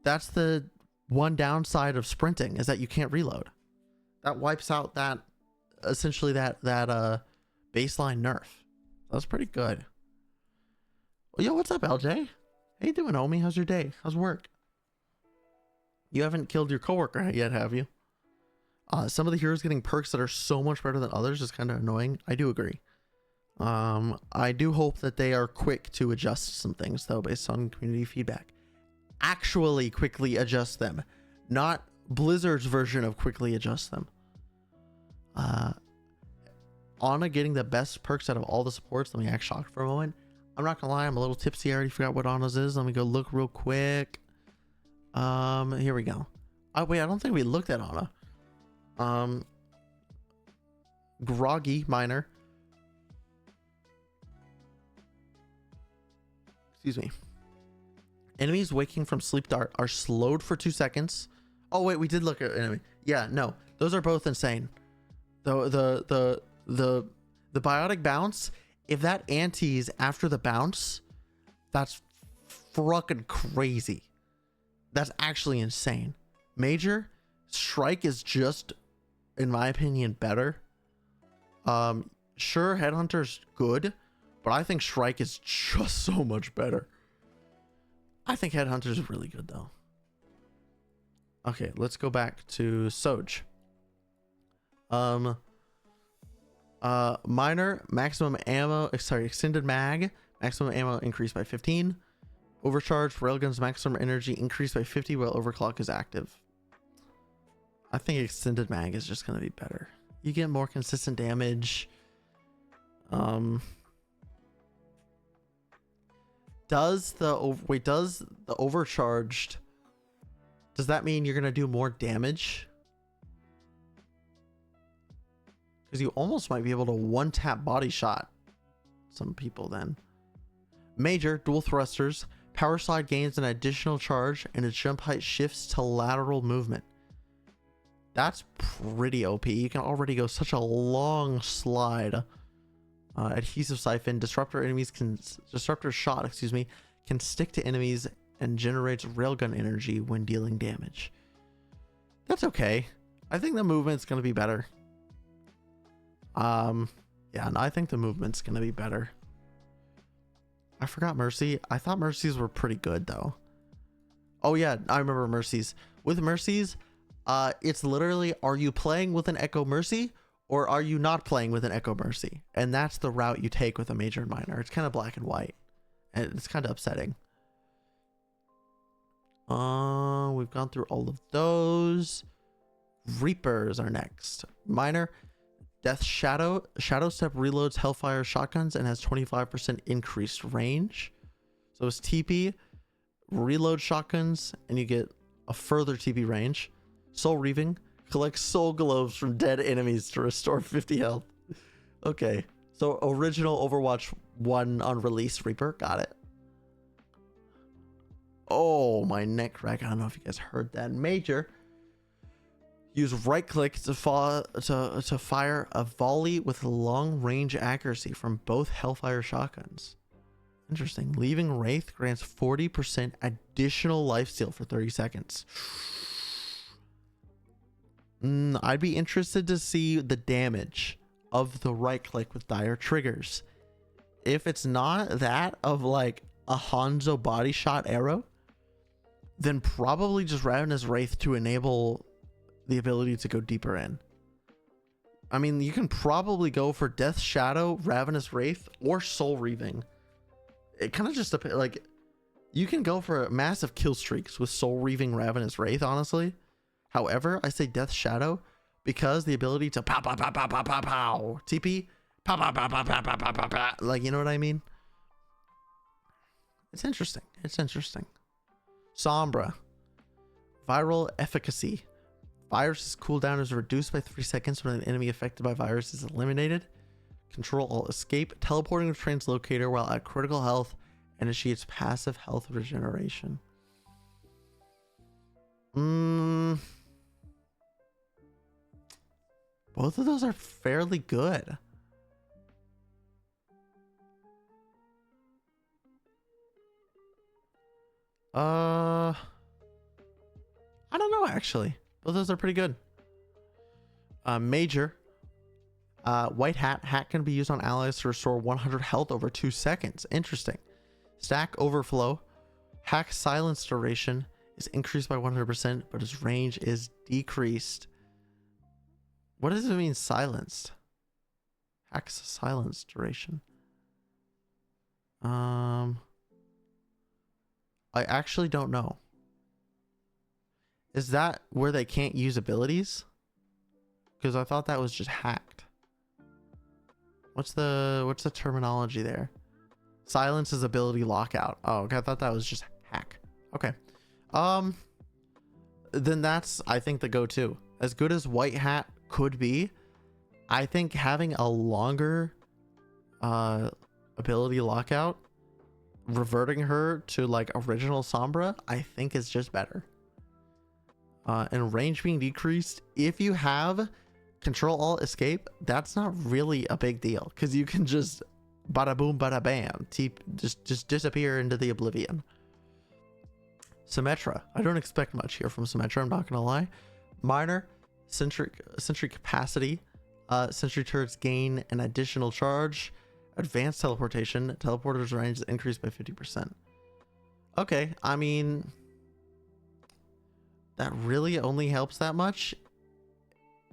that's the one downside of sprinting, is that you can't reload. That wipes out that, essentially that baseline nerf. That's pretty good. Well, yo, what's up, LJ? How you doing, homie? How's your day? How's work? You haven't killed your coworker yet, have you? Some of the heroes getting perks that are so much better than others is kind of annoying. I do agree. I do hope that they are quick to adjust some things, though, based on community feedback. Actually quickly adjust them, not Blizzard's version of quickly adjust them. Ana getting the best perks out of all the supports. Let me act shocked for a moment. I'm not gonna lie, I'm a little tipsy. I already forgot what Ana's is. Let me go look real quick. Here we go. Oh wait, I don't think we looked at Ana. Groggy Miner. Excuse me. Enemies waking from sleep are slowed for 2 seconds. Oh wait, we did look at enemy. Yeah, no, those are both insane. The biotic bounce, if that antes after the bounce, that's fucking crazy. That's actually insane. Major strike is just, in my opinion, better. Sure, Headhunter's good, but I think strike is just so much better. I think Headhunter's really good though. Okay, let's go back to Soj. Minor maximum ammo, extended mag, maximum ammo increased by 15. Overcharged railgun's maximum energy increased by 50 while overclock is active. I think extended mag is just gonna be better. You get more consistent damage. Does the overcharged, does that mean you're gonna do more damage? Because you almost might be able to one-tap body shot some people then. Major dual thrusters, power slide gains an additional charge and its jump height shifts to lateral movement. That's pretty OP. You can already go such a long slide. Adhesive siphon, disruptor shot, can stick to enemies and generates railgun energy when dealing damage. That's okay. I think the movement's gonna be better. Yeah, no, I think the movement's gonna be better. I forgot Mercy. I thought Mercies were pretty good though. Oh yeah, I remember Mercies. With Mercies, it's literally, are you playing with an Echo Mercy or are you not playing with an Echo Mercy? And that's the route you take with a major and minor. It's kind of black and white, and it's kind of upsetting. We've gone through all of those. Reapers are next. Minor, Death Shadow. Shadow Step reloads Hellfire shotguns and has 25% increased range. So it's TP, reload shotguns, and you get a further TP range. Soul Reaving. Collect soul globes from dead enemies to restore 50 health. Okay. So original Overwatch 1 on release Reaper. Got it. Oh, my neck crack. I don't know if you guys heard that. Major. Use right click to fire a volley with long range accuracy from both Hellfire shotguns. Interesting. Leaving Wraith grants 40% additional lifesteal for 30 seconds. I'd be interested to see the damage of the right click with dire triggers. If it's not that of like a Hanzo body shot arrow, then probably just Ravenous Wraith to enable the ability to go deeper in. I mean, you can probably go for Death Shadow, Ravenous Wraith, or Soul Reaving. It kind of just depends. Like, you can go for massive kill streaks with Soul Reaving, Ravenous Wraith, honestly. However, I say Death Shadow because the ability to pow, pow, pow, pow, pow, pow, pow, TP, pow, pow, pow, pow, pow, pow, pow, pow, pow. Like, you know what I mean? It's interesting. It's interesting. Sombra. Viral efficacy. Virus's cooldown is reduced by 3 seconds when an enemy affected by virus is eliminated. Control Alt Escape. Teleporting to Translocator while at critical health initiates passive health regeneration. Both of those are fairly good. I don't know, actually. Both of those are pretty good. Major. White Hat. Hat can be used on allies to restore 100 health over 2 seconds. Interesting. Stack Overflow. Hack Silence duration is increased by 100%, but its range is decreased. What does it mean, silenced? Hack Silence duration. I actually don't know. Is that where they can't use abilities? Because I thought that was just hacked. What's the terminology there? Silence is ability lockout. Oh, okay. I thought that was just hack. Okay. Then that's, I think, the go-to. As good as White Hat could be, I think having a longer ability lockout, reverting her to like original Sombra, I think is just better. And range being decreased, if you have Control Alt Escape, that's not really a big deal because you can just bada boom bada bam, just disappear into the oblivion. Symmetra. I don't expect much here from Symmetra, I'm not gonna lie. Minor sentry capacity. Sentry turrets gain an additional charge. Advanced teleportation. Teleporter's range is increased by 50%. Okay, I mean, that really only helps that much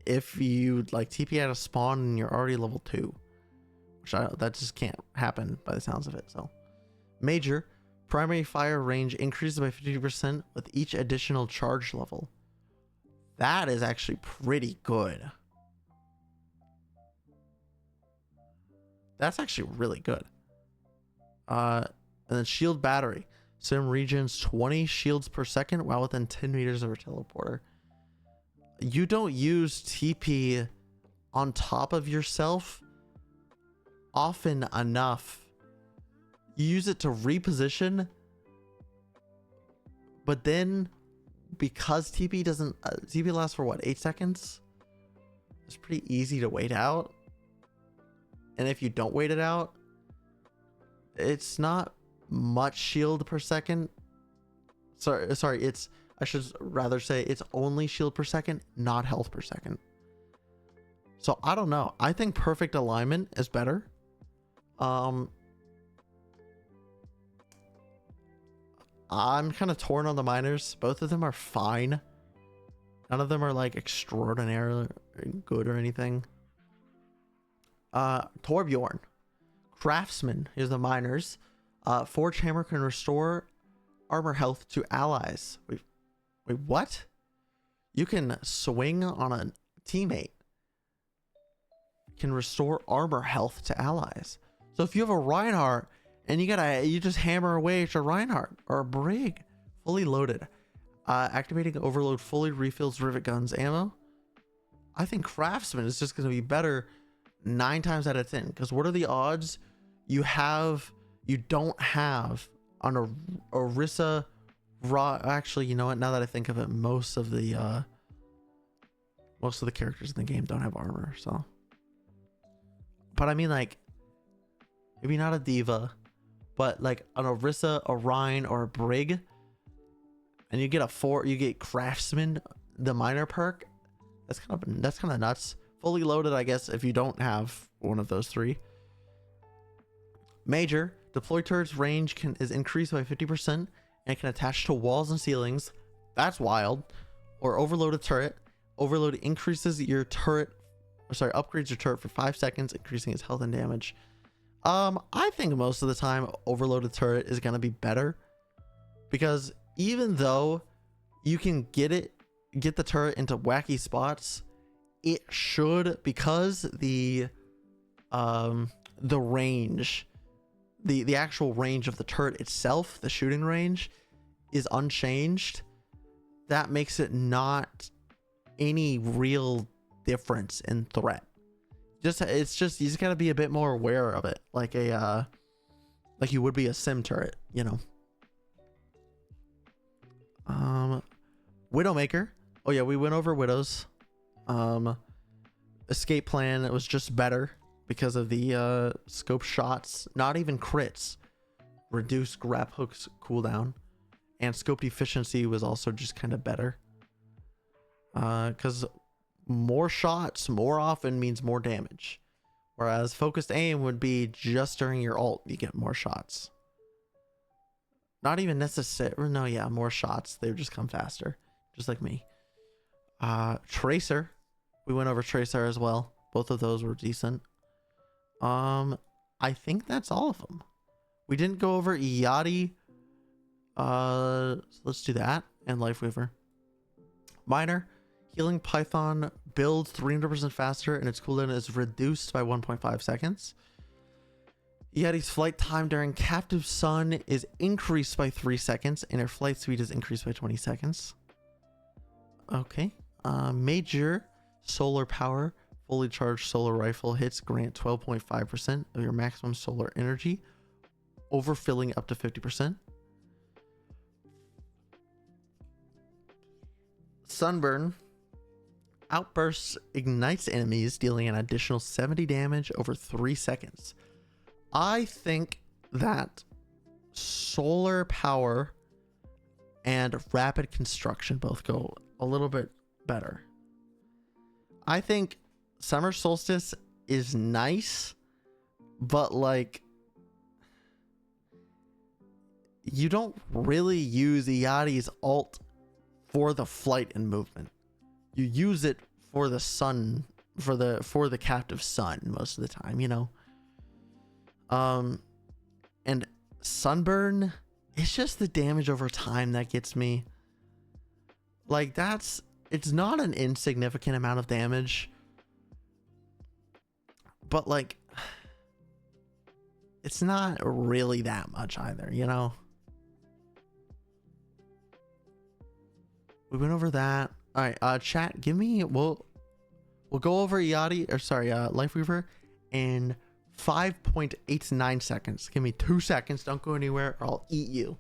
if you like TP at a spawn and you're already level 2, which that just can't happen by the sounds of it. So Major. Primary fire range increases by 50% with each additional charge level. That is actually pretty good. That's actually really good. And then Shield Battery. Sim regens 20 shields per second while within 10 meters of a teleporter. You don't use TP on top of yourself often enough. You use it to reposition, but then because TP doesn't TP lasts for what, 8 seconds? It's pretty easy to wait out. And if you don't wait it out, it's not much shield per second. Sorry, it's, I should rather say it's only shield per second, not health per second. So I don't know. I think perfect alignment is better. I'm kind of torn on the miners. Both of them are fine. None of them are like extraordinarily good or anything. Torbjorn. Craftsman. Here's the miners. Forge Hammer can restore armor health to allies. Wait, what? You can swing on a teammate. Can restore armor health to allies. So if you have a Reinhardt and you just hammer away at your Reinhardt or a Brig, fully loaded. Activating Overload fully refills rivet guns ammo. I think Craftsman is just going to be better 9 times out of 10. Because what are the odds you don't have on a Orisa raw? Actually, you know what? Now that I think of it, most of the characters in the game don't have armor. So, but I mean, like, maybe not a diva, but like an Orisa, a Rhine, or a Brig, and you get Craftsman, the minor perk. That's kind of nuts. Fully loaded, I guess, if you don't have one of those 3. Major. Deploy turret's range is increased by 50% and can attach to walls and ceilings. That's wild. Or overload a turret. Overload increases your turret. upgrades your turret for 5 seconds, increasing its health and damage. I think most of the time overloaded turret is gonna be better, because even though you can get the turret into wacky spots, it should, because the range, the actual range of the turret itself, the shooting range, is unchanged. That makes it not any real difference in threat. It's just you just gotta be a bit more aware of it, like you would be a sim turret, you know. Widowmaker. Oh yeah, we went over widows. Escape plan, it was just better because of the scope shots, not even crits, reduced grab hooks cooldown, and scoped efficiency was also just kind of better. Because more shots more often means more damage, whereas focused aim would be just during your ult you get more shots. Not even necessary. No, yeah, more shots. They would just come faster, just like me. Tracer. We went over Tracer as well. Both of those were decent. I think that's all of them. We didn't go over Yachty. So let's do that. And Lifeweaver. Miner. Healing Python builds 300% faster and its cooldown is reduced by 1.5 seconds. Yeti's flight time during Captive Sun is increased by 3 seconds and her flight speed is increased by 20 seconds. Okay. Major solar power. Fully charged solar rifle hits grant 12.5% of your maximum solar energy, overfilling up to 50%. Sunburn. Outbursts ignites enemies, dealing an additional 70 damage over 3 seconds. I think that solar power and rapid construction both go a little bit better. I think Summer Solstice is nice, but like you don't really use Iati's ult for the flight and movement. You use it for the sun, for the captive sun most of the time, you know. And Sunburn, it's just the damage over time that gets me. Like it's not an insignificant amount of damage, but like it's not really that much either, you know. We went over that. All right, chat, give me, we'll go over Lifeweaver in 5.89 seconds. Give me 2 seconds. Don't go anywhere or I'll eat you.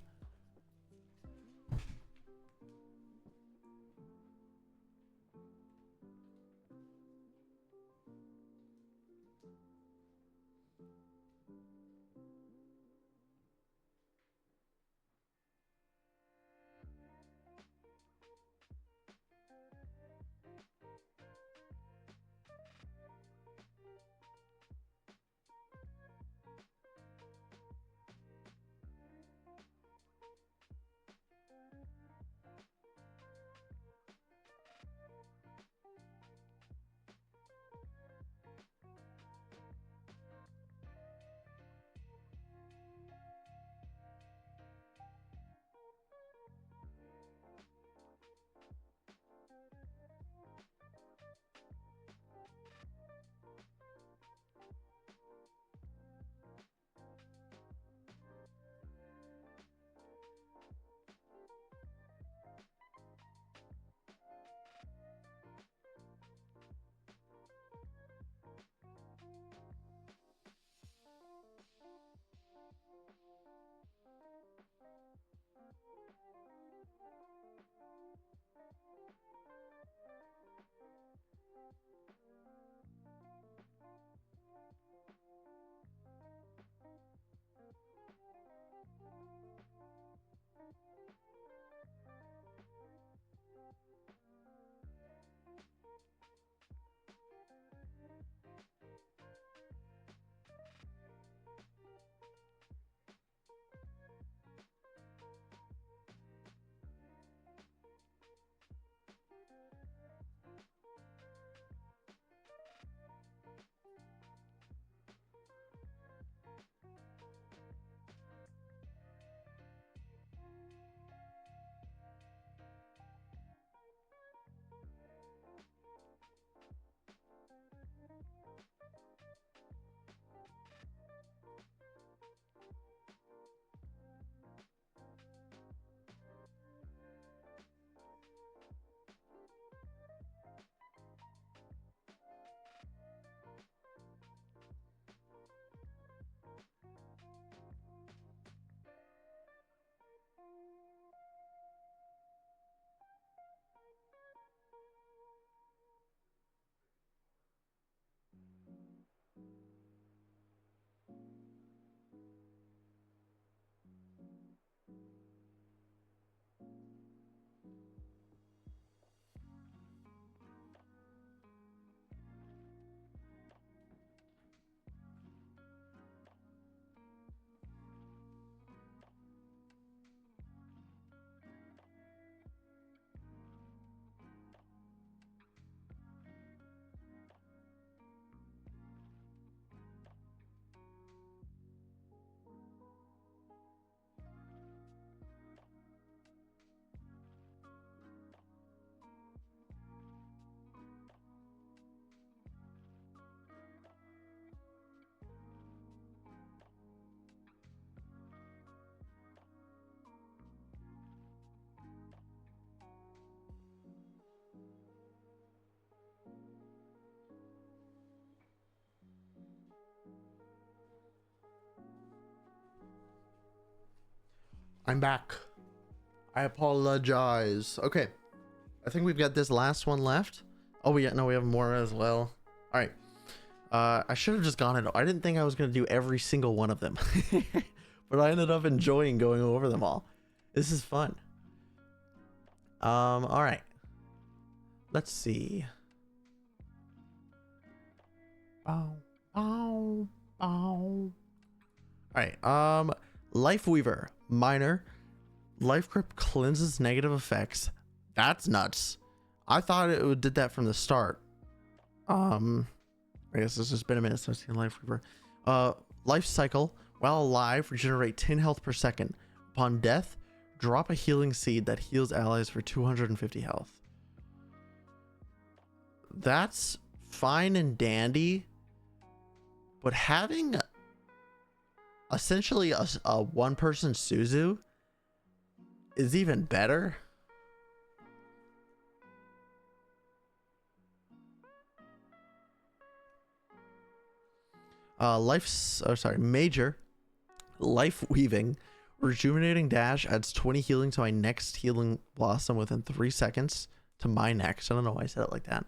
I'm back. I apologize. Okay. I think we've got this last one left. Oh, we have more as well. All right. I should have just gone in. I didn't think I was going to do every single one of them. But I ended up enjoying going over them all. This is fun. All right. Let's see. Bow, bow, bow. All right. Life Weaver, minor. Life Grip cleanses negative effects. That's nuts. I thought it did that from the start. I guess it's just been a minute since I've seen Life Weaver. Life Cycle. While alive, regenerate 10 health per second. Upon death, drop a healing seed that heals allies for 250 health. That's fine and dandy, but having essentially a one-person Suzu is even better. Major Life Weaving. Rejuvenating Dash adds 20 healing to my next healing blossom within 3 seconds to my next. I don't know why I said it like that.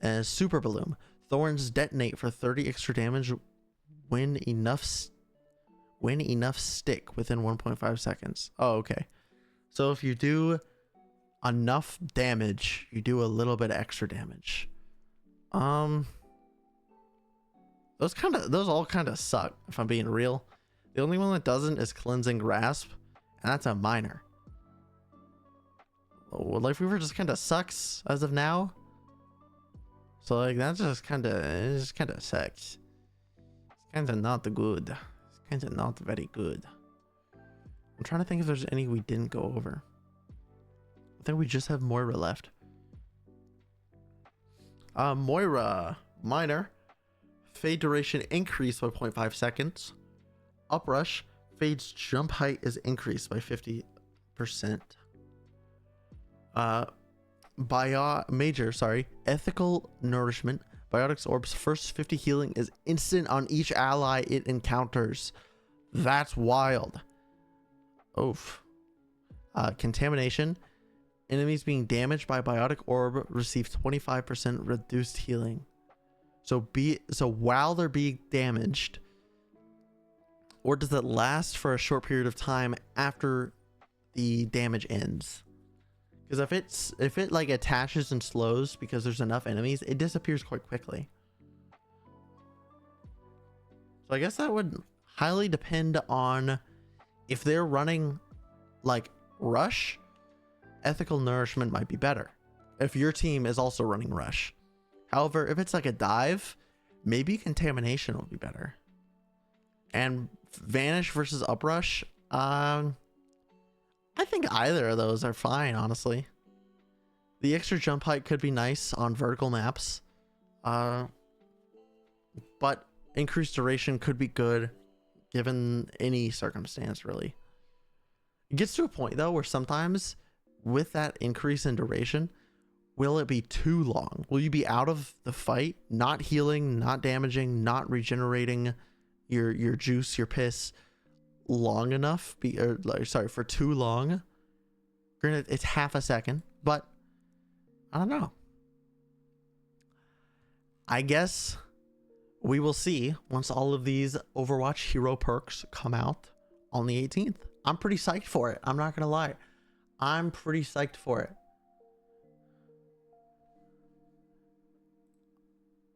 And Super Balloon. Thorns detonate for 30 extra damage when enough stick within 1.5 seconds. Oh, okay. So if you do enough damage, you do a little bit of extra damage. Those all kind of suck, if I'm being real. The only one that doesn't is Cleansing Grasp, and that's a minor. Well, Life Weaver just kind of sucks as of now. So like that just kind of sucks. It's kind of not good. It's kind of not very good. I'm trying to think if there's any we didn't go over. I think we just have Moira left. Moira, minor. Fade duration increased by 0.5 seconds. Uprush, Fade's jump height is increased by 50%. Ethical Nourishment. Biotic's Orb's first 50 healing is instant on each ally it encounters. That's wild. Oof. Contamination. Enemies being damaged by Biotic Orb receive 25% reduced healing. So while they're being damaged, or does it last for a short period of time after the damage ends? Because if it like attaches and slows because there's enough enemies, it disappears quite quickly. So I guess that would highly depend on if they're running like Rush. Ethical Nourishment might be better if your team is also running Rush. However, if it's like a dive, maybe Contamination will be better. And Vanish versus Uprush, I think either of those are fine, honestly. The extra jump height could be nice on vertical maps. But increased duration could be good given any circumstance, really. It gets to a point, though, where sometimes with that increase in duration, will it be too long? Will you be out of the fight, not healing, not damaging, not regenerating your juice, your piss long enough? For too long? Granted, it's half a second, but I don't know. I guess we will see once all of these Overwatch hero perks come out on the 18th. I'm pretty psyched for it. I'm not gonna lie. I'm pretty psyched for it.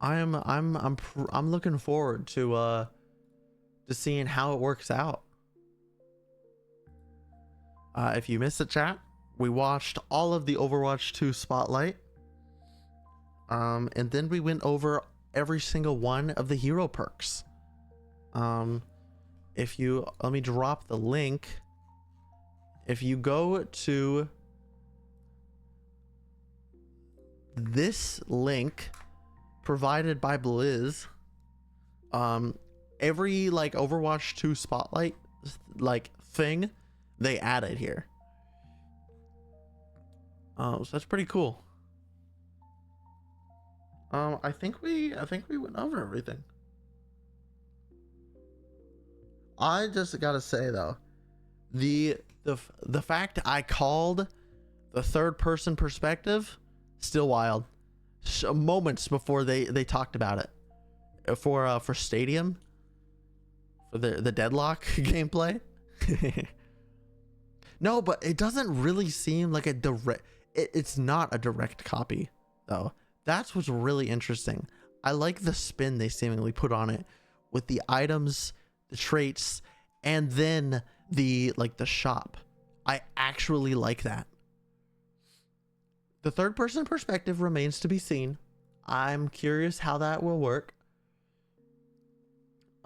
I'm looking forward to seeing how it works out. If you missed the chat, we watched all of the Overwatch 2 Spotlight. And then we went over every single one of the hero perks. If you let me drop the link. If you go to this link provided by Blizz, every like Overwatch 2 Spotlight like thing they added here. So that's pretty cool. I think we went over everything. I just gotta say though, the The fact I called the third person perspective, still wild. Moments before they talked about it for Stadium, for the Deadlock gameplay. No, but it doesn't really seem like a direct. It's not a direct copy though. That's what's really interesting. I like the spin they seemingly put on it with the items, the traits, and then the shop. I actually like that. The third person perspective remains to be seen. I'm curious how that will work.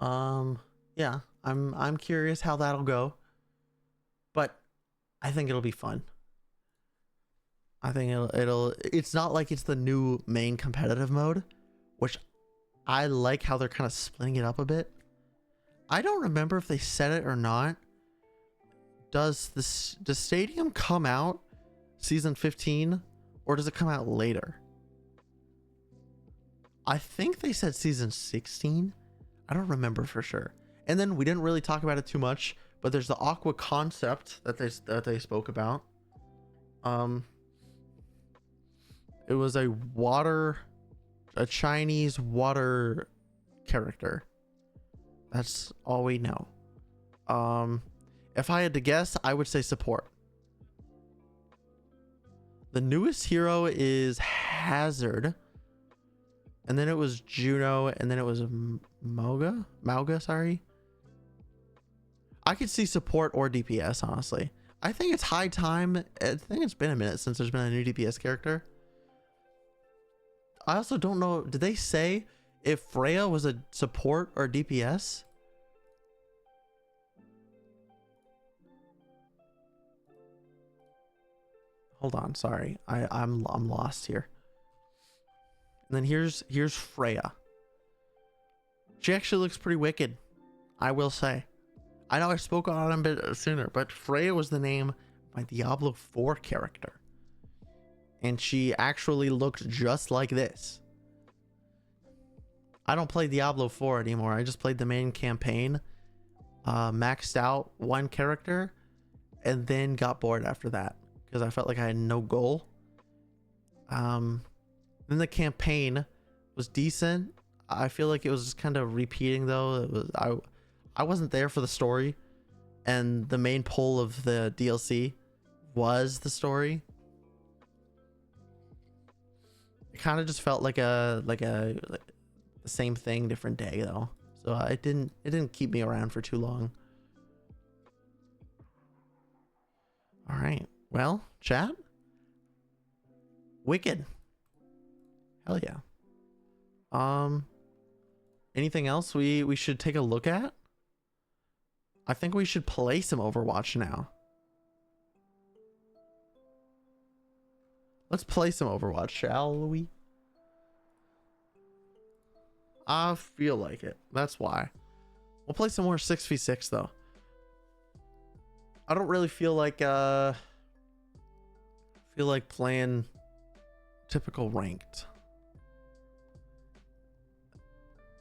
Yeah, I'm curious how that'll go. But I think it'll be fun. I think it's not like it's the new main competitive mode, which I like how they're kind of splitting it up a bit. I don't remember if they said it or not. Does Stadium come out season 15 or does it come out later? I think they said season 16. I don't remember for sure. And then we didn't really talk about it too much, but there's the Aqua concept that they spoke about. It was a Chinese water character. That's all we know. If I had to guess, I would say support. The newest hero is Hazard. And then it was Juno, and then it was Mauga, sorry. I could see support or DPS, honestly. I think it's high time. I think it's been a minute since there's been a new DPS character. I also don't know, did they say if Freya was a support or DPS? Hold on, sorry. I'm lost here. And then here's Freya. She actually looks pretty wicked, I will say. I know I spoke on it a bit sooner, but Freya was the name of my Diablo 4 character. And she actually looked just like this. I don't play Diablo 4 anymore. I just played the main campaign, maxed out one character, and then got bored after that because I felt like I had no goal. Then the campaign was decent. I feel like it was just kind of repeating though. It was I wasn't there for the story, and the main pull of the DLC was the story. It kind of just felt like the same thing, different day though. So it didn't keep me around for too long. All right, well, chat. Wicked. Hell yeah. Anything else we should take a look at? I think we should play some Overwatch now. Let's play some Overwatch, shall we? I feel like it. That's why. We'll play some more 6v6 though. I don't really feel like playing typical ranked.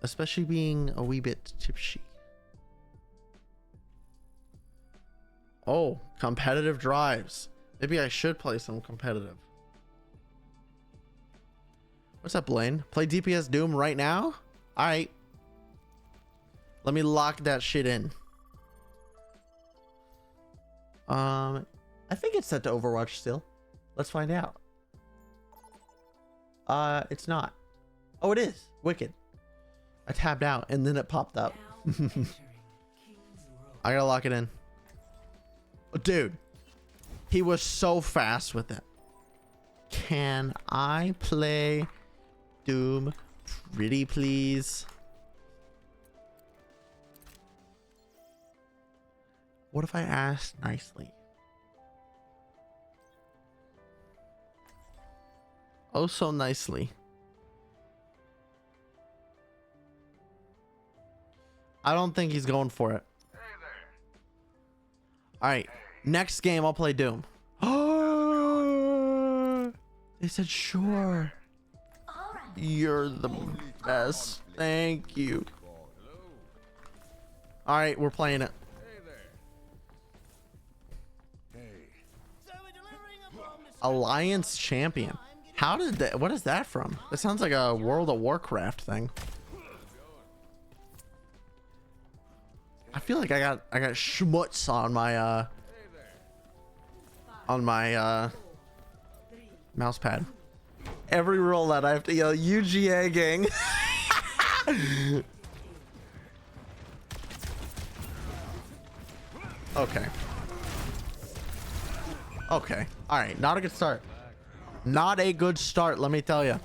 Especially being a wee bit tipsy. Oh, competitive drives. Maybe I should play some competitive. What's up, Blaine? Play DPS Doom right now? Alright. Let me lock that shit in. I think it's set to Overwatch still. Let's find out. It's not. Oh, it is. Wicked. I tabbed out and then it popped up. I gotta lock it in. Dude, he was so fast with it. Can I play Doom pretty please? What if I asked nicely? Oh, so nicely. I don't think he's going for it. All right, next game I'll play Doom. Oh, they said sure. You're the best. Thank you. All right, we're playing it. Alliance champion. How did that? What is that from? It sounds like a World of Warcraft thing. I feel like I got schmutz on my mouse pad. Every roll that I have to yell UGA gang. Okay. Okay. All right. Not a good start. Not a good start. Let me tell you.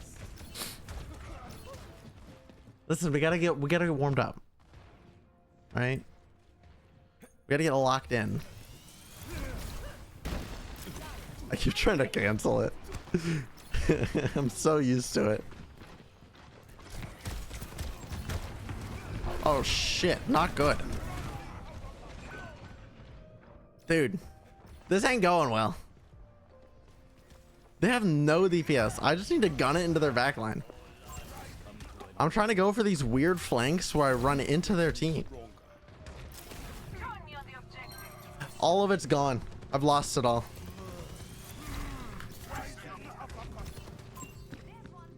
Listen, we gotta get warmed up. All right. We gotta get locked in. I keep trying to cancel it. I'm so used to it. Oh shit, not good. Dude, this ain't going well. They have no DPS. I just need to gun it into their backline. I'm trying to go for these weird flanks where I run into their team. All of it's gone. I've lost it all.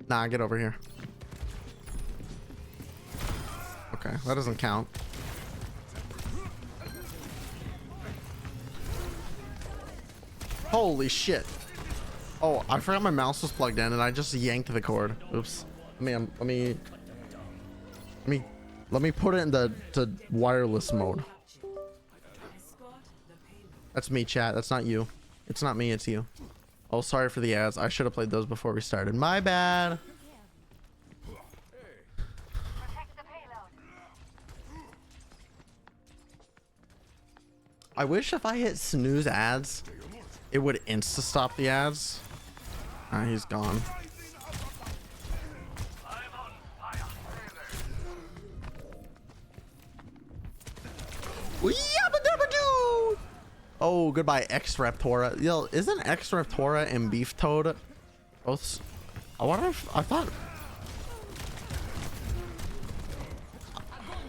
Nah, get over here. Okay, that doesn't count. Holy shit. Oh, I forgot my mouse was plugged in and I just yanked the cord. Oops. Let me put it in the wireless mode. That's me, chat. That's not you. It's not me, it's you. Oh, sorry for the ads. I should have played those before we started. My bad. I wish if I hit snooze ads, it would insta stop the ads. Ah, he's gone. Oh, goodbye, X-Raptora. Yo, isn't X-Raptora and Beef Toad both? I wonder if I thought.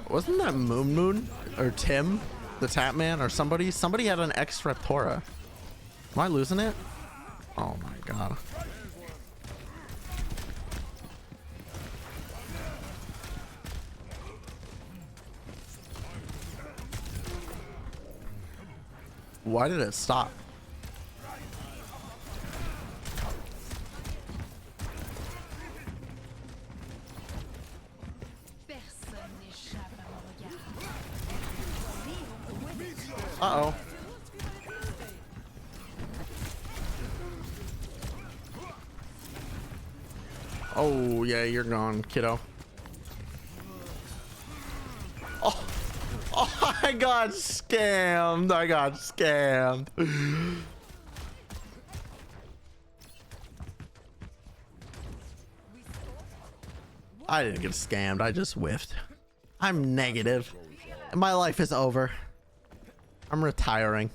Wasn't that Moon or Tim, the Tap Man, or somebody? Somebody had an X-Raptora. Am I losing it? Oh my god. Why did it stop? Uh-oh. Oh, yeah, you're gone, kiddo. Oh, oh, I got scammed. I got scammed. I didn't get scammed. I just whiffed. I'm negative. My life is over. I'm retiring.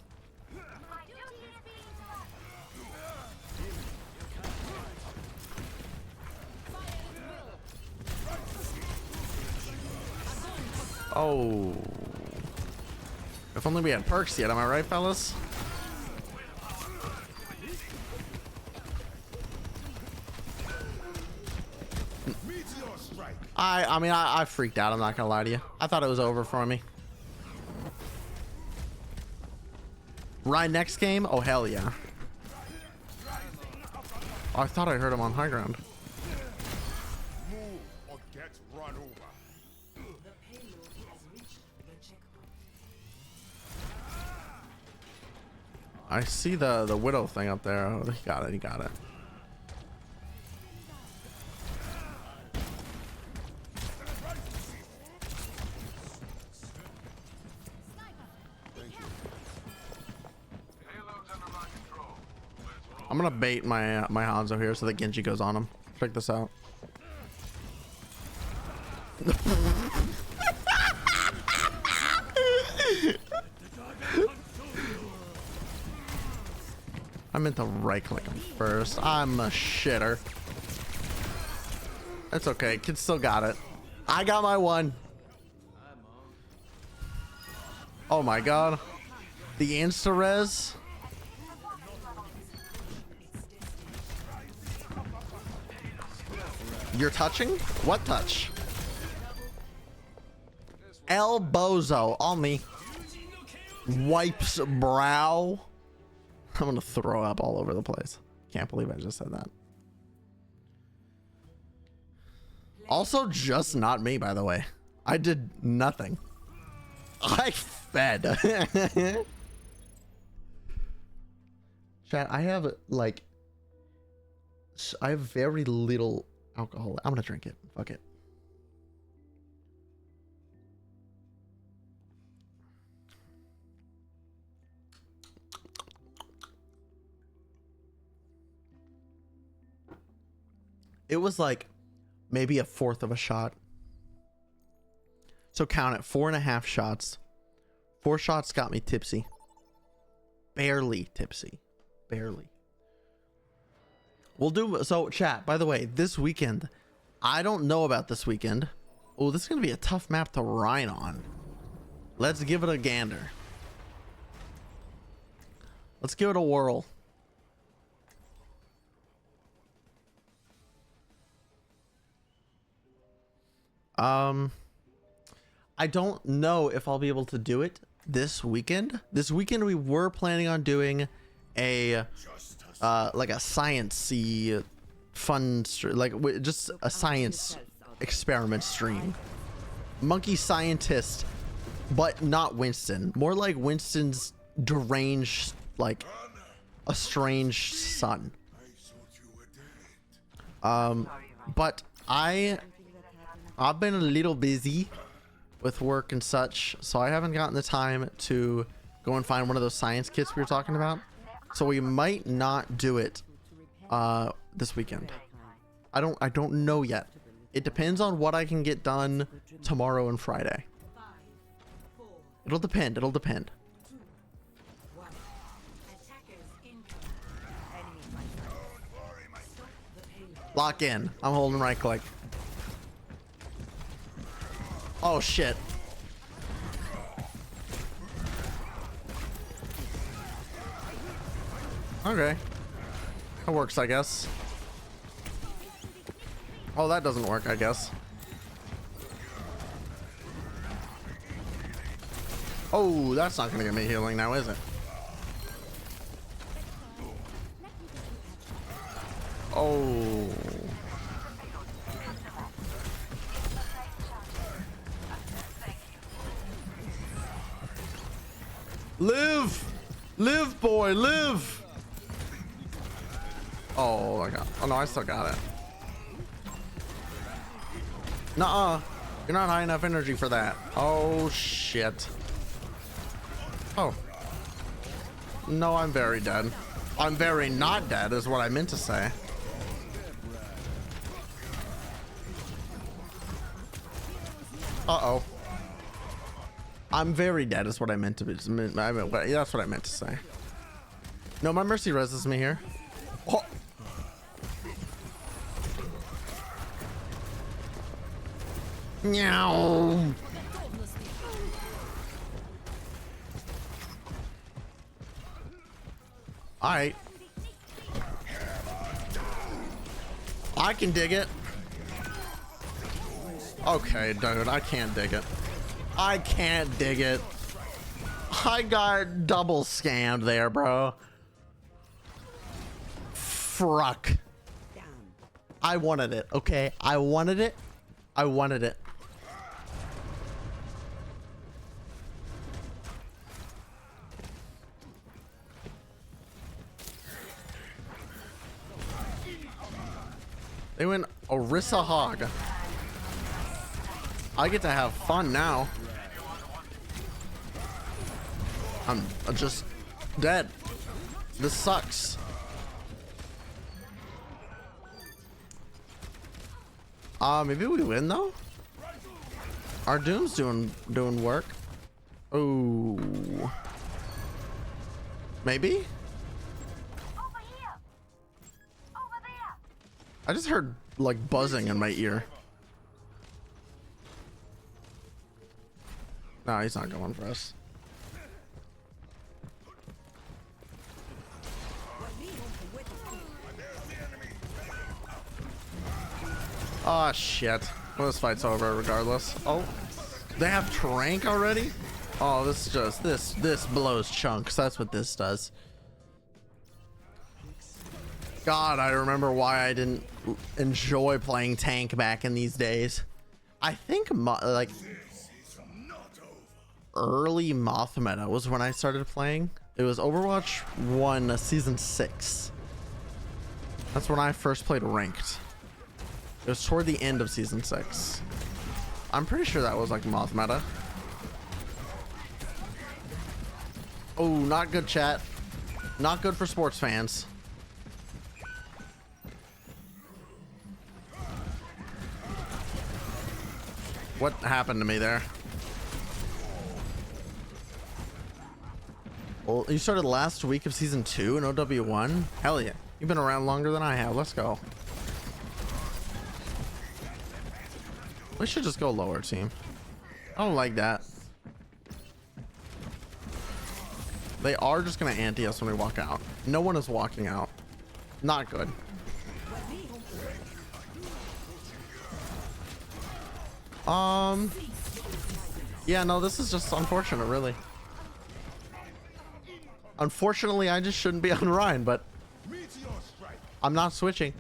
Oh. If only we had perks yet, am I right, fellas? I mean, I freaked out, I'm not gonna lie to you. I thought it was over for me. Right, next game? Oh, hell yeah. Oh, I thought I heard him on high ground. I see the widow thing up there. Oh, he got it. He got it. I'm gonna bait my my Hanzo here so that Genji goes on him. Check this out. I meant to right click him first. I'm a shitter. That's okay. Kid still got it. I got my one. Oh my god. The insta res. You're touching? What touch? El Bozo on me. Wipes brow. I'm gonna throw up all over the place. Can't believe I just said that. Also, just not me, by the way. I did nothing. I fed. Chat, I have like, I have very little alcohol. I'm gonna drink it. Fuck it. It was like maybe a fourth of a shot. So count it, 4.5 shots. 4 shots got me tipsy. Barely tipsy. Barely. We'll do, so chat, by the way, this weekend, I don't know about this weekend. Oh, this is going to be a tough map to ride on. Let's give it a gander. Let's give it a whirl. I don't know if I'll be able to do it this weekend. This weekend we were planning on doing a like a sciencey fun just a science experiment stream. Monkey scientist, but not Winston. More like Winston's deranged, like a strange son. But I've been a little busy with work and such, so I haven't gotten the time to go and find one of those science kits we were talking about. So we might not do it this weekend. I don't know yet. It depends on what I can get done tomorrow and Friday. It'll depend. It'll depend. Lock in. I'm holding right click. Oh shit. Okay. That works, I guess. Oh, that doesn't work, I guess. Oh, that's not gonna get me healing now, is it? Oh. Live! Live, boy, live! Oh my god. Oh no, I still got it. Nuh-uh. You're not high enough energy for that. Oh shit. Oh. No, I'm very dead. I'm very not dead is what I meant to say. Uh-oh. I'm very dead is what I meant to be. That's what I meant to say. No, my mercy reses me here. Oh. Meow. Alright. I can dig it. Okay, dude, I can't dig it. I can't dig it. I got double scammed there, bro. Fruck. I wanted it, okay? I wanted it. I wanted it. They went Orisa Hog. I get to have fun now. I'm just dead. This sucks. Maybe we win though. Our Doom's doing work. Oh. Maybe. I just heard like buzzing in my ear. No, he's not going for us. Oh shit. Well, this fight's over regardless. Oh, they have Trank already? Oh, this is just this blows chunks. That's what this does. God, I remember why I didn't enjoy playing tank back in these days. I think like early Moth meta was when I started playing. It was Overwatch 1 season 6. That's when I first played ranked. It was toward the end of season 6. I'm pretty sure that was like Moth meta. Oh, not good, chat. Not good for sports fans. What happened to me there? Well, you started last week of season 2 in OW1? Hell yeah. You've been around longer than I have. Let's go. We should just go lower, team. I don't like that. They are just gonna anti us when we walk out. No one is walking out. Not good. Yeah, no, this is just unfortunate, really. Unfortunately, I just shouldn't be on Ryan, but I'm not switching.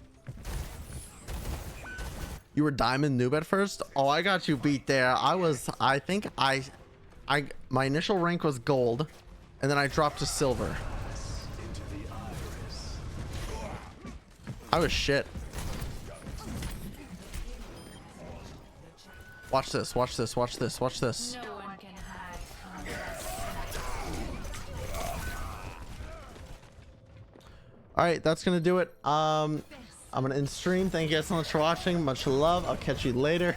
You were diamond noob at first? Oh, I got you beat there. I think my initial rank was gold, and then I dropped to silver. I was shit. Watch this, watch this, watch this, watch this. No one can hide from All right, that's gonna do it. I'm gonna end stream. Thank you guys so much for watching. Much love. I'll catch you later.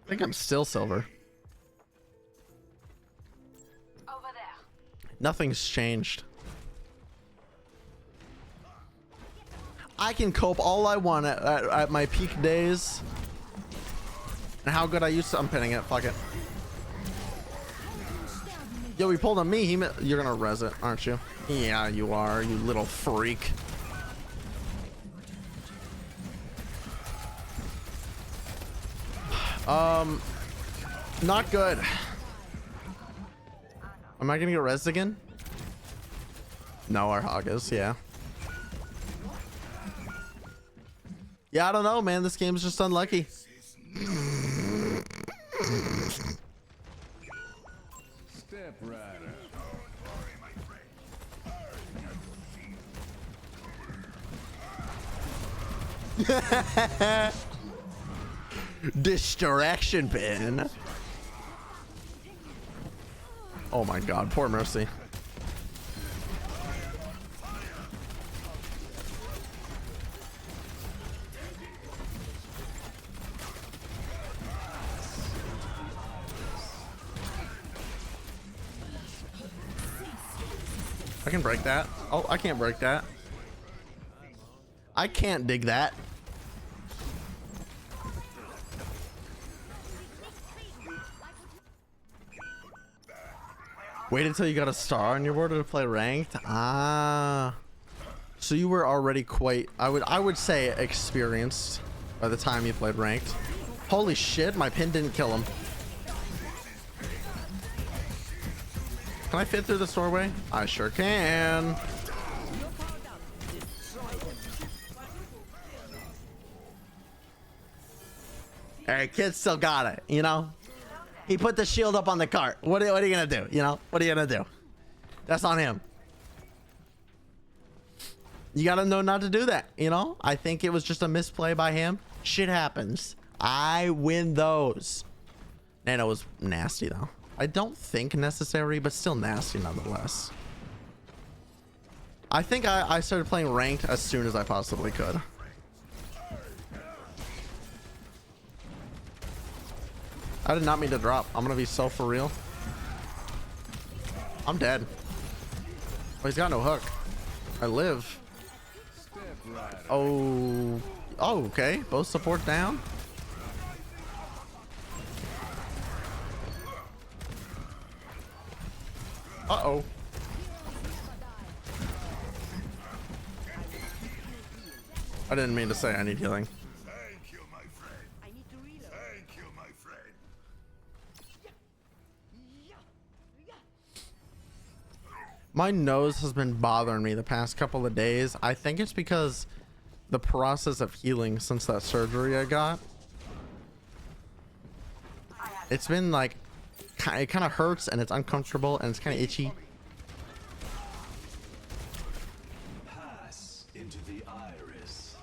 I think I'm still silver. over there. Nothing's changed. I can cope all I want at my peak days. And how good I used to. I'm pinning it. Fuck it. Yo, he pulled on me. You're gonna res it, aren't you? Yeah, you are, you little freak. Not good. Am I gonna get res again? No, our hog is, yeah. Yeah, I don't know, man. This game's just unlucky. Step rider. Distraction pin. Oh my god, poor Mercy. I can break that. Oh, I can't break that. I can't dig that. Wait until you got a star on your board to play ranked. Ah, so you were already quite, I would say, experienced by the time you played ranked. Holy shit, my pin didn't kill him. Can I fit through this doorway? I sure can. Hey, kid still got it, you know? He put the shield up on the cart. What are you gonna do? You know? What are you gonna do? That's on him. You gotta know not to do that, you know? I think it was just a misplay by him. Shit happens. I win those. Nano was nasty, though. I don't think necessary, but still nasty nonetheless. I think I started playing ranked as soon as I possibly could. I did not mean to drop. I'm gonna be so for real. I'm dead. Oh, he's got no hook. I live. Oh. Oh, okay. Both support down. Uh-oh. I didn't mean to say I need healing. Thank you, my friend. I need to reload. Thank you, my friend. My nose has been bothering me the past couple of days. I think it's because the process of healing since that surgery I got. It's been like, it kind of hurts and it's uncomfortable and it's kind of itchy. Pass into the iris.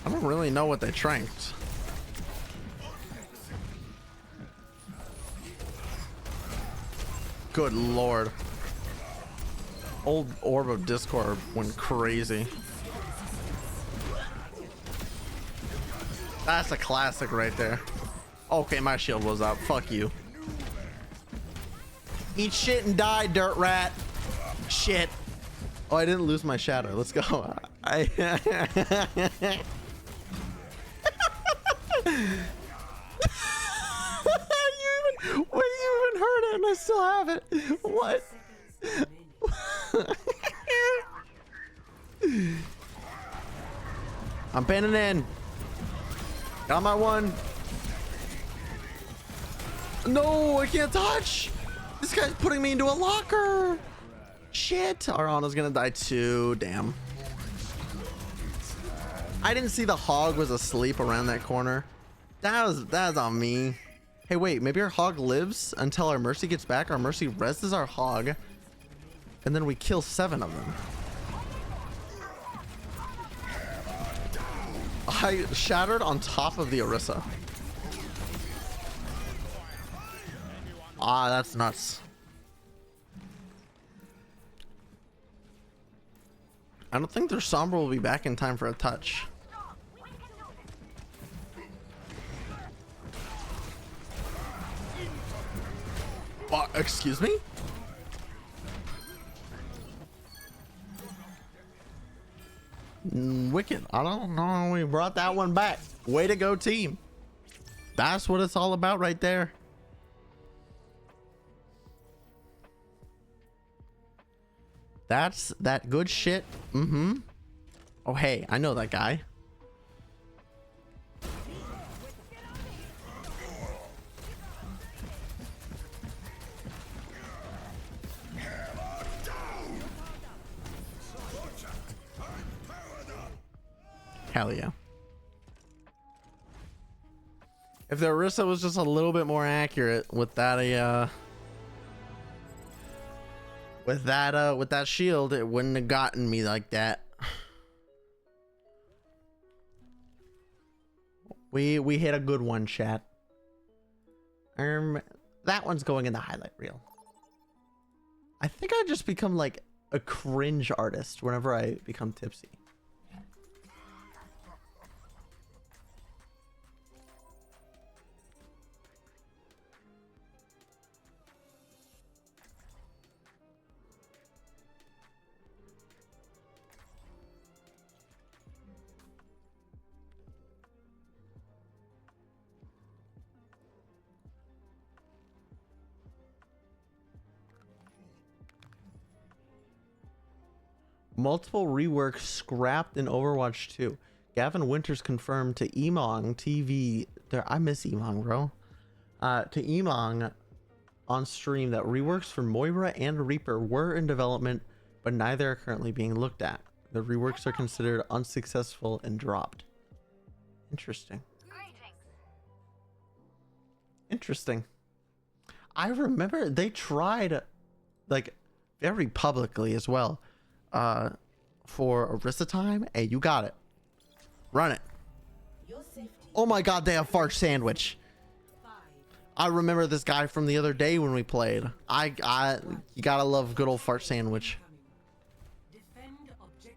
I don't really know what they tranked. Good lord. Old Orb of Discord went crazy. That's a classic right there. Okay, my shield was up. Fuck you. Eat shit and die, dirt rat. Shit. Oh, I didn't lose my shadow. Let's go. Why you even heard it and I still have it? What? I'm pinning in. Got my one. No, I can't touch. This guy's putting me into a locker. Shit. Arana's gonna die too. Damn. I didn't see the hog was asleep around that corner. That's on me. Hey, wait, maybe our hog lives until our Mercy gets back. Our Mercy reses our hog, and then we kill 7 of them. I shattered on top of the Orisa. Ah, that's nuts. I don't think their Sombra will be back in time for a touch. Excuse me? Wicked. I don't know. We brought that one back. Way to go, team. That's what it's all about right there. That's that good shit. Mm-hmm. Oh, hey, I know that guy. Hell yeah. If the Orisa was just a little bit more accurate with that with that shield, it wouldn't have gotten me like that. We hit a good one, chat. That one's going in the highlight reel. I think I just become like a cringe artist whenever I become tipsy. Multiple reworks scrapped in Overwatch 2. Gavin Winters confirmed to Emong TV. I miss Emong, bro. To Emong on stream that reworks for Moira and Reaper were in development, but neither are currently being looked at. The reworks are considered unsuccessful and dropped. Interesting. Interesting. I remember they tried, like, very publicly as well. For Orisa time. Hey, you got it. Run it. Oh my god, they have fart sandwich. I remember this guy from the other day when we played. You gotta love good old fart sandwich.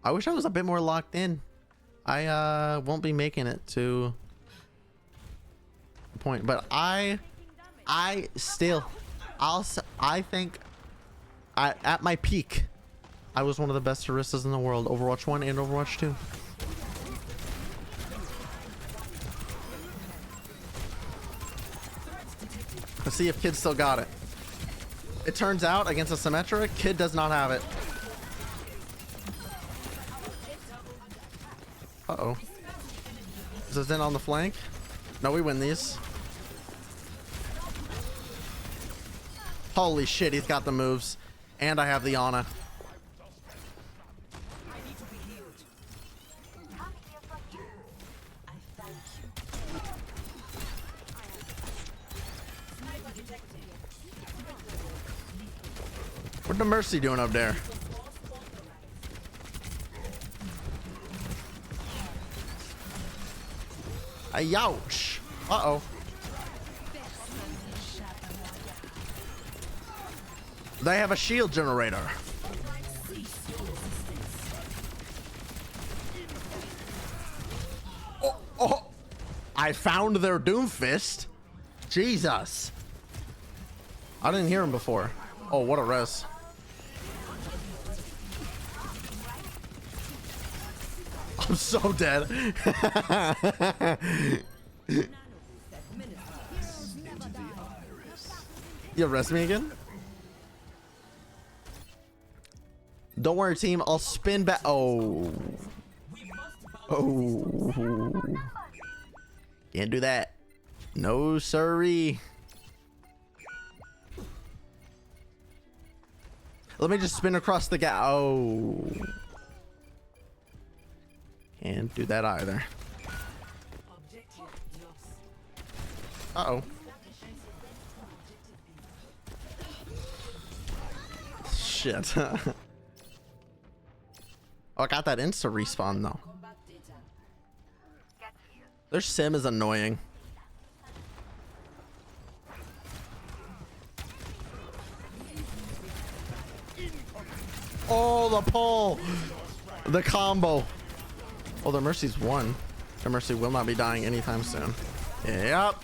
I wish I was a bit more locked in. I won't be making it to the point, but I think at my peak I was one of the best Orisas in the world. Overwatch 1 and Overwatch 2. Let's see if Kid still got it. It turns out against a Symmetra, Kid does not have it. Uh-oh. Is this in on the flank? No, we win these. Holy shit, he's got the moves. And I have the Ana. What the Mercy doing up there? Youch. Uh-oh. They have a shield generator. Oh, oh. I found their Doomfist. Jesus. I didn't hear him before. Oh, what a res. I'm so dead. You arrest me again? Don't worry, team. I'll spin back. Oh. Oh. Can't do that. No, sirree. Let me just spin across the gap. Oh. Can't do that either. Uh-oh. Shit. Oh, I got that insta respawn though. Their sim is annoying. Oh, the pull. The combo. Oh, their Mercy's won. Their Mercy will not be dying anytime soon. Yep.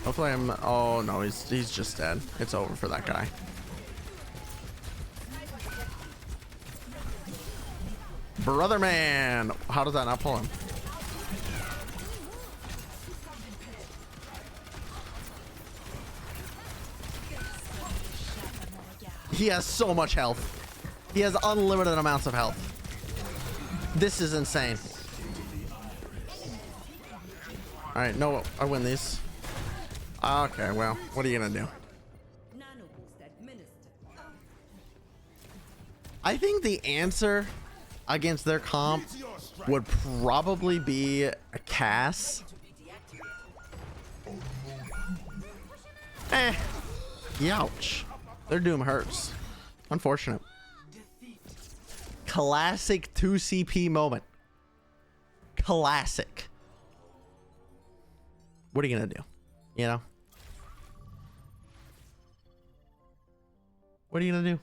Hopefully I'm... Oh, no, he's just dead. It's over for that guy. Brother man. How does that not pull him? He has so much health. He has unlimited amounts of health. This is insane. All right, no, I win these. Okay, well, what are you gonna do? I think the answer against their comp would probably be a Cass. Youch. Their Doom hurts. Unfortunate. Classic 2 CP moment. Classic. What are you gonna do? You know? What are you gonna do?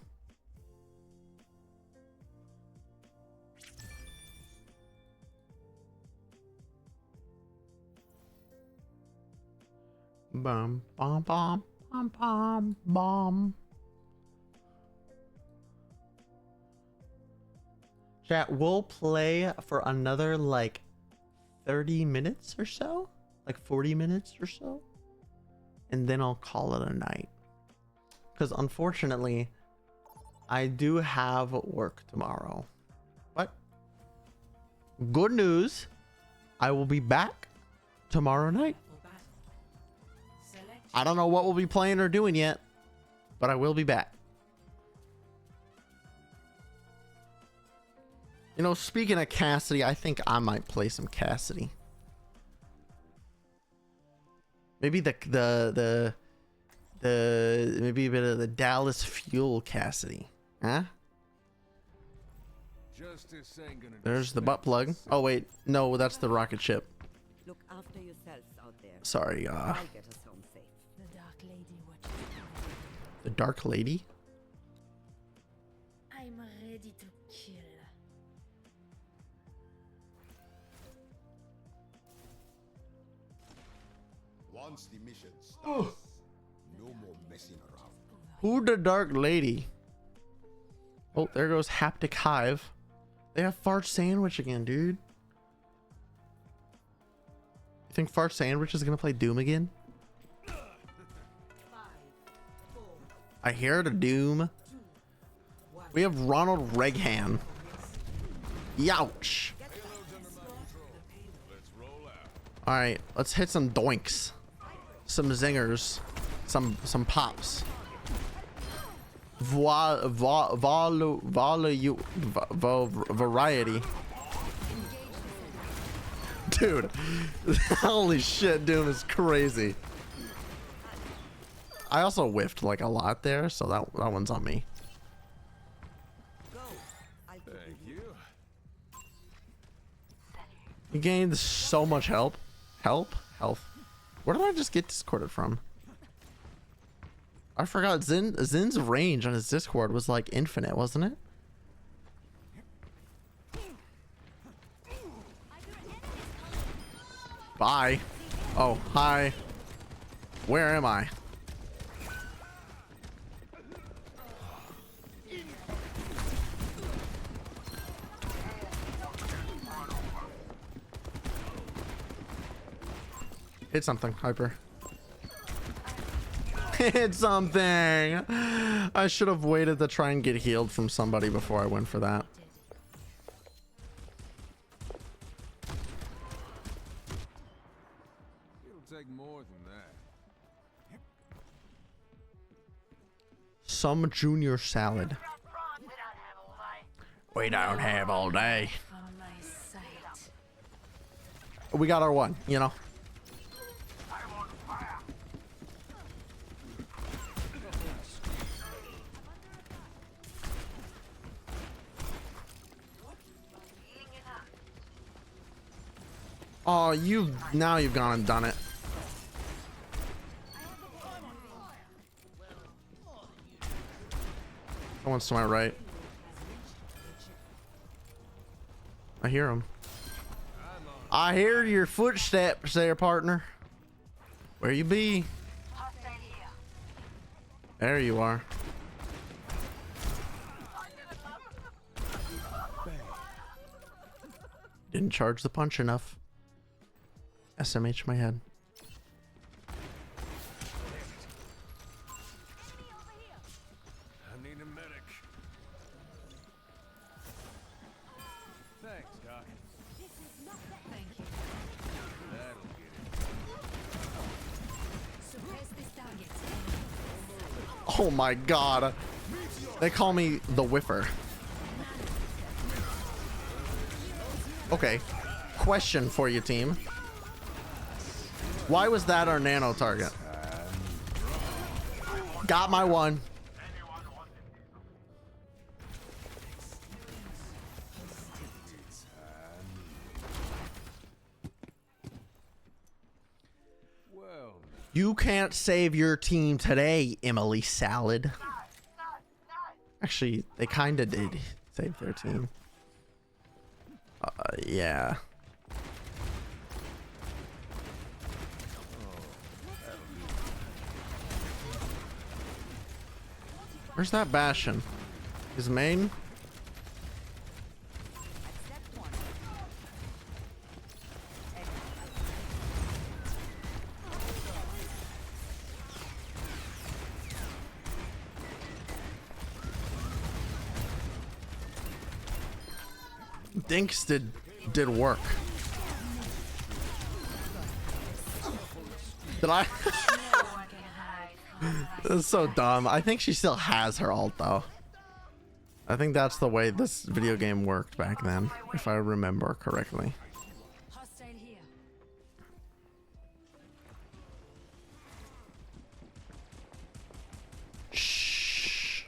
Bum bum bum bum bum bum. Chat, we'll play for another like 30 minutes or so, like 40 minutes or so, and then I'll call it a night. Because unfortunately, I do have work tomorrow. But good news, I will be back tomorrow night. I don't know what we'll be playing or doing yet, but I will be back. You know, speaking of Cassidy, I think I might play some Cassidy. Maybe maybe a bit of the Dallas Fuel Cassidy, huh? There's the butt plug. Oh wait, no, that's the rocket ship. Look after yourselves out there. Sorry, I'll get us home safe. The Dark Lady the Dark Lady. I'm ready to kill. Once the mission starts, no more messing around. Who the Dark Lady? Oh, there goes Haptic Hive. They have Fart Sandwich again, dude. You think Fart Sandwich is gonna play Doom again? I hear the Doom. We have Ronald Reghan. Youch. All right, let's hit some doinks, some zingers, some pops. Variety. Dude, holy shit, Doom is crazy. I also whiffed like a lot there, so that one's on me. Thank you. You gained so much health. Where did I just get discorded from? I forgot Zin's range on his Discord was like infinite, wasn't it? Bye. Oh, hi. Where am I? Hit something, Hyper. Hit something. I should have waited to try and get healed from somebody before I went for that. It'll take more than that. Some junior salad. We don't have all day. We got our one, you know. Oh, now you've gone and done it. Someone's to my right. I hear him. I hear your footsteps there, partner. Where you be? There you are. Didn't charge the punch enough. SMH my head. I need a medic. Thanks, Doc. Thank you. That'll get it. Suppress this target. Oh my god. They call me the whiffer. Okay. Question for you, team. Why was that our nano target? Got my one. You can't save your team today, Emily Salad. Actually, they kind of did save their team. Yeah. Where's that Bastion? His main? Dinks did work. Did I? That's so dumb. I think she still has her ult though. I think that's the way this video game worked back then, if I remember correctly. Hostile here. Shh.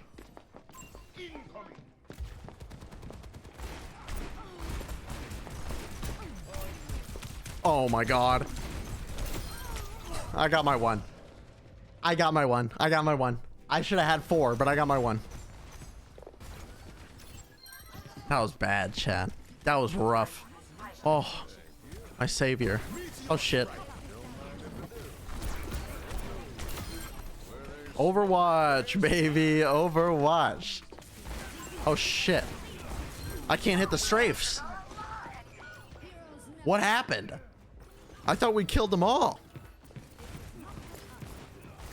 Oh my god. I got my one. I got my one. I got my one. I should have had 4, but I got my one. That was bad, chat. That was rough. Oh, my savior. Oh shit. Overwatch, baby. Overwatch. Oh shit. I can't hit the strafes. What happened? I thought we killed them all.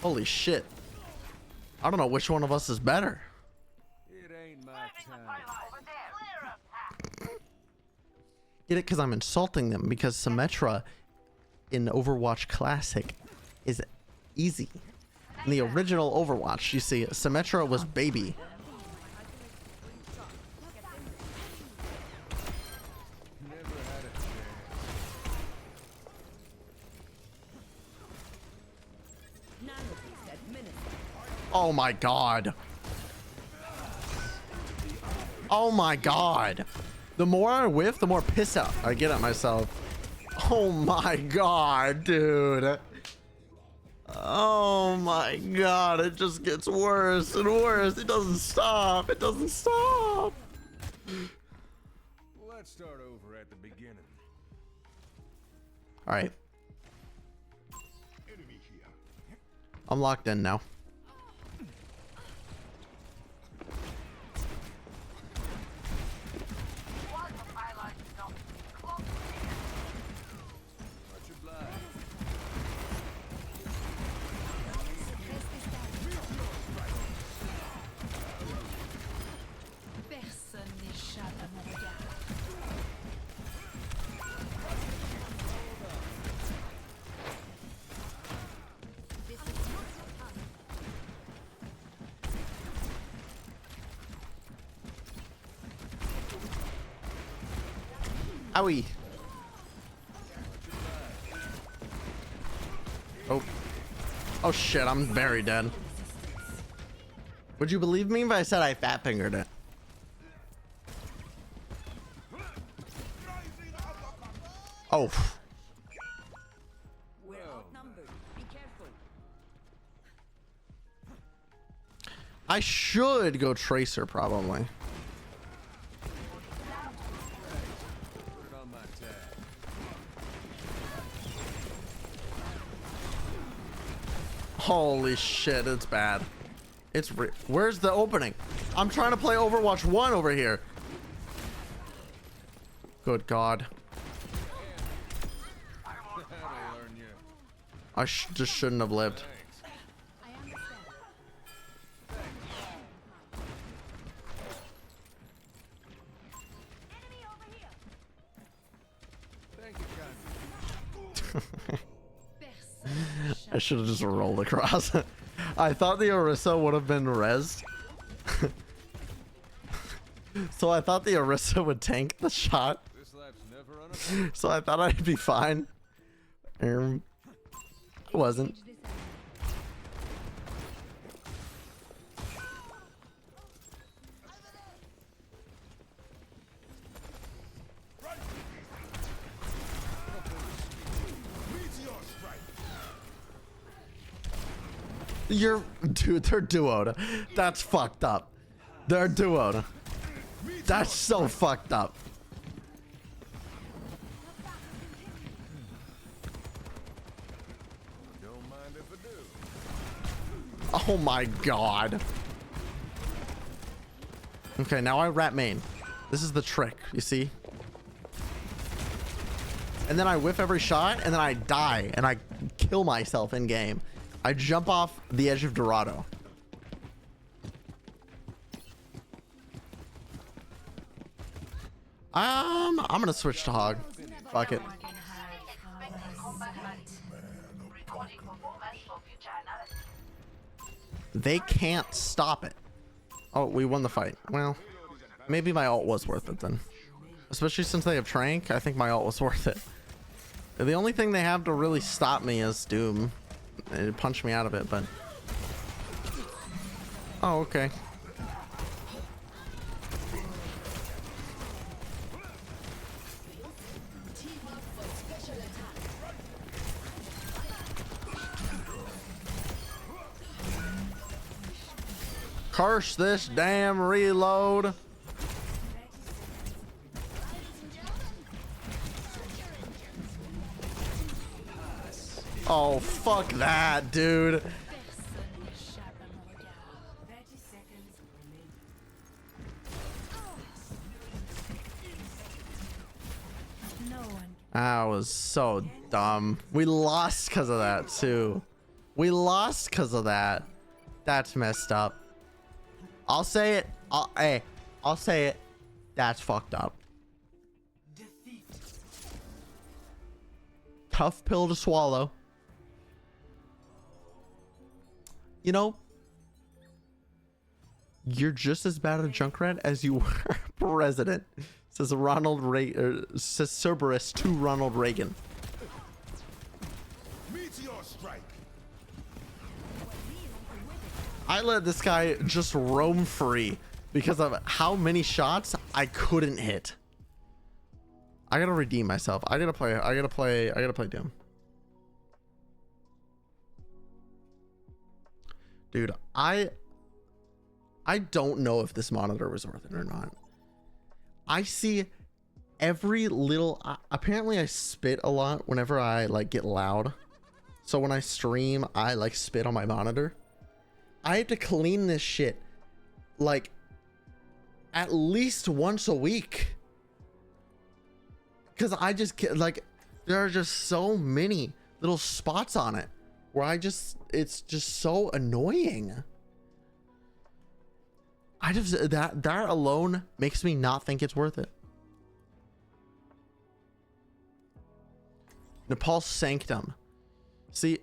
Holy shit. I don't know which one of us is better. It ain't my time. Get it? Because I'm insulting them. Because Symmetra in Overwatch Classic is easy. In the original Overwatch, you see, Symmetra was baby. Oh my god. Oh my god. The more I whiff, the more piss out I get at myself. Oh my god, dude. Oh my god, it just gets worse and worse. It doesn't stop. It doesn't stop. Let's start over at the beginning. All right. I'm locked in now. Owie. Oh. Oh shit, I'm very dead. Would you believe me if I said I fat fingered it? Oh. We're outnumbered. Be careful. I should go Tracer probably. Holy shit, it's bad. It's where's the opening? I'm trying to play Overwatch 1 over here. Good God. I just shouldn't have lived. I should have just rolled across. I thought the Orisa would have been rezzed. So I thought the Orisa would tank the shot. So I thought I'd be fine. I wasn't. You're, dude, they're duoed. That's fucked up. They're duoed. That's so fucked up. Don't mind if I do. Oh my god. Okay, now I rat main. This is the trick, you see? And then I whiff every shot, and then I die, and I kill myself in game. I jump off the edge of Dorado. I'm gonna switch to Hog. Fuck it. They can't stop it. Oh, we won the fight. Well, maybe my ult was worth it then. Especially since they have Trank, I think my ult was worth it. The only thing they have to really stop me is Doom. It punched me out of it, but... Oh, okay. Curse this damn reload. Oh, fuck that, dude. That was so dumb. We lost because of that, too. We lost because of that. That's messed up. I'll say it. I'll say it. That's fucked up. tough pill to swallow. You know, you're just as bad at Junkrat as you were president, says Ronald Reagan, says Cerberus to Ronald Reagan. Meteor strike. I let this guy just roam free because of how many shots I couldn't hit. I gotta redeem myself. I gotta play Doom. Dude, I don't know if this monitor was worth it or not. I see every little, apparently I spit a lot whenever I like get loud. So when I stream, I like spit on my monitor. I have to clean this shit like at least once a week. Cause I just get like, there are just so many little spots on it where it's just so annoying. I just, that alone makes me not think it's worth it. Nepal Sanctum. See,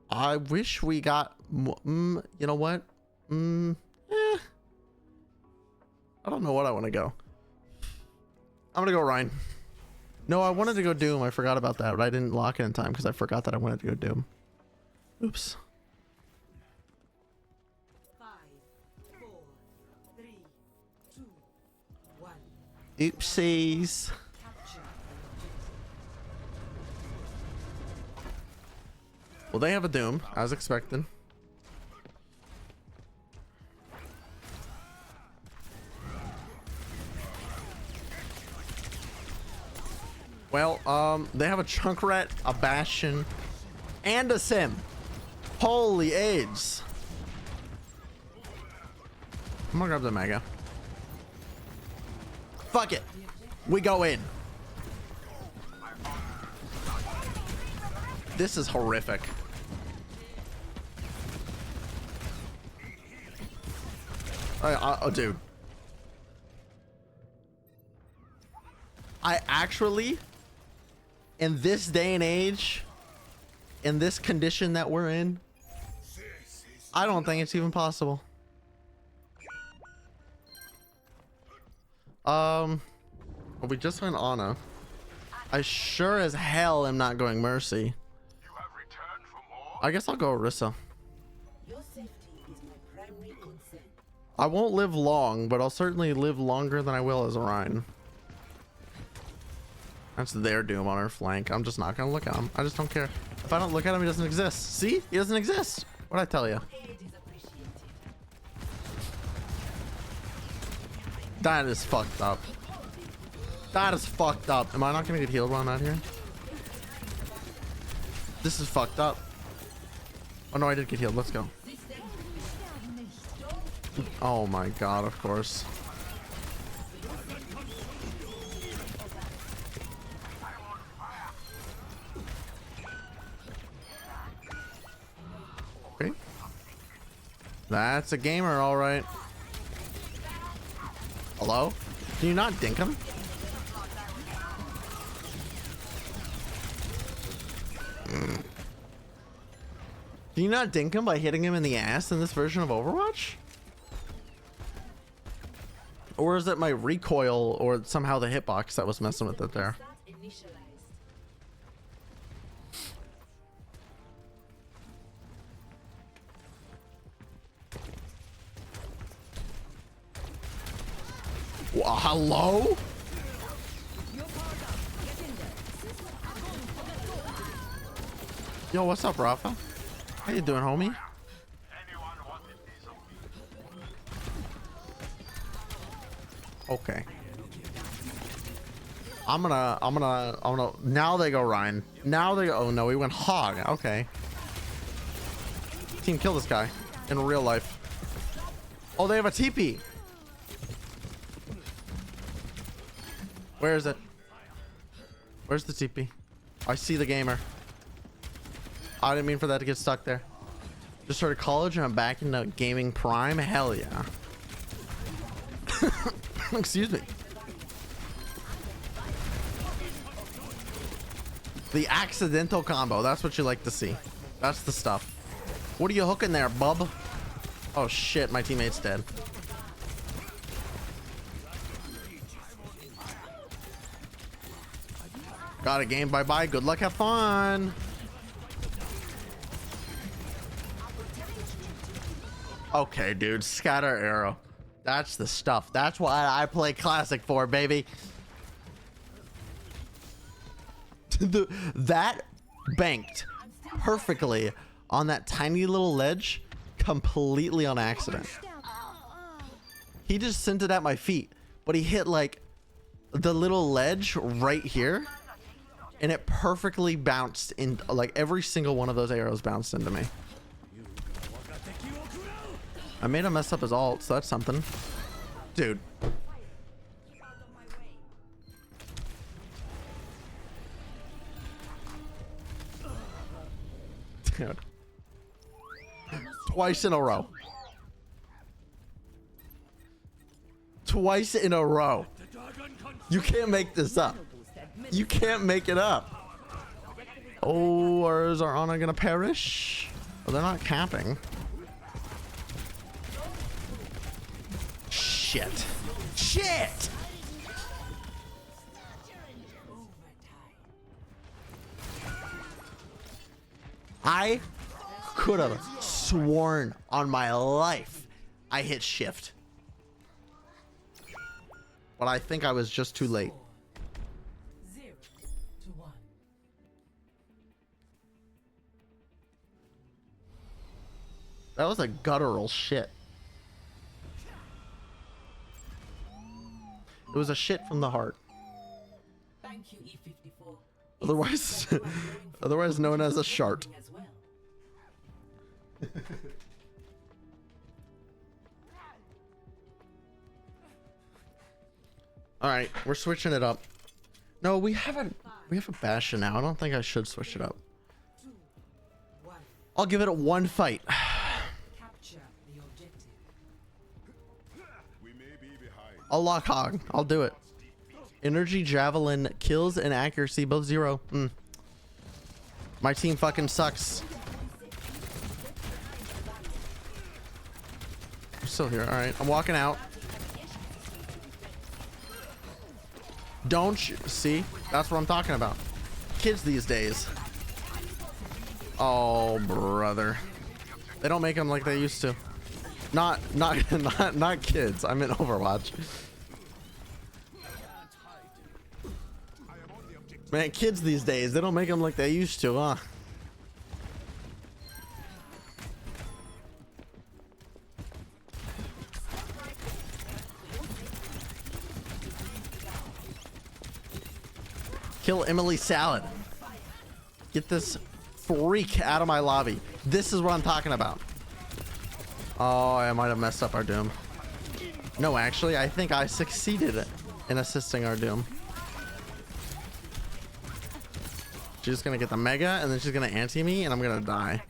I wish we got, you know what? I don't know what I want to go. I'm gonna go Rhine. No, I wanted to go Doom. I forgot about that, but I didn't lock it in time because I forgot that I wanted to go Doom. Oops. 5, 4, 3, 2, 1. Oopsies. Well, they have a Doom, as expected. Well, they have a Junkrat, a Bastion, and a Sim. Holy AIDS. I'm gonna grab the Mega. Fuck it. We go in. This is horrific. Oh, dude. I actually, in this day and age, in this condition that we're in, I don't think it's even possible. We just went Ana. I sure as hell am not going Mercy. I guess I'll go Orisa. Your safety is my primary concern. I won't live long, but I'll certainly live longer than I will as a Rhine. That's their Doom on our flank. I'm just not gonna look at him. I just don't care. If I don't look at him, he doesn't exist. See? He doesn't exist. What'd I tell you? That is fucked up. That is fucked up. Am I not gonna get healed while I'm out here? This is fucked up. Oh no, I did get healed. Let's go. Oh my god, of course. Okay. That's a gamer, all right. Hello? Can you not dink him? Can you not dink him by hitting him in the ass in this version of Overwatch? Or is it my recoil or somehow the hitbox that was messing with it there? Hello? Yo, what's up, Rafa? How you doing, homie? Okay. I'm gonna now they go Ryan. Now they go, oh no, we went Hog. Okay. Team kill this guy in real life. Oh, they have a TP. Where is it? Where's the TP? I see the gamer. I didn't mean for that to get stuck there. Just started college and I'm back into gaming prime. Hell yeah. Excuse me. The accidental combo. That's what you like to see. That's the stuff. What are you hooking there, bub? Oh shit, my teammate's dead. Got a game. Bye-bye. Good luck. Have fun. Okay, dude. Scatter arrow. That's the stuff. That's what I play Classic for, baby. That banked perfectly on that tiny little ledge, completely on accident. He just sent it at my feet, but he hit like the little ledge right here, and it perfectly bounced in. Like every single one of those arrows bounced into me. I made him mess up his ult, so that's something. Dude. Dude. Twice in a row. Twice in a row. You can't make this up. You can't make it up. Oh, or is our honor gonna perish? Oh, they're not capping. Shit. Shit! I could have sworn on my life I hit shift. But I think I was just too late. 0-1. That was a guttural shit. It was a shit from the heart. Thank you, E54. Otherwise known as a shart. As well. All right, we're switching it up. No, we have a Bastion now. I don't think I should switch it up. I'll give it one fight. Capture the objective. We may be behind. I'll lock hog. I'll do it. Energy javelin kills and accuracy both 0. My team fucking sucks. I'm still here. All right, I'm walking out. Don't you see? That's what I'm talking about. Kids these days. Oh, brother. They don't make them like they used to. Not kids. I'm in Overwatch. Man, kids these days, they don't make them like they used to, huh? Kill Emily Salad. Get this freak out of my lobby. This is what I'm talking about. Oh, I might have messed up our Doom. No, actually, I think I succeeded in assisting our Doom. She's just gonna get the Mega, and then she's gonna anti me, and I'm gonna die.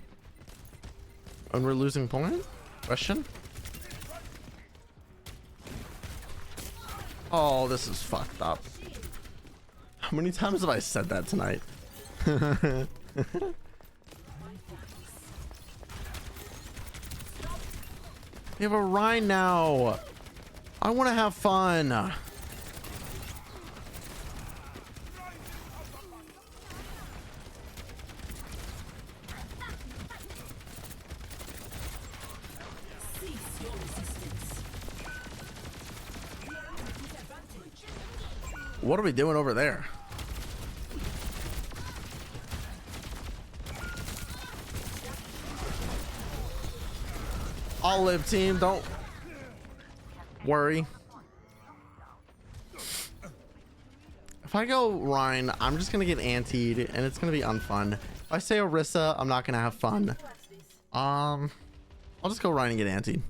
And we're losing point? Question? Oh, this is fucked up. How many times have I said that tonight? We have a Rhine now. I want to have fun. What are we doing over there? I'll live, team. Don't worry. If I go Rhine, I'm just gonna get antied, and it's gonna be unfun. If I say Orisa, I'm not gonna have fun. I'll just go Rhine and get antied.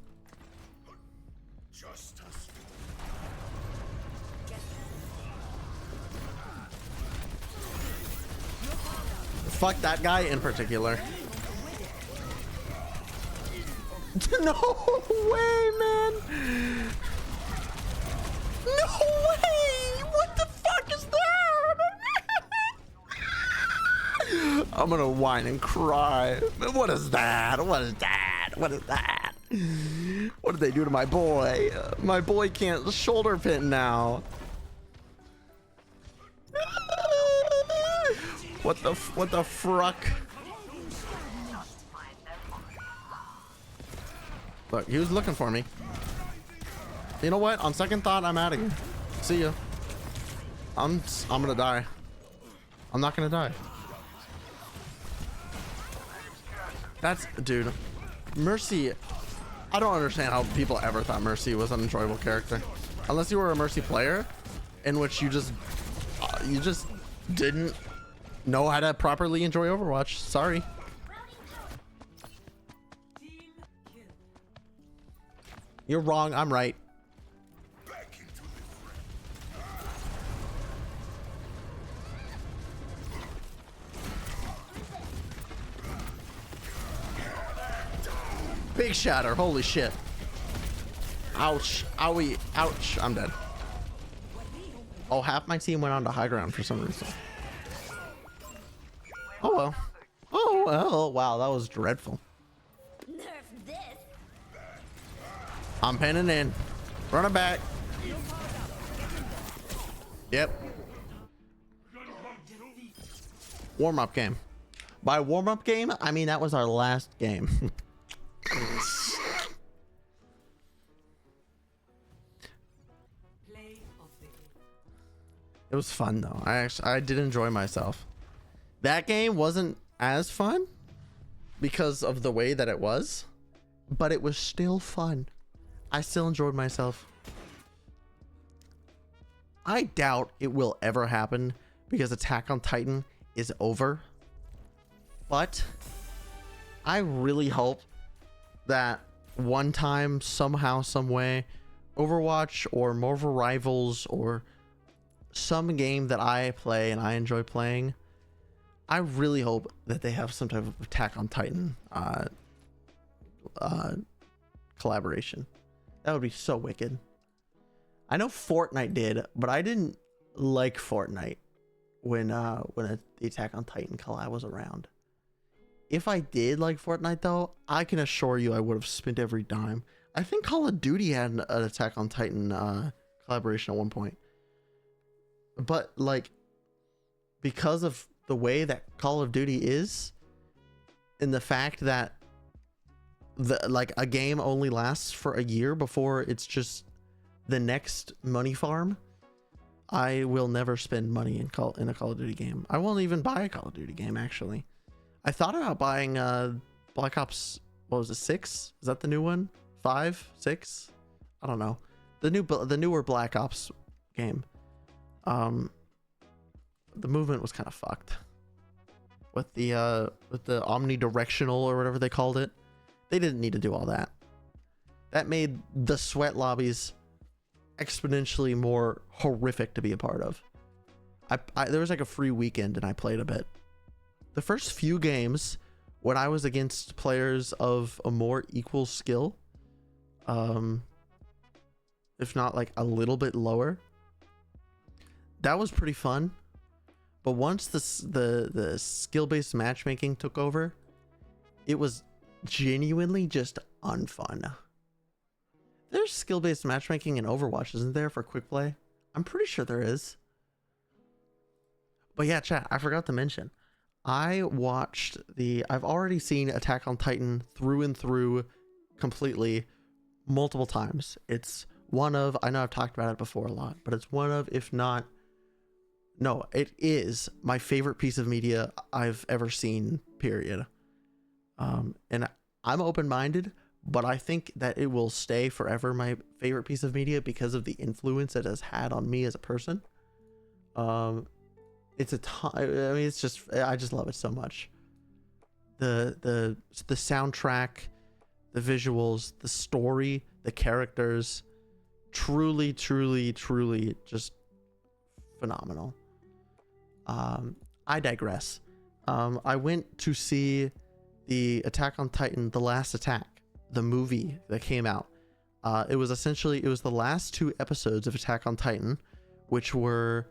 Fuck that guy in particular. No way, man. No way. What the fuck is that? I'm gonna whine and cry. What is that? What is that? What is that? What did they do to my boy? My boy can't shoulder pin now. What the fruck? Look, he was looking for me. You know what? On second thought, I'm out of here. See ya. I'm gonna die. I'm not gonna die. That's, dude, Mercy. I don't understand how people ever thought Mercy was an enjoyable character, unless you were a Mercy player, in which you just didn't know how to properly enjoy Overwatch. Sorry. You're wrong. I'm right. Big shatter. Holy shit. Ouch. Owie. Ouch. I'm dead. Oh, half my team went on to high ground for some reason. Oh well. Oh well. Wow, that was dreadful. I'm pinning in. Running back. Yep. Warm-up game. By warm-up game, I mean that was our last game. It was fun though. I did enjoy myself. That game wasn't as fun because of the way that it was, but it was still fun. I still enjoyed myself. I doubt it will ever happen because Attack on Titan is over, but I really hope that one time, somehow, some way, Overwatch or Marvel Rivals or some game that I play and I enjoy playing, I really hope that they have some type of Attack on Titan collaboration. That would be so wicked. I know Fortnite did, but I didn't like Fortnite when the Attack on Titan collab was around. If I did like Fortnite though, I can assure you I would have spent every dime. I think Call of Duty had an Attack on Titan collaboration at one point. But like, because of the way that Call of Duty is, and the fact that a game only lasts for a year before it's just the next money farm, I will never spend money in a Call of Duty game. I won't even buy a Call of Duty game, actually. I thought about buying Black Ops, what was it, 6? Is that the new one? 5? 6? I don't know. The newer Black Ops game. The movement was kind of fucked with the omnidirectional or whatever they called it. They didn't need to do all that. That made the sweat lobbies exponentially more horrific to be a part of. There was like a free weekend and I played a bit. The first few games when I was against players of a more equal skill, if not like a little bit lower, that was pretty fun. But once the skill-based matchmaking took over, it was genuinely just unfun. There's skill-based matchmaking in Overwatch, isn't there, for quick play? I'm pretty sure there is. But yeah, chat, I forgot to mention, I've already seen Attack on Titan through and through completely multiple times. It's one of, I know I've talked about it before a lot, but it's one of, if not, no, it is my favorite piece of media I've ever seen, period. And I'm open-minded, but I think that it will stay forever my favorite piece of media because of the influence it has had on me as a person. It's just, I just love it so much. The soundtrack, the visuals, the story, the characters, truly just phenomenal. I digress. I went to see the Attack on Titan, The Last Attack, the movie that came out. It was the last 2 episodes of Attack on Titan, which were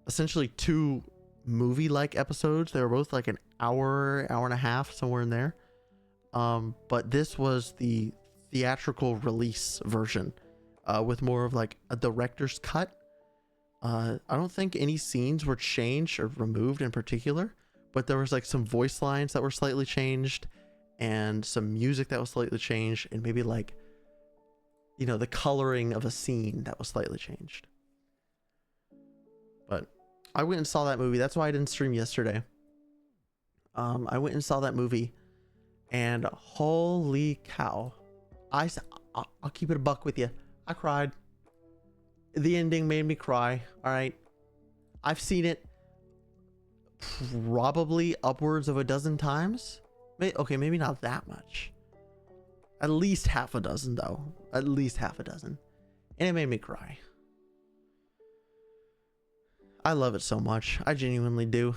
essentially 2 movie-like episodes. They were both like an hour, hour and a half, somewhere in there. But this was the theatrical release version, with more of like a director's cut. I don't think any scenes were changed or removed in particular, but there was like some voice lines that were slightly changed and some music that was slightly changed, and maybe like, you know, the coloring of a scene that was slightly changed. But I went and saw that movie. That's why I didn't stream yesterday. I went and saw that movie, and holy cow, I'll keep it a buck with you. I cried. The ending made me cry. All right, I've seen it probably upwards of a dozen times. Okay, maybe not that much. At least half a dozen, though. At least half a dozen, and it made me cry. I love it so much. I genuinely do.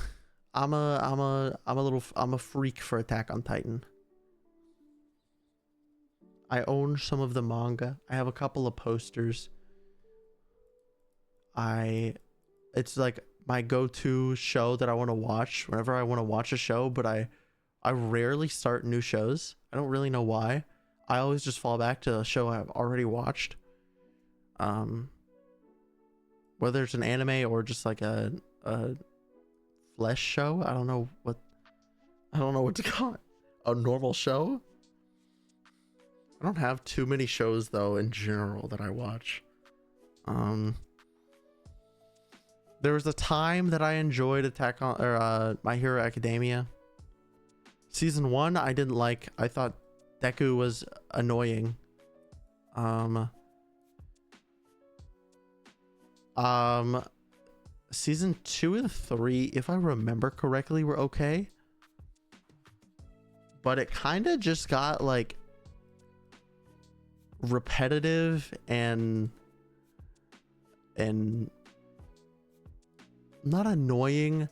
I'm a freak for Attack on Titan. I own some of the manga. I have a couple of posters. It's like my go-to show that I want to watch whenever I want to watch a show, but I rarely start new shows. I don't really know why. I always just fall back to a show I've already watched. Whether it's an anime or just like a flesh show, I don't know what to call it. A normal show? I don't have too many shows though in general that I watch. There was a time that I enjoyed My Hero Academia. Season 1 I didn't like. I thought Deku was annoying. Season 2 and 3, if I remember correctly, were okay. But it kind of just got like repetitive and not annoying,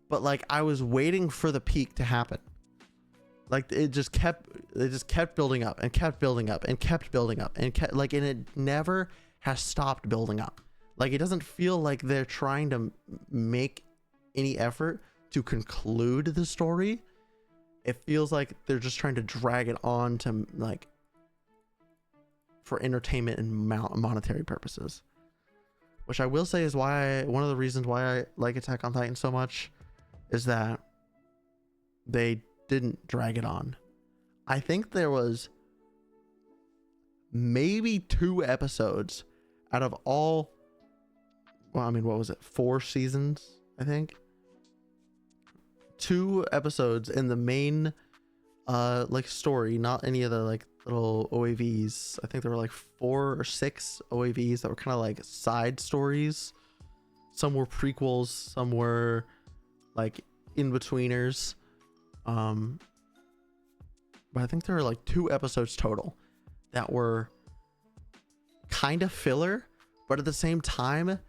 but like I was waiting for the peak to happen. Like it just kept building up and kept building up and kept building up and kept like, and it never has stopped building up. Like it doesn't feel like they're trying to make any effort to conclude the story. It feels like they're just trying to drag it on to like for entertainment and monetary purposes, which I will say is one of the reasons why I like Attack on Titan so much is that they didn't drag it on. I think there was maybe 2 episodes out of all, well, I mean, what was it? 4 seasons, I think. 2 episodes in the main like story, not any of the like little OAVs. I think there were like 4 or 6 OAVs that were kind of like side stories. Some were prequels, some were like in-betweeners. But I think there were like 2 episodes total that were kind of filler, but at the same time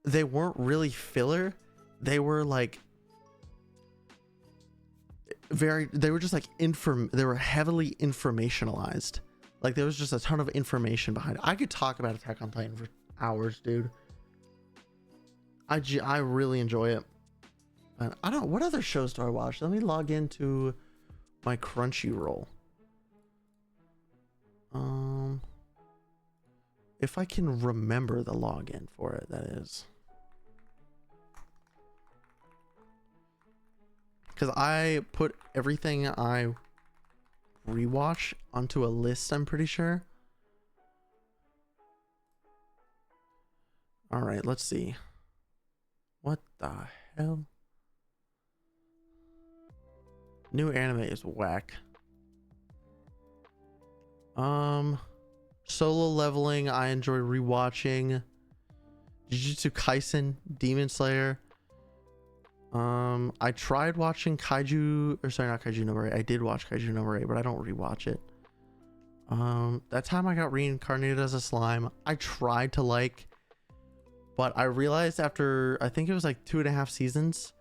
they weren't really filler. They were like they were just like they were heavily informationalized. Like there was just a ton of information behind it. I could talk about Attack on Titan for hours, dude. I really enjoy it. And I don't know, what other shows do I watch? Let me log into my Crunchyroll. If I can remember the login for it, that is. Because I put everything I rewatch onto a list, I'm pretty sure. All right, let's see. What the hell? New anime is whack. Solo Leveling, I enjoy rewatching. Jujutsu Kaisen, Demon Slayer. I tried watching Kaiju, or sorry, not Kaiju number 8. I did watch Kaiju number 8, but I don't rewatch it. That time I got reincarnated as a slime. I tried to like, but I realized after, I think it was like 2.5 seasons,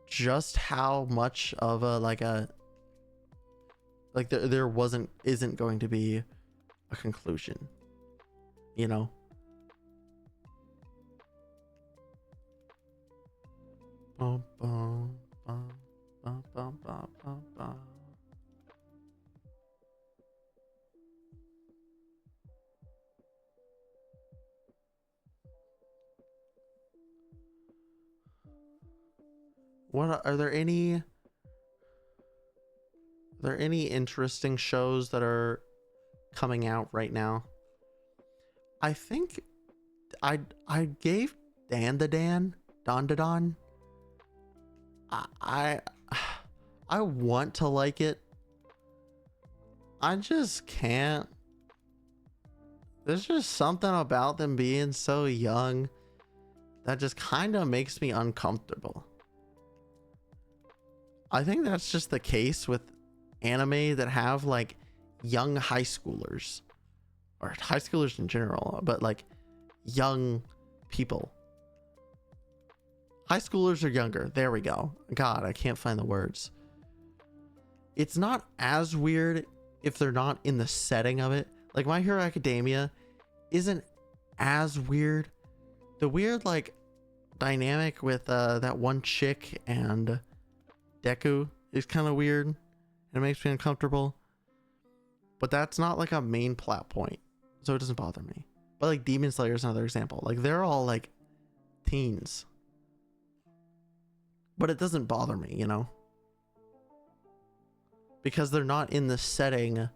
just how much of there isn't going to be a conclusion, you know? Bum, bum, bum, bum, bum, bum, bum, bum. What are there any interesting shows that are coming out right now? I think I gave Don to Don. I want to like it. I just can't. There's just something about them being so young that just kind of makes me uncomfortable. I think that's just the case with anime that have like young high schoolers, or high schoolers in general, but like young people. High schoolers are younger. There we go. God, I can't find the words. It's not as weird if they're not in the setting of it. Like My Hero Academia isn't as weird. The weird like dynamic with that one chick and Deku is kind of weird. It makes me uncomfortable. But that's not like a main plot point, so it doesn't bother me. But like Demon Slayer is another example. Like they're all like teens, but it doesn't bother me, you know, because they're not in the setting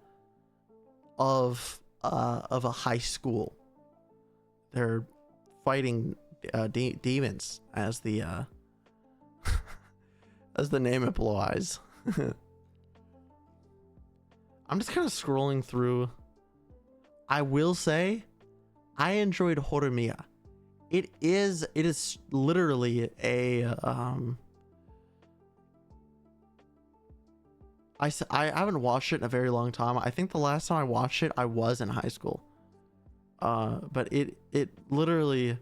of a high school. They're fighting demons, as the as the name implies. I'm just kind of scrolling through. I will say I enjoyed Horimiya. It is literally a I haven't watched it in a very long time. I think the last time I watched it I was in high school. But it literally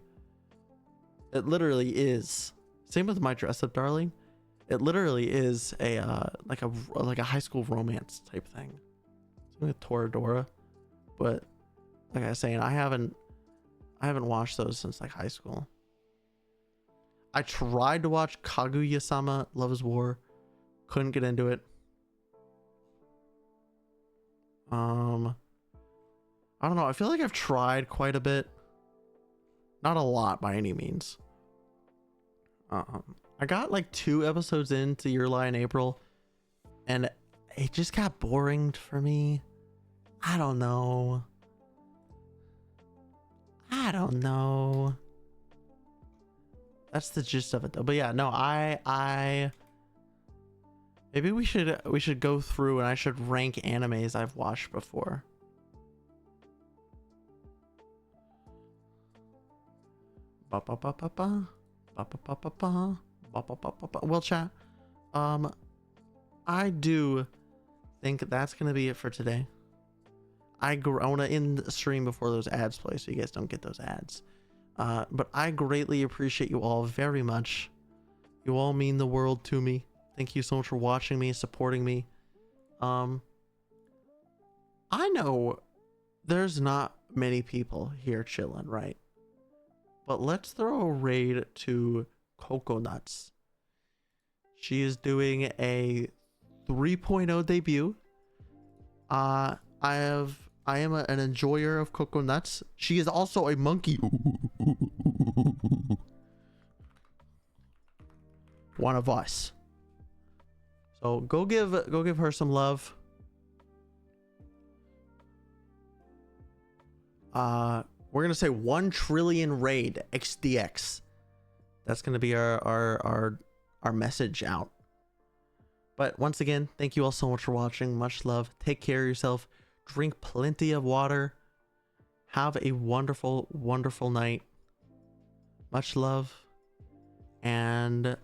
is, same with My Dress Up Darling. It literally is a like a high school romance type thing. Something with Toradora. But like I was saying, I haven't watched those since like high school. I tried to watch Kaguya-sama Love is War. Couldn't get into it. I don't know. I feel like I've tried quite a bit. Not a lot by any means. I got like 2 episodes into Your Lie in April, and it just got boring for me. I don't know. That's the gist of it though. But yeah, no, I maybe we should go through and I should rank animes I've watched before. Well, chat, I do think that's gonna be it for today. I want to end the stream before those ads play, so you guys don't get those ads. But I greatly appreciate you all very much. You all mean the world to me. Thank you so much for watching me, supporting me. I know there's not many people here chilling, right? But let's throw a raid to Coconuts. She is doing a 3.0 debut. I am an enjoyer of Coconuts. She is also a monkey. One of us. So go give her some love. We're gonna say 1 trillion raid XDX. That's gonna be our message out. But once again, thank you all so much for watching. Much love. Take care of yourself. Drink plenty of water. Have a wonderful, wonderful night. Much love. And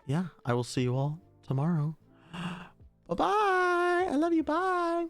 yeah, I will see you all tomorrow. Bye-bye. I love you. Bye.